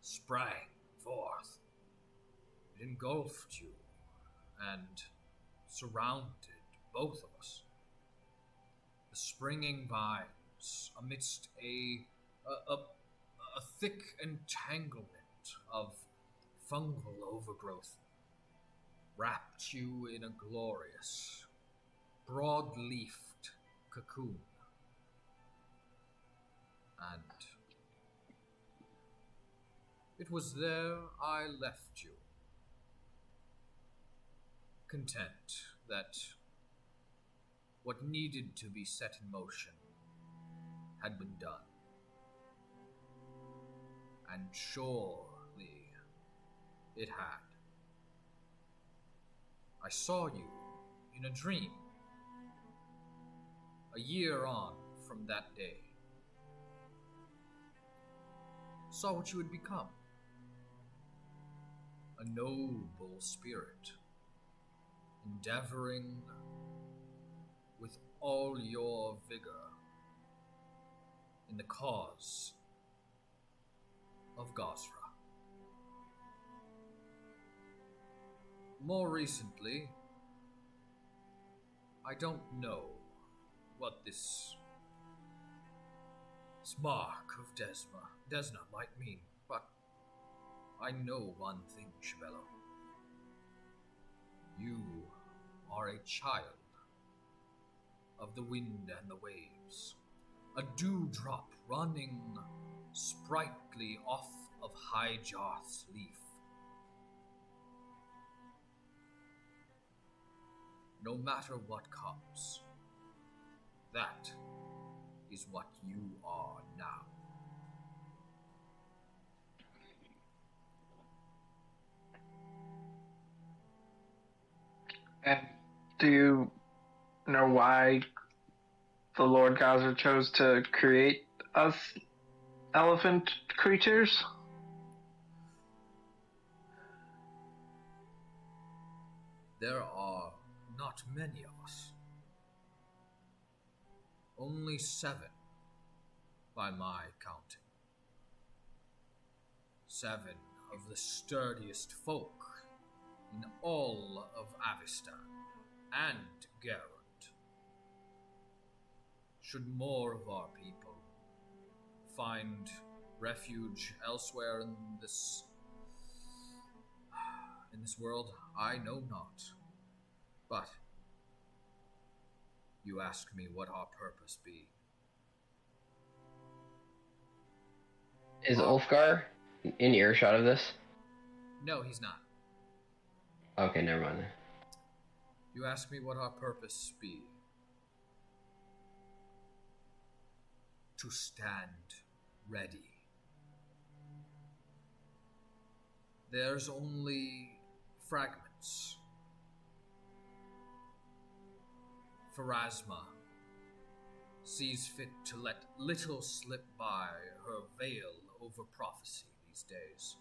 sprang forth. It engulfed you and surrounded both of us. The springing vines amidst a thick entanglement of fungal overgrowth wrapped you in a glorious, broad-leafed cocoon. And it was there I left you, content that what needed to be set in motion had been done. And surely it had. I saw you in a dream, a year on from that day. Saw what you had become. A noble spirit, endeavoring with all your vigor in the cause of Gosra. More recently, I don't know what this mark of Desna might mean, but I know one thing, Shibello. You are a child of the wind and the waves, a dewdrop running sprightly off of High Jarth's leaf, no matter what comes. That is what you are now. And do you know why the Lord Gaza chose to create us elephant creatures? There are not many of us. Only 7, by my counting. 7 of the sturdiest folk in all of Avistan and Geralt. Should more of our people find refuge elsewhere in this world, I know not. But you ask me what our purpose be. Is Ulfgar in earshot of this? No, he's not. Okay, never mind. You ask me what our purpose be. To stand ready. There's only fragments. Pharasma sees fit to let little slip by her veil over prophecy these days.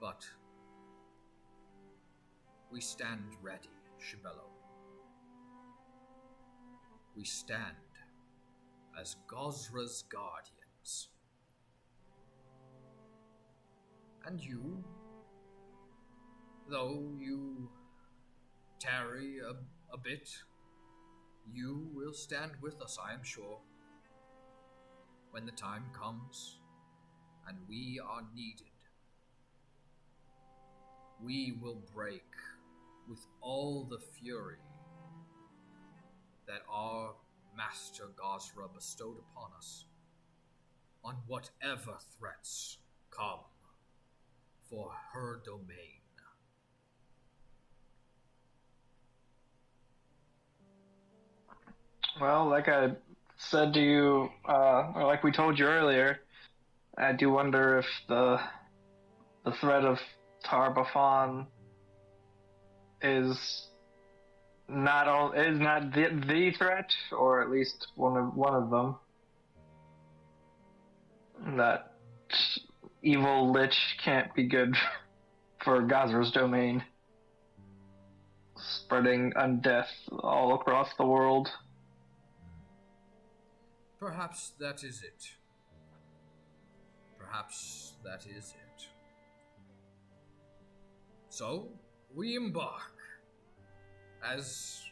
But we stand ready, Shibello. We stand as Gosra's guardians. And you, though you tarry a bit, you will stand with us, I am sure, when the time comes and we are needed. We will break with all the fury that our Master Gosra bestowed upon us on whatever threats come for her domain. Well, like I said to you, or like we told you earlier, I do wonder if the threat of Tarbafon is not the threat, or at least one of them. That evil lich can't be good for Gazra's domain, spreading undeath all across the world. Perhaps that is it. Perhaps that is it. So, we embark. As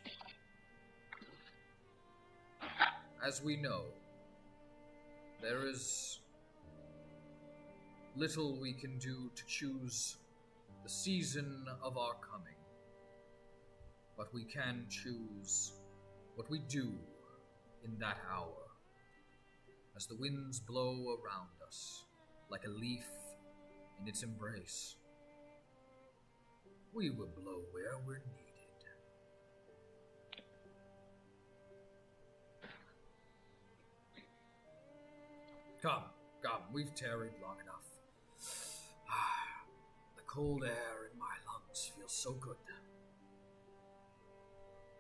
we know, there is little we can do to choose the season of our coming, but we can choose what we do in that hour. As the winds blow around us, like a leaf in its embrace, we will blow where we're needed. Come, we've tarried long enough. The cold air in my lungs feels so good.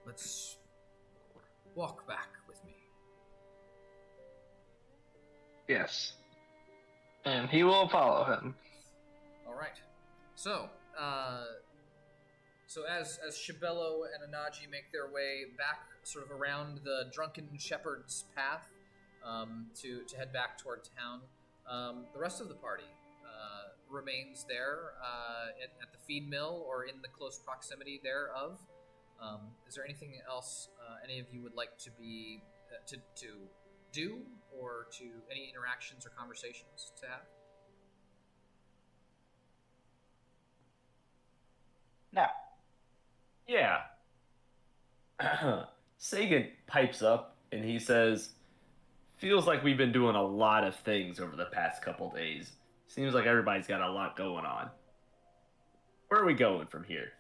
Let's walk back with me. Yes. And he will follow him. All right. So as Shibello and Anaji make their way back, sort of around the Drunken Shepherd's path, to head back toward town, the rest of the party remains there at the feed mill or in the close proximity thereof. Is there anything else any of you would like to be to do, or to any interactions or conversations to have? No. Yeah. Sagan pipes up and he says, "Feels like we've been doing a lot of things over the past couple days. Seems like everybody's got a lot going on. Where are we going from here?"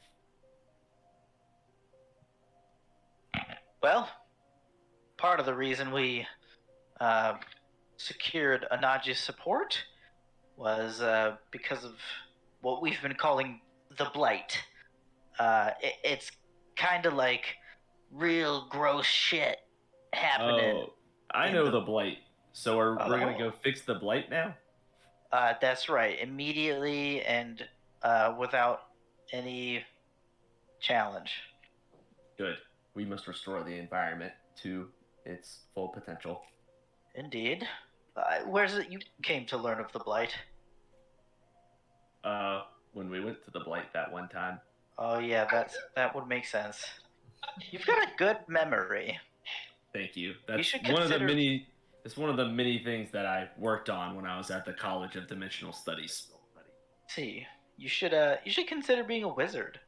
Well, part of the reason we secured Anaji's support was because of what we've been calling the Blight. It's kind of like real gross shit happening. Oh, I know the blight. So we're gonna Oh. go fix the blight now? That's right. Immediately and without any challenge. Good. We must restore the environment to its full potential. Indeed. Where's it you came to learn of the Blight? When we went to the blight that one time. Oh yeah, that would make sense. You've got a good memory. Thank you. That's should one of the consider- many. It's one of the many things that I worked on when I was at the College of Dimensional Studies. See, you should consider being a wizard.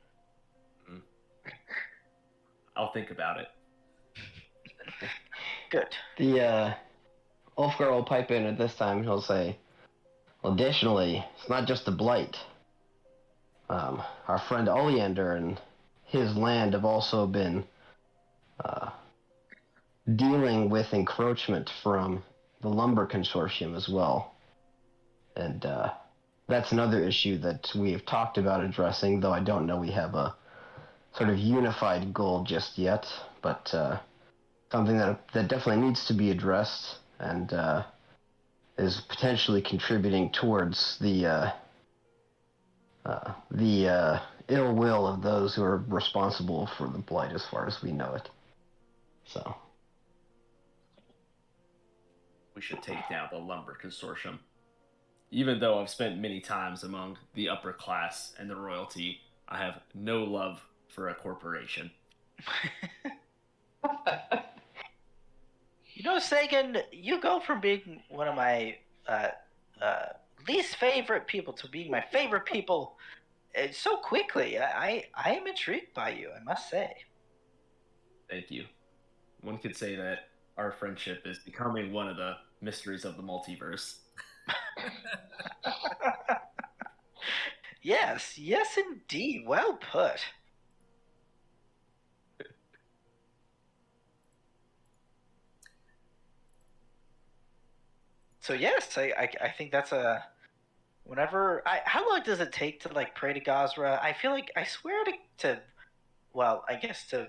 I'll think about it. Good. The Ulfgar will pipe in at this time and he'll say, well, additionally, it's not just the blight. Our friend Oliander and his land have also been dealing with encroachment from the lumber consortium as well. And that's another issue that we have talked about addressing, though I don't know we have a sort of unified goal just yet, but something that definitely needs to be addressed and is potentially contributing towards the ill will of those who are responsible for the blight as far as we know it. So We should take down the lumber consortium. Even though I've spent many times among the upper class and the royalty, I have no love for a corporation. You know, Sagan, you go from being one of my least favorite people to being my favorite people so quickly. I am intrigued by you, I must say. Thank you. One could say that our friendship is becoming one of the mysteries of the multiverse. Yes, indeed. Well put. So yes, I think that's a. Whenever how long does it take to like pray to Gazra? I feel like I swear to well, I guess to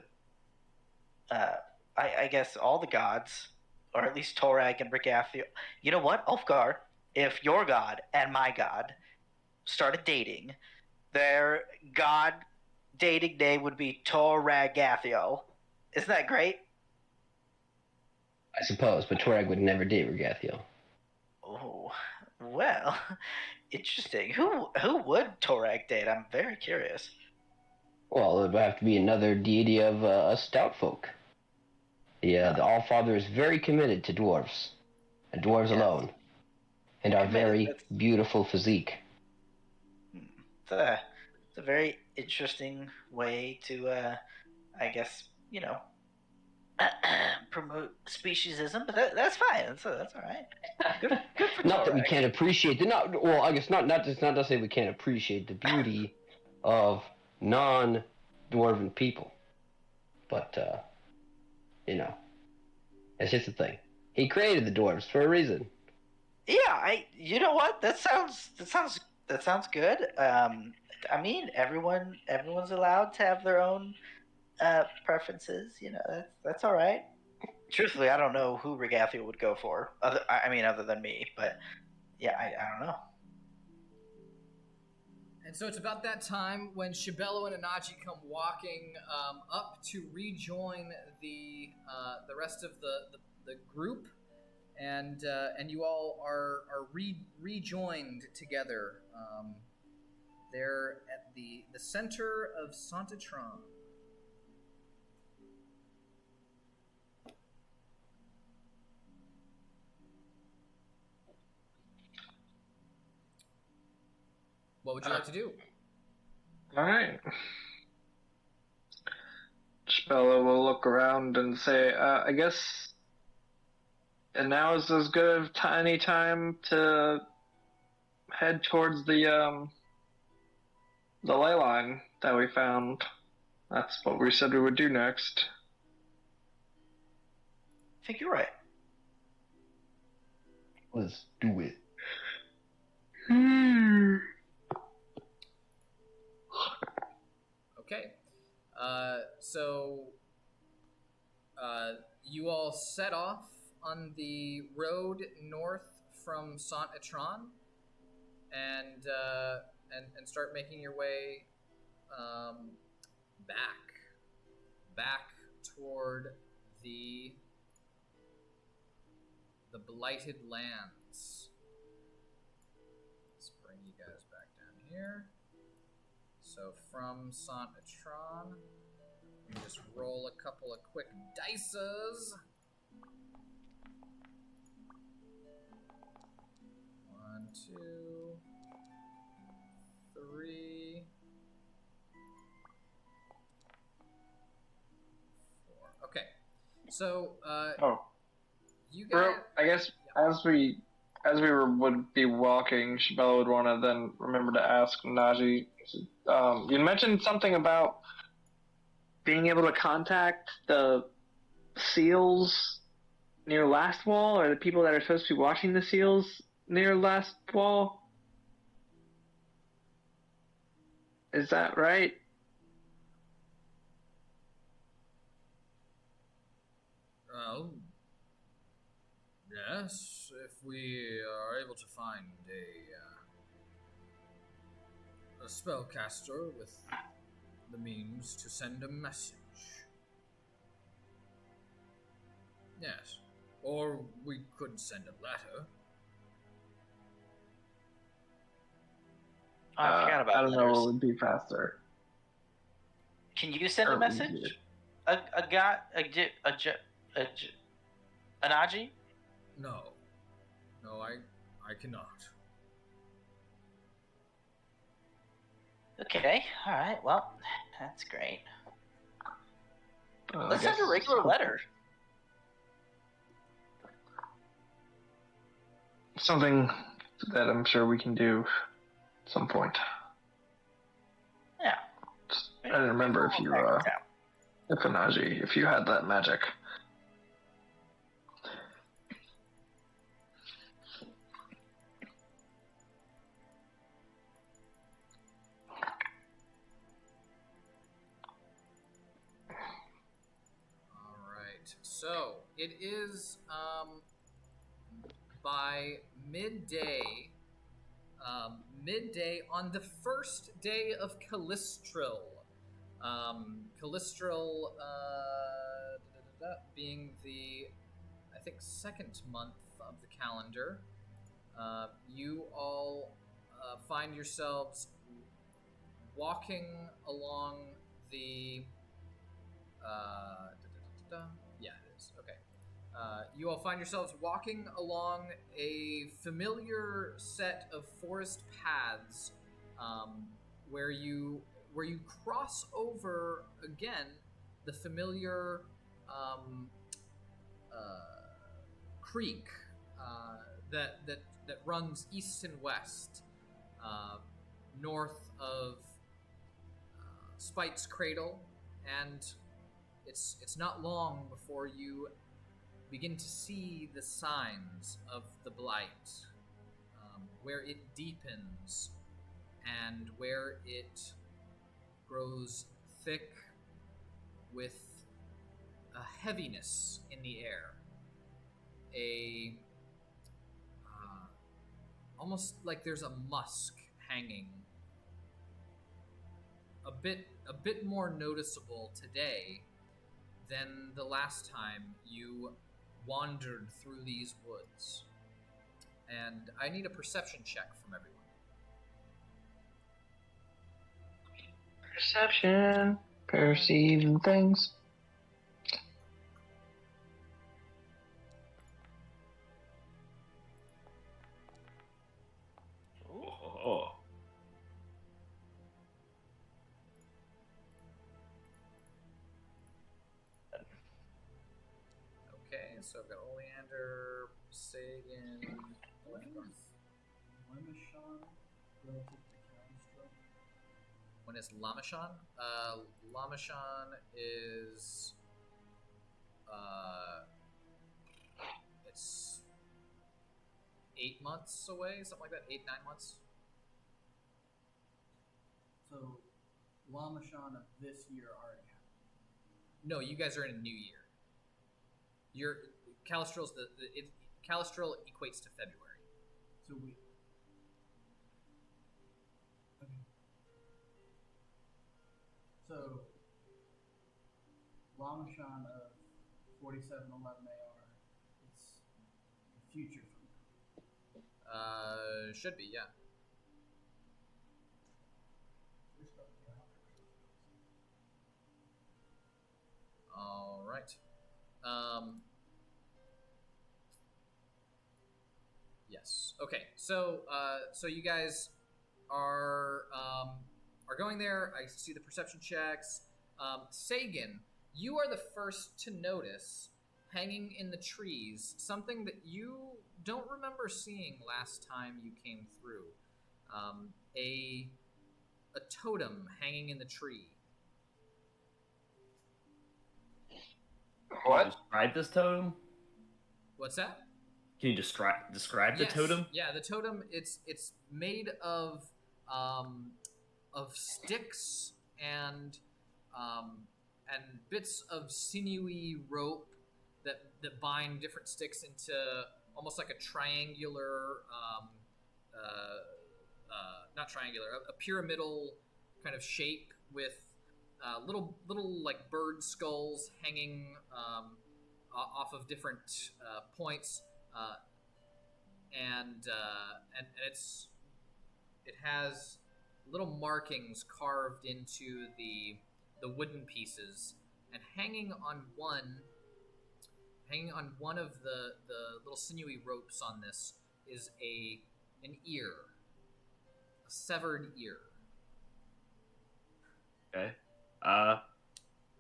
I guess all the gods, or at least Torag and Brigathio. You know what, Ulfgar? If your god and my god started dating, their god dating name would be Toragathio. Isn't that great? I suppose, but Torag would never date Regathio. Oh, well, interesting. Who would Torag date? I'm very curious. Well, it would have to be another deity of us stout folk. The Allfather is very committed to dwarves, and dwarves Yes. alone, and our Committed, very that's- beautiful physique. It's a very interesting way to, I guess, you know, promote speciesism, but that's fine. That's all right. Good for Not that we Torag. can't appreciate I guess not to say we can't appreciate the beauty of non-dwarven people, but you know, it's just a thing. He created the dwarves for a reason. Yeah, you know what? That sounds good. I mean, everyone's allowed to have their own preferences. You know, that's all right. Truthfully, I don't know who Regathio would go for. Other than me, but yeah, I don't know. And so it's about that time when Shibello and Anaji come walking up to rejoin the rest of the group, and you all are rejoined together. They're at the center of Santatron. What would you like to do? Alright. Shibello will look around and say, I guess. And now is as good of any time to head towards the ley line that we found. That's what we said we would do next. I think you're right. Let's do it. Okay. So you all set off on the road north from Saint Etraine and start making your way back toward the blighted lands. Let's bring you guys back down here. So from Saint Etraine, we just roll a couple of quick dices. 1, 2, 3, 4. Okay, so you guys. Bro, I guess as we would be walking, Shibello would want to then remember to ask Naji. You mentioned something about being able to contact the seals near Last Wall, or the people that are supposed to be watching the seals near Last Wall. Is that right? Yes, if we are able to find a spellcaster with the means to send a message. Yes, or we could send a letter. I forgot about I don't know letters. what would be faster. Can you send a Or message? easier. An Aji? No, I cannot. Okay, alright, well, that's great. I Let's guess send a regular letter. Something that I'm sure we can do at some point. Yeah. I don't remember if Anaji, if you had that magic. Alright, so it is by midday on the first day of Callistril. Callistril being the, I think, second month of the calendar. You all find yourselves walking along the yeah, it is. Okay. You all find yourselves walking along a familiar set of forest paths, where you cross over again the familiar creek that runs east and west, north of Spite's Cradle, and it's not long before you begin to see the signs of the blight, where it deepens and where it grows thick with a heaviness in the air, almost like there's a musk hanging, a bit more noticeable today than the last time you wandered through these woods. And I need a perception check from everyone. Perception, perceiving things. Oh. Okay, so I've got Oleander, Sagan, Lemishon relative to Callistril. when is Lamashon? Lamashon is 8 months away, something like that, 8-9 months. So, Lamashon of this year already happened. No, you guys are in a new year. Your Calistral's Calistral equates to February. So we. Okay. So, Lamashon of 4711 AR is the future from now. Should be, yeah. All right. Yes. Okay. So you guys are going there. I see the perception checks. Sagan, you are the first to notice, hanging in the trees, something that you don't remember seeing last time you came through. A totem hanging in the tree. Can you describe this totem? What's that? Can you describe the totem? Yeah, the totem. It's made of sticks and bits of sinewy rope that bind different sticks into almost like a triangular, not triangular, a pyramidal kind of shape with little like bird skulls hanging off of different points, and it has little markings carved into the wooden pieces, and hanging on one of the little sinewy ropes on this is an ear, a severed ear. Okay.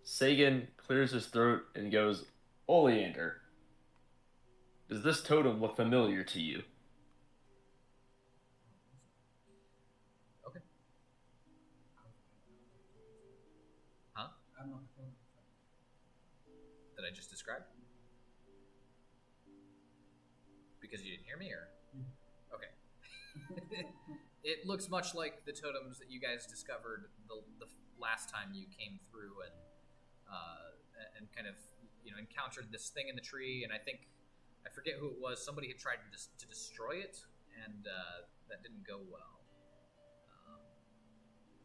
Sagan clears his throat and goes, Oleander, does this totem look familiar to you? Okay. Huh? I don't know. That I just described? Because you didn't hear me, or? Okay. It looks much like the totems that you guys discovered the last time you came through and kind of encountered this thing in the tree, and I forget who it was. Somebody had tried to destroy it, and that didn't go well.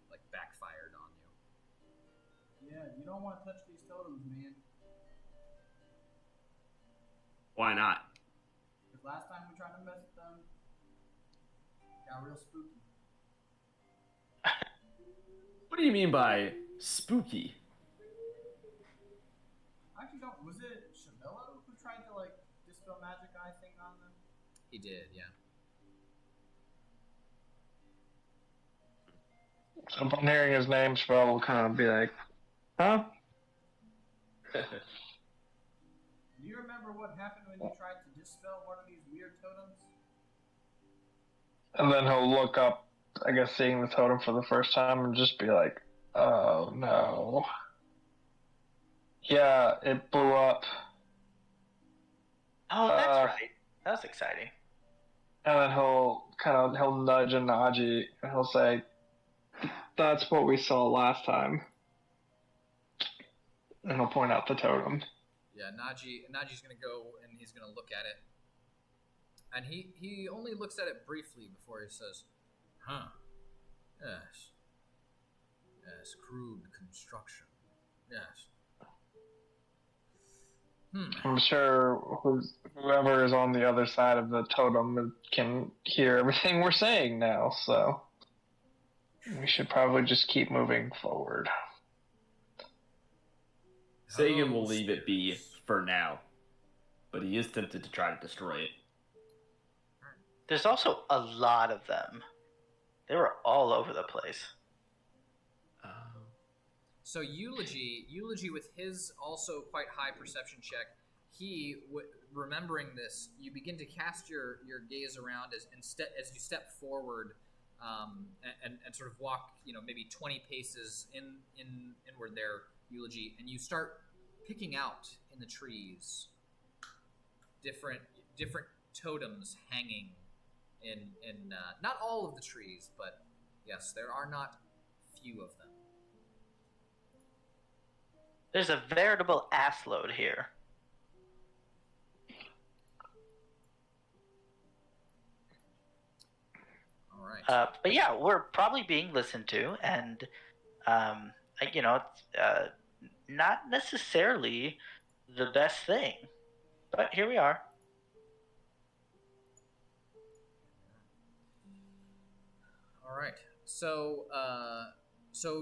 Like backfired on you. Yeah, you don't want to touch these totems, man. Why not? Because last time we tried to mess with them, it got real spooky. What do you mean by spooky? I actually don't. Was it Shibello who tried to dispel magic eye thing on them? He did, yeah. So upon hearing his name, Shibello will kind of be like, huh? Do you remember what happened when you tried to dispel one of these weird totems? And then he'll look up, I guess, seeing the totem for the first time and just be like, oh no. Yeah, it blew up. Oh, that's right. That's exciting. And then he'll nudge Naji and he'll say, that's what we saw last time. And he'll point out the totem. Yeah, Naji's gonna go and he's gonna look at it. And he only looks at it briefly before he says, huh. Yes. Yes, crude construction. Yes. I'm sure whoever is on the other side of the totem can hear everything we're saying now, so we should probably just keep moving forward. Sagan will leave it be for now, but he is tempted to try to destroy it. There's also a lot of them. They were all over the place. So Eulogy with his also quite high perception check, remembering this, you begin to cast your gaze around as you step forward and sort of walk, maybe 20 paces inward there, Eulogy, and you start picking out in the trees different totems hanging in not all of the trees, but yes, there are not few of them. There's a veritable ass load here. All right. But yeah, we're probably being listened to, and it's not necessarily the best thing, but here we are. All right. So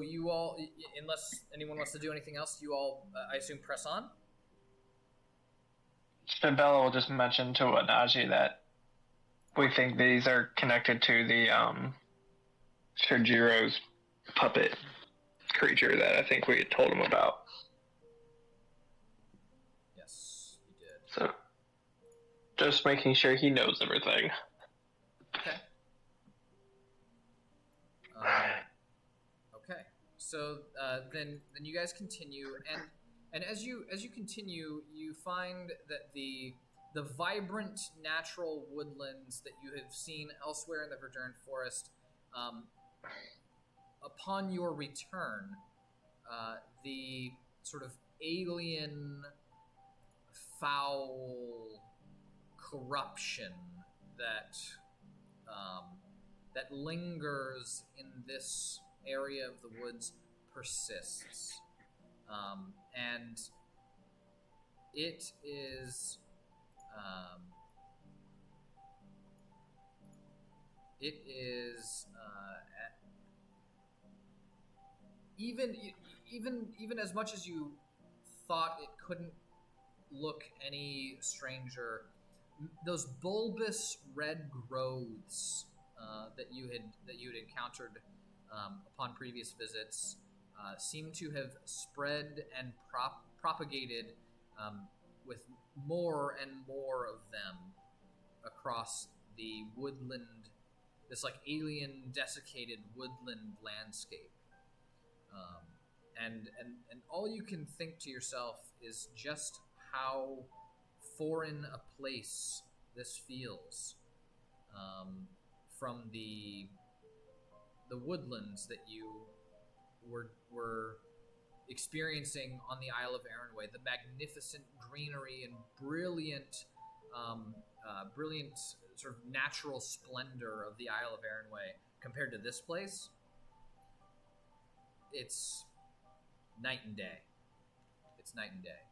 you all, unless anyone wants to do anything else, you all, I assume, press on. Shibello will just mention to Anaji that we think these are connected to the Shijiro's puppet creature that I think we had told him about. Yes, you did. So, just making sure he knows everything. Okay. Okay. So then you guys continue, and as you continue, you find that the vibrant natural woodlands that you have seen elsewhere in the Verdurn Forest, upon your return, the sort of alien, foul corruption that that lingers in this area of the woods persists, and it is. Even as much as you thought it couldn't look any stranger, those bulbous red growths that you had encountered upon previous visits seem to have spread and propagated with more and more of them across the woodland, this like alien desiccated woodland landscape. And all you can think to yourself is just how foreign a place this feels from the woodlands that you were experiencing on the Isle of Arrenway, the magnificent greenery and brilliant sort of natural splendor of the Isle of Arrenway compared to this place. It's night and day. It's night and day,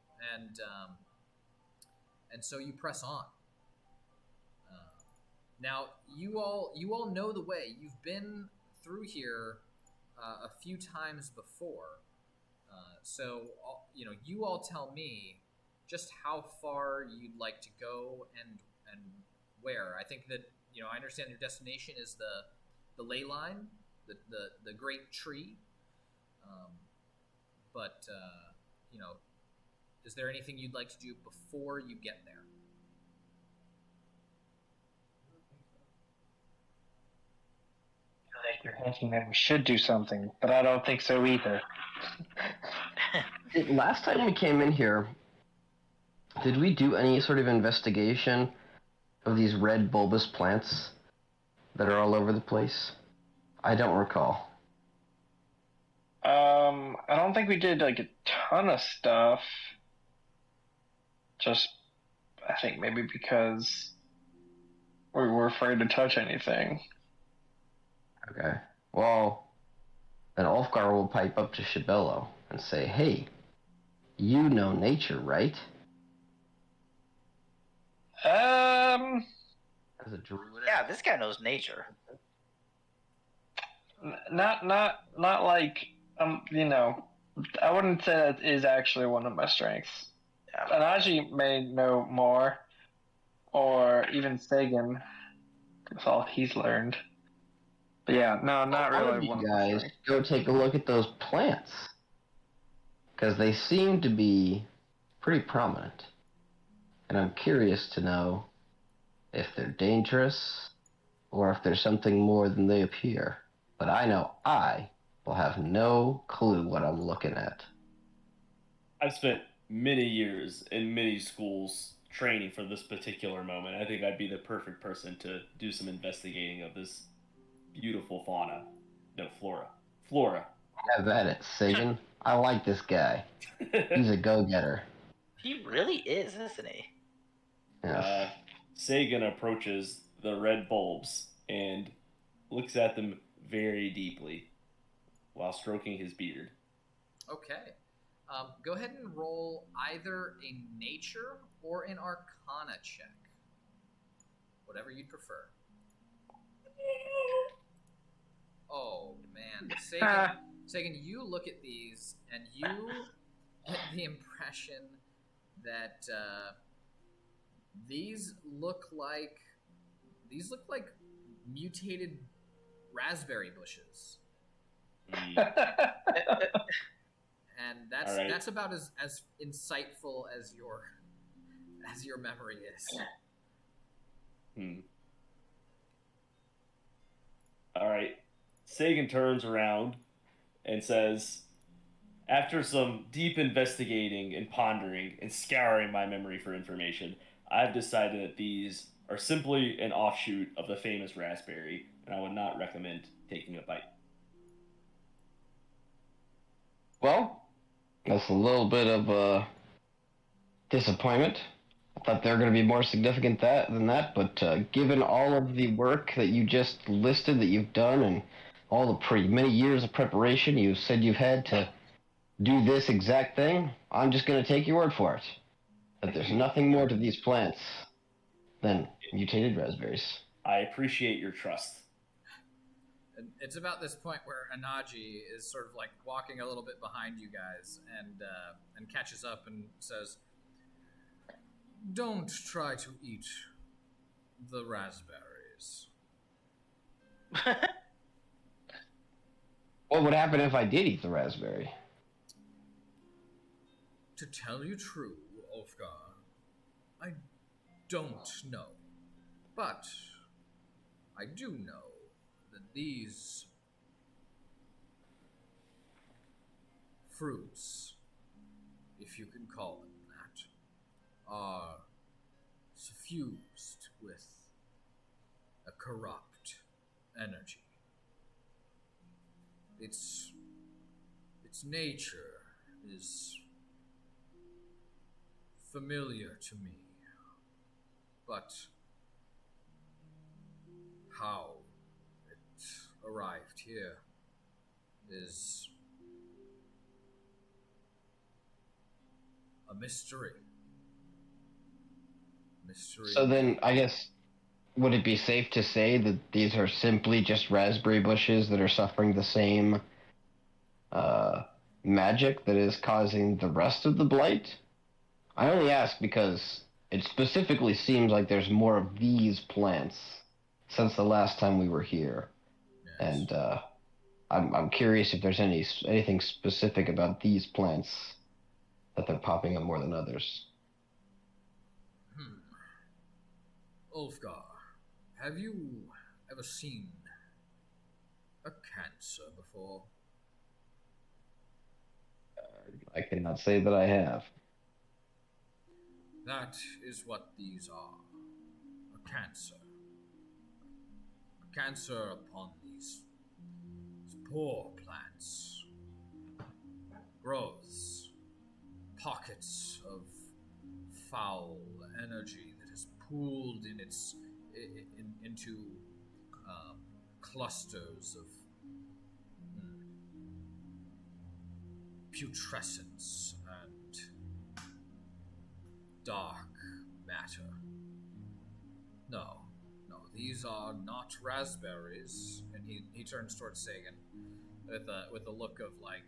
and so you press on. Now you all know the way. You've been through here a few times before, so you all tell me just how far you'd like to go and where. I think that I understand your destination is the ley line, the great tree. But is there anything you'd like to do before you get there? I think you're hinting that we should do something, but I don't think so either. Last time we came in here, did we do any sort of investigation of these red bulbous plants that are all over the place? I don't recall. I don't think we did like a ton of stuff. Just, I think maybe because we were afraid to touch anything. Okay. Well, then Ulfgar will pipe up to Shibello and say, "Hey, you know nature, right?" As a druid. Yeah, this guy knows nature. Not like I wouldn't say that is actually one of my strengths. Yeah. Anaji may know more, or even Sagan, with all he's learned. But yeah, no, not really. One of you guys go take a look at those plants, because they seem to be pretty prominent, and I'm curious to know if they're dangerous or if there's something more than they appear. But I know I will have no clue what I'm looking at. I've spent many years in many schools training for this particular moment. I think I'd be the perfect person to do some investigating of this beautiful fauna. No, flora. Flora. Have at it, Sagan. I like this guy. He's a go-getter. He really is, isn't he? Yes. Sagan approaches the red bulbs and looks at them very deeply while stroking his beard. Okay. Go ahead and roll either a nature or an arcana check. Whatever you'd prefer. Oh, man. Sagan, you look at these and you get the impression that these look like mutated raspberry bushes. And that's about as insightful as your memory is. All right. Sagan turns around and says, after some deep investigating and pondering and scouring my memory for information, I've decided that these are simply an offshoot of the famous raspberry, and I would not recommend taking a bite. Well, that's a little bit of a disappointment. I thought they were going to be more significant than that, but given all of the work that you just listed that you've done and all the many years of preparation you said you've had to do this exact thing, I'm just going to take your word for it. That there's nothing more to these plants than mutated raspberries. I appreciate your trust. And it's about this point where Anaji is sort of like walking a little bit behind you guys and catches up and says, "Don't try to eat the raspberries." What would happen if I did eat the raspberry? To tell you true, Ulfgar, I don't know. But I do know that these fruits, if you can call them that, are suffused with a corrupt energy. Its nature is familiar to me, but how it arrived here is a mystery. So then, I guess, would it be safe to say that these are simply just raspberry bushes that are suffering the same magic that is causing the rest of the blight? I only ask because it specifically seems like there's more of these plants since the last time we were here. Yes. And I'm curious if there's anything specific about these plants that they're popping up more than others. Ulfgar, have you ever seen a cancer before? I cannot say that I have. That is what these are. A cancer. A cancer upon these poor plants. Growths. Pockets of foul energy that has pooled into clusters of putrescence and dark matter. No, these are not raspberries. And he turns towards Sagan with a look of like,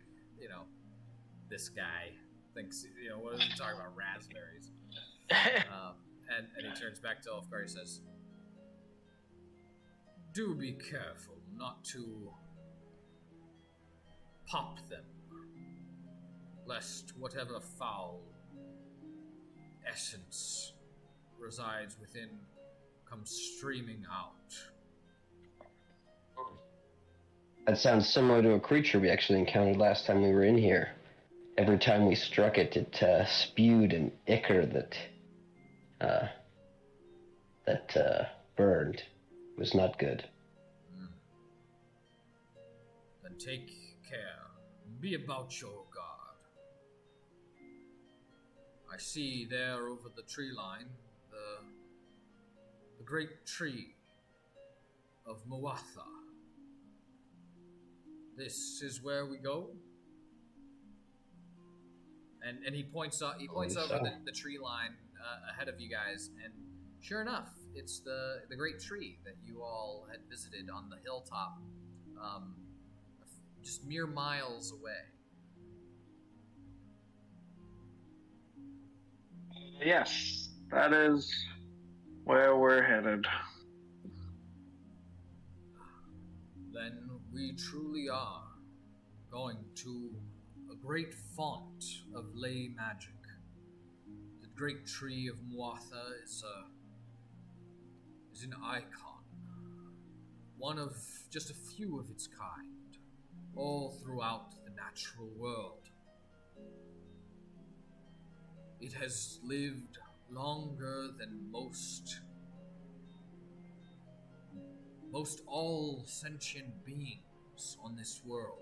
this guy thinks, what are we talking about, raspberries? And he turns back to Ulfgar. He says, "Do be careful not to pop them, lest whatever foul essence resides within comes streaming out." That sounds similar to a creature we actually encountered last time we were in here. Every time we struck it, it spewed an ichor that that burned was not good. Then take care. Be about your guard. I see there over the tree line the great tree of Muatha. This is where we go. And he points over the tree line ahead of you guys, and sure enough, it's the great tree that you all had visited on the hilltop, just mere miles away. Yes, that is where we're headed. Then we truly are going to a great font of ley magic. The great tree of Muatha is an icon, one of just a few of its kind, all throughout the natural world. It has lived longer than most all sentient beings on this world.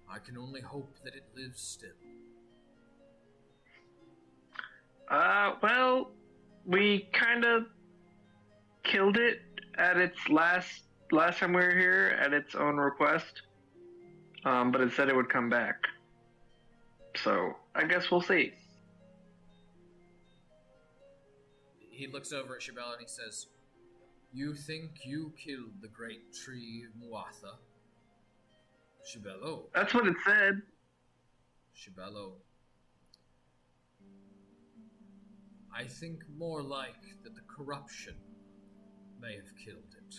I can only hope that it lives still. Well, we kind of killed it at its last time we were here at its own request. But it said it would come back. So, I guess we'll see. He looks over at Shibello and he says, "You think you killed the great tree Muatha?" Shibello. That's what it said. Shibello. I think more like that the corruption may have killed it.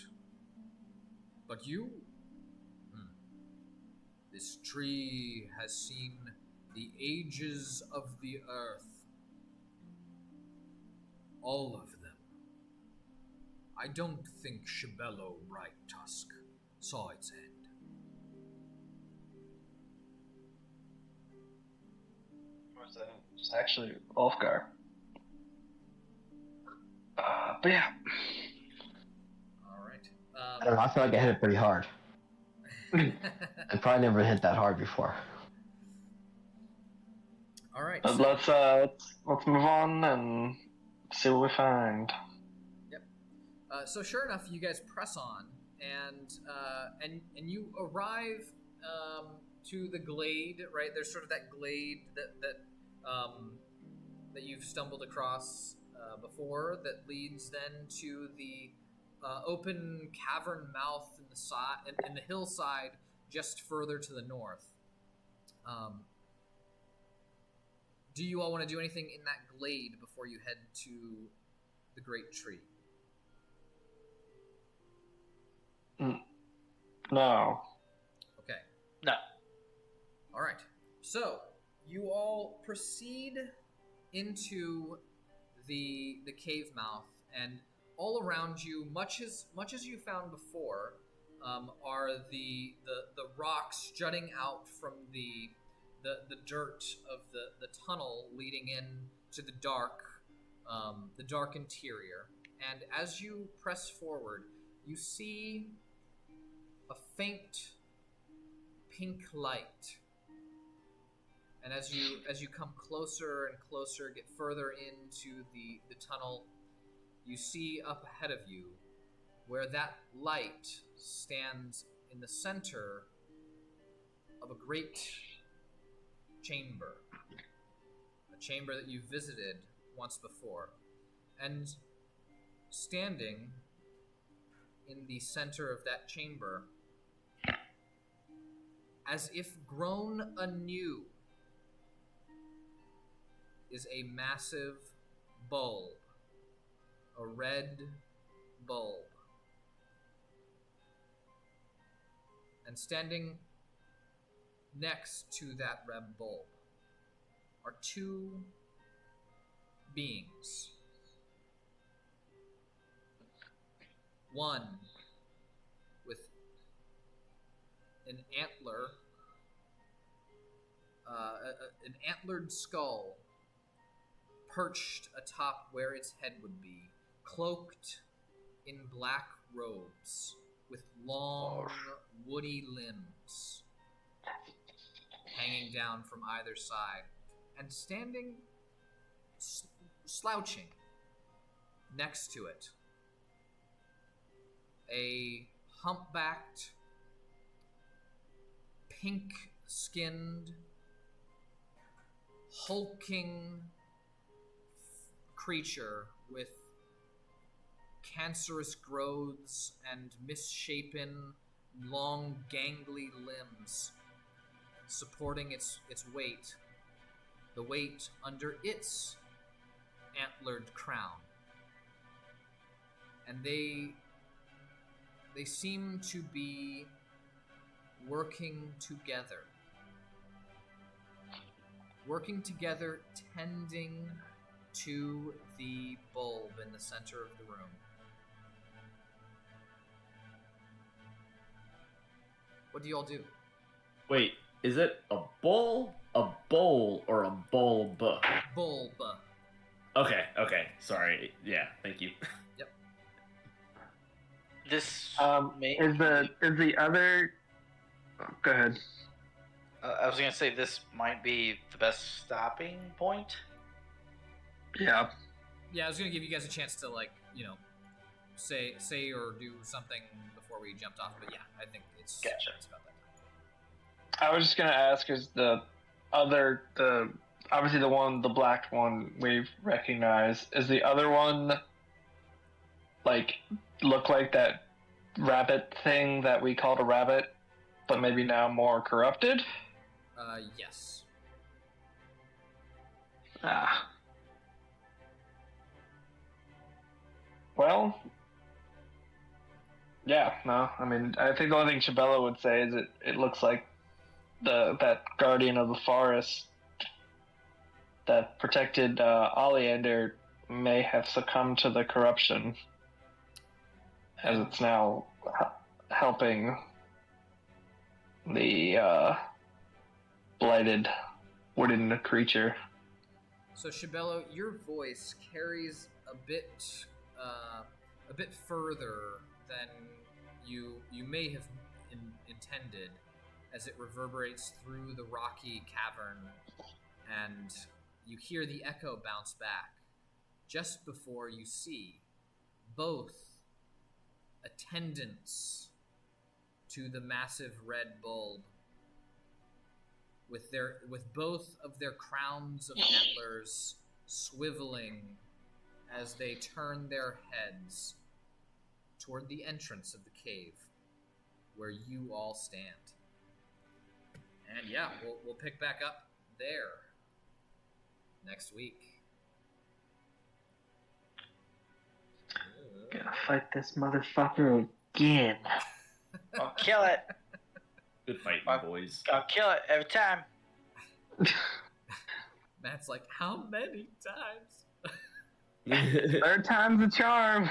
But you? This tree has seen the ages of the earth. All of them. I don't think Shibello Bright Tusk saw its end. It's actually Ulfgar. But yeah. Alright. I don't know, I feel like I hit it pretty hard. I probably never hit that hard before. Alright. But let's move on and see what we find. Yep. So sure enough, you guys press on, and you arrive to the glade. Right, there's sort of that glade that you've stumbled across before, that leads then to the open cavern mouth in the side in the hillside just further to the north. Do you all want to do anything in that glade before you head to the great tree? No. Okay. No. All right. So you all proceed into the cave mouth, and all around you, much as you found before, are the rocks jutting out from the dirt of the tunnel leading in to the dark interior. And as you press forward, you see a faint pink light. And as you come closer and closer, get further into the tunnel, you see up ahead of you where that light stands in the center of a great chamber. A chamber that you visited once before. And standing in the center of that chamber, as if grown anew, is a massive bulb. A red bulb. And standing next to that red bulb are two beings. One with an antler, an antlered skull perched atop where its head would be, cloaked in black robes with long, woody limbs hanging down from either side, and standing, slouching next to it, a humpbacked, pink-skinned, hulking creature with cancerous growths and misshapen, long, gangly limbs supporting its weight, the weight under its antlered crown. And they seem to be working together, tending to the bulb in the center of the room. What do you all do? Wait, is it a bowl, a bowl, or a bulb? Bulb. Okay. Sorry. Yeah, thank you. Yep. This is the other? Oh, go ahead. I was gonna say this might be the best stopping point. Yeah. Yeah, I was gonna give you guys a chance to say or do something before we jumped off, but yeah, I think it's Gotcha. It's about that time. I was just gonna ask: is the obviously the black one we've recognized? Is the other one look like that rabbit thing that we called a rabbit, but maybe now more corrupted? Yes. Ah. Well, yeah, no. I mean, I think the only thing Shibello would say is it looks like that guardian of the forest that protected Oliander may have succumbed to the corruption, as it's now helping the blighted wooden creature. So Shibello, your voice carries a bit further than you may have intended, as it reverberates through the rocky cavern, and you hear the echo bounce back just before you see both attendants to the massive red bulb, with both of their crowns of antlers swiveling as they turn their heads toward the entrance of the cave where you all stand. And yeah, we'll pick back up there next week. Gonna fight this motherfucker again. I'll kill it. Good fighting, boys. I'll kill it every time. Matt's like, how many times? Third time's the charm.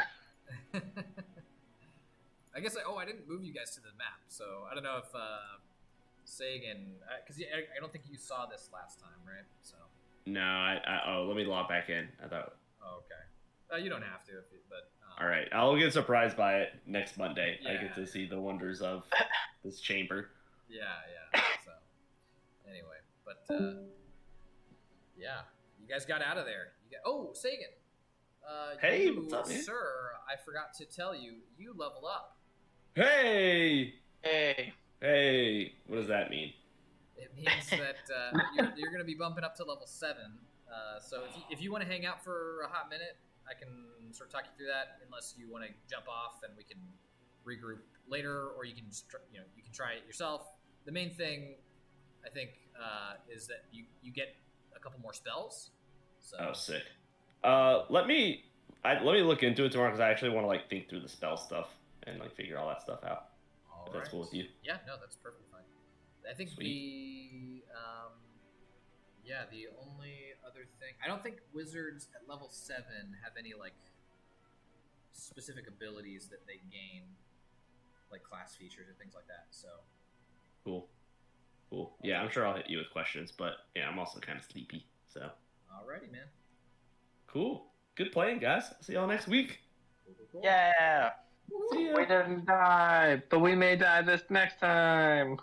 I guess I didn't move you guys to the map, so I don't know if Sagan, because I don't think you saw this last time, right? So. No, let me log back in. I thought. Oh, okay. You don't have to, but. All right, I'll get surprised by it next Monday. Yeah. I get to see the wonders of this chamber. Yeah. So, anyway, but yeah, you guys got out of there. Sagan. Hey, you, what's up, man? sir? I forgot to tell you. You level up. Hey. What does that mean? It means that you're going to be bumping up to level 7. So if you want to hang out for a hot minute, I can sort of talk you through that. Unless you want to jump off, and we can regroup later, or you can just, you can try it yourself. The main thing, I think, is that you get a couple more spells. So. Oh, sick. Let me look into it tomorrow, because I actually want to think through the spell stuff and figure all that stuff out. If that's cool with you. Yeah, no, that's perfectly fine. I think the only other thing, I don't think wizards at level 7 have any specific abilities that they gain, like class features and things like that. So cool. Yeah, I'm sure I'll hit you with questions, but yeah, I'm also kind of sleepy. So. Alrighty, man. Cool. Good playing, guys. See y'all next week. Yeah. See ya. We didn't die, but we may die this next time.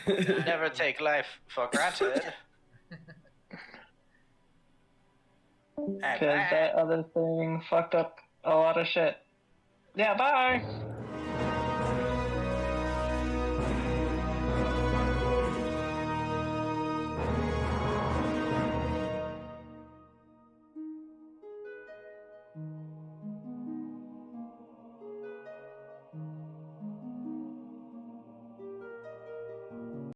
Never take life for granted. Because that other thing fucked up a lot of shit. Yeah, bye!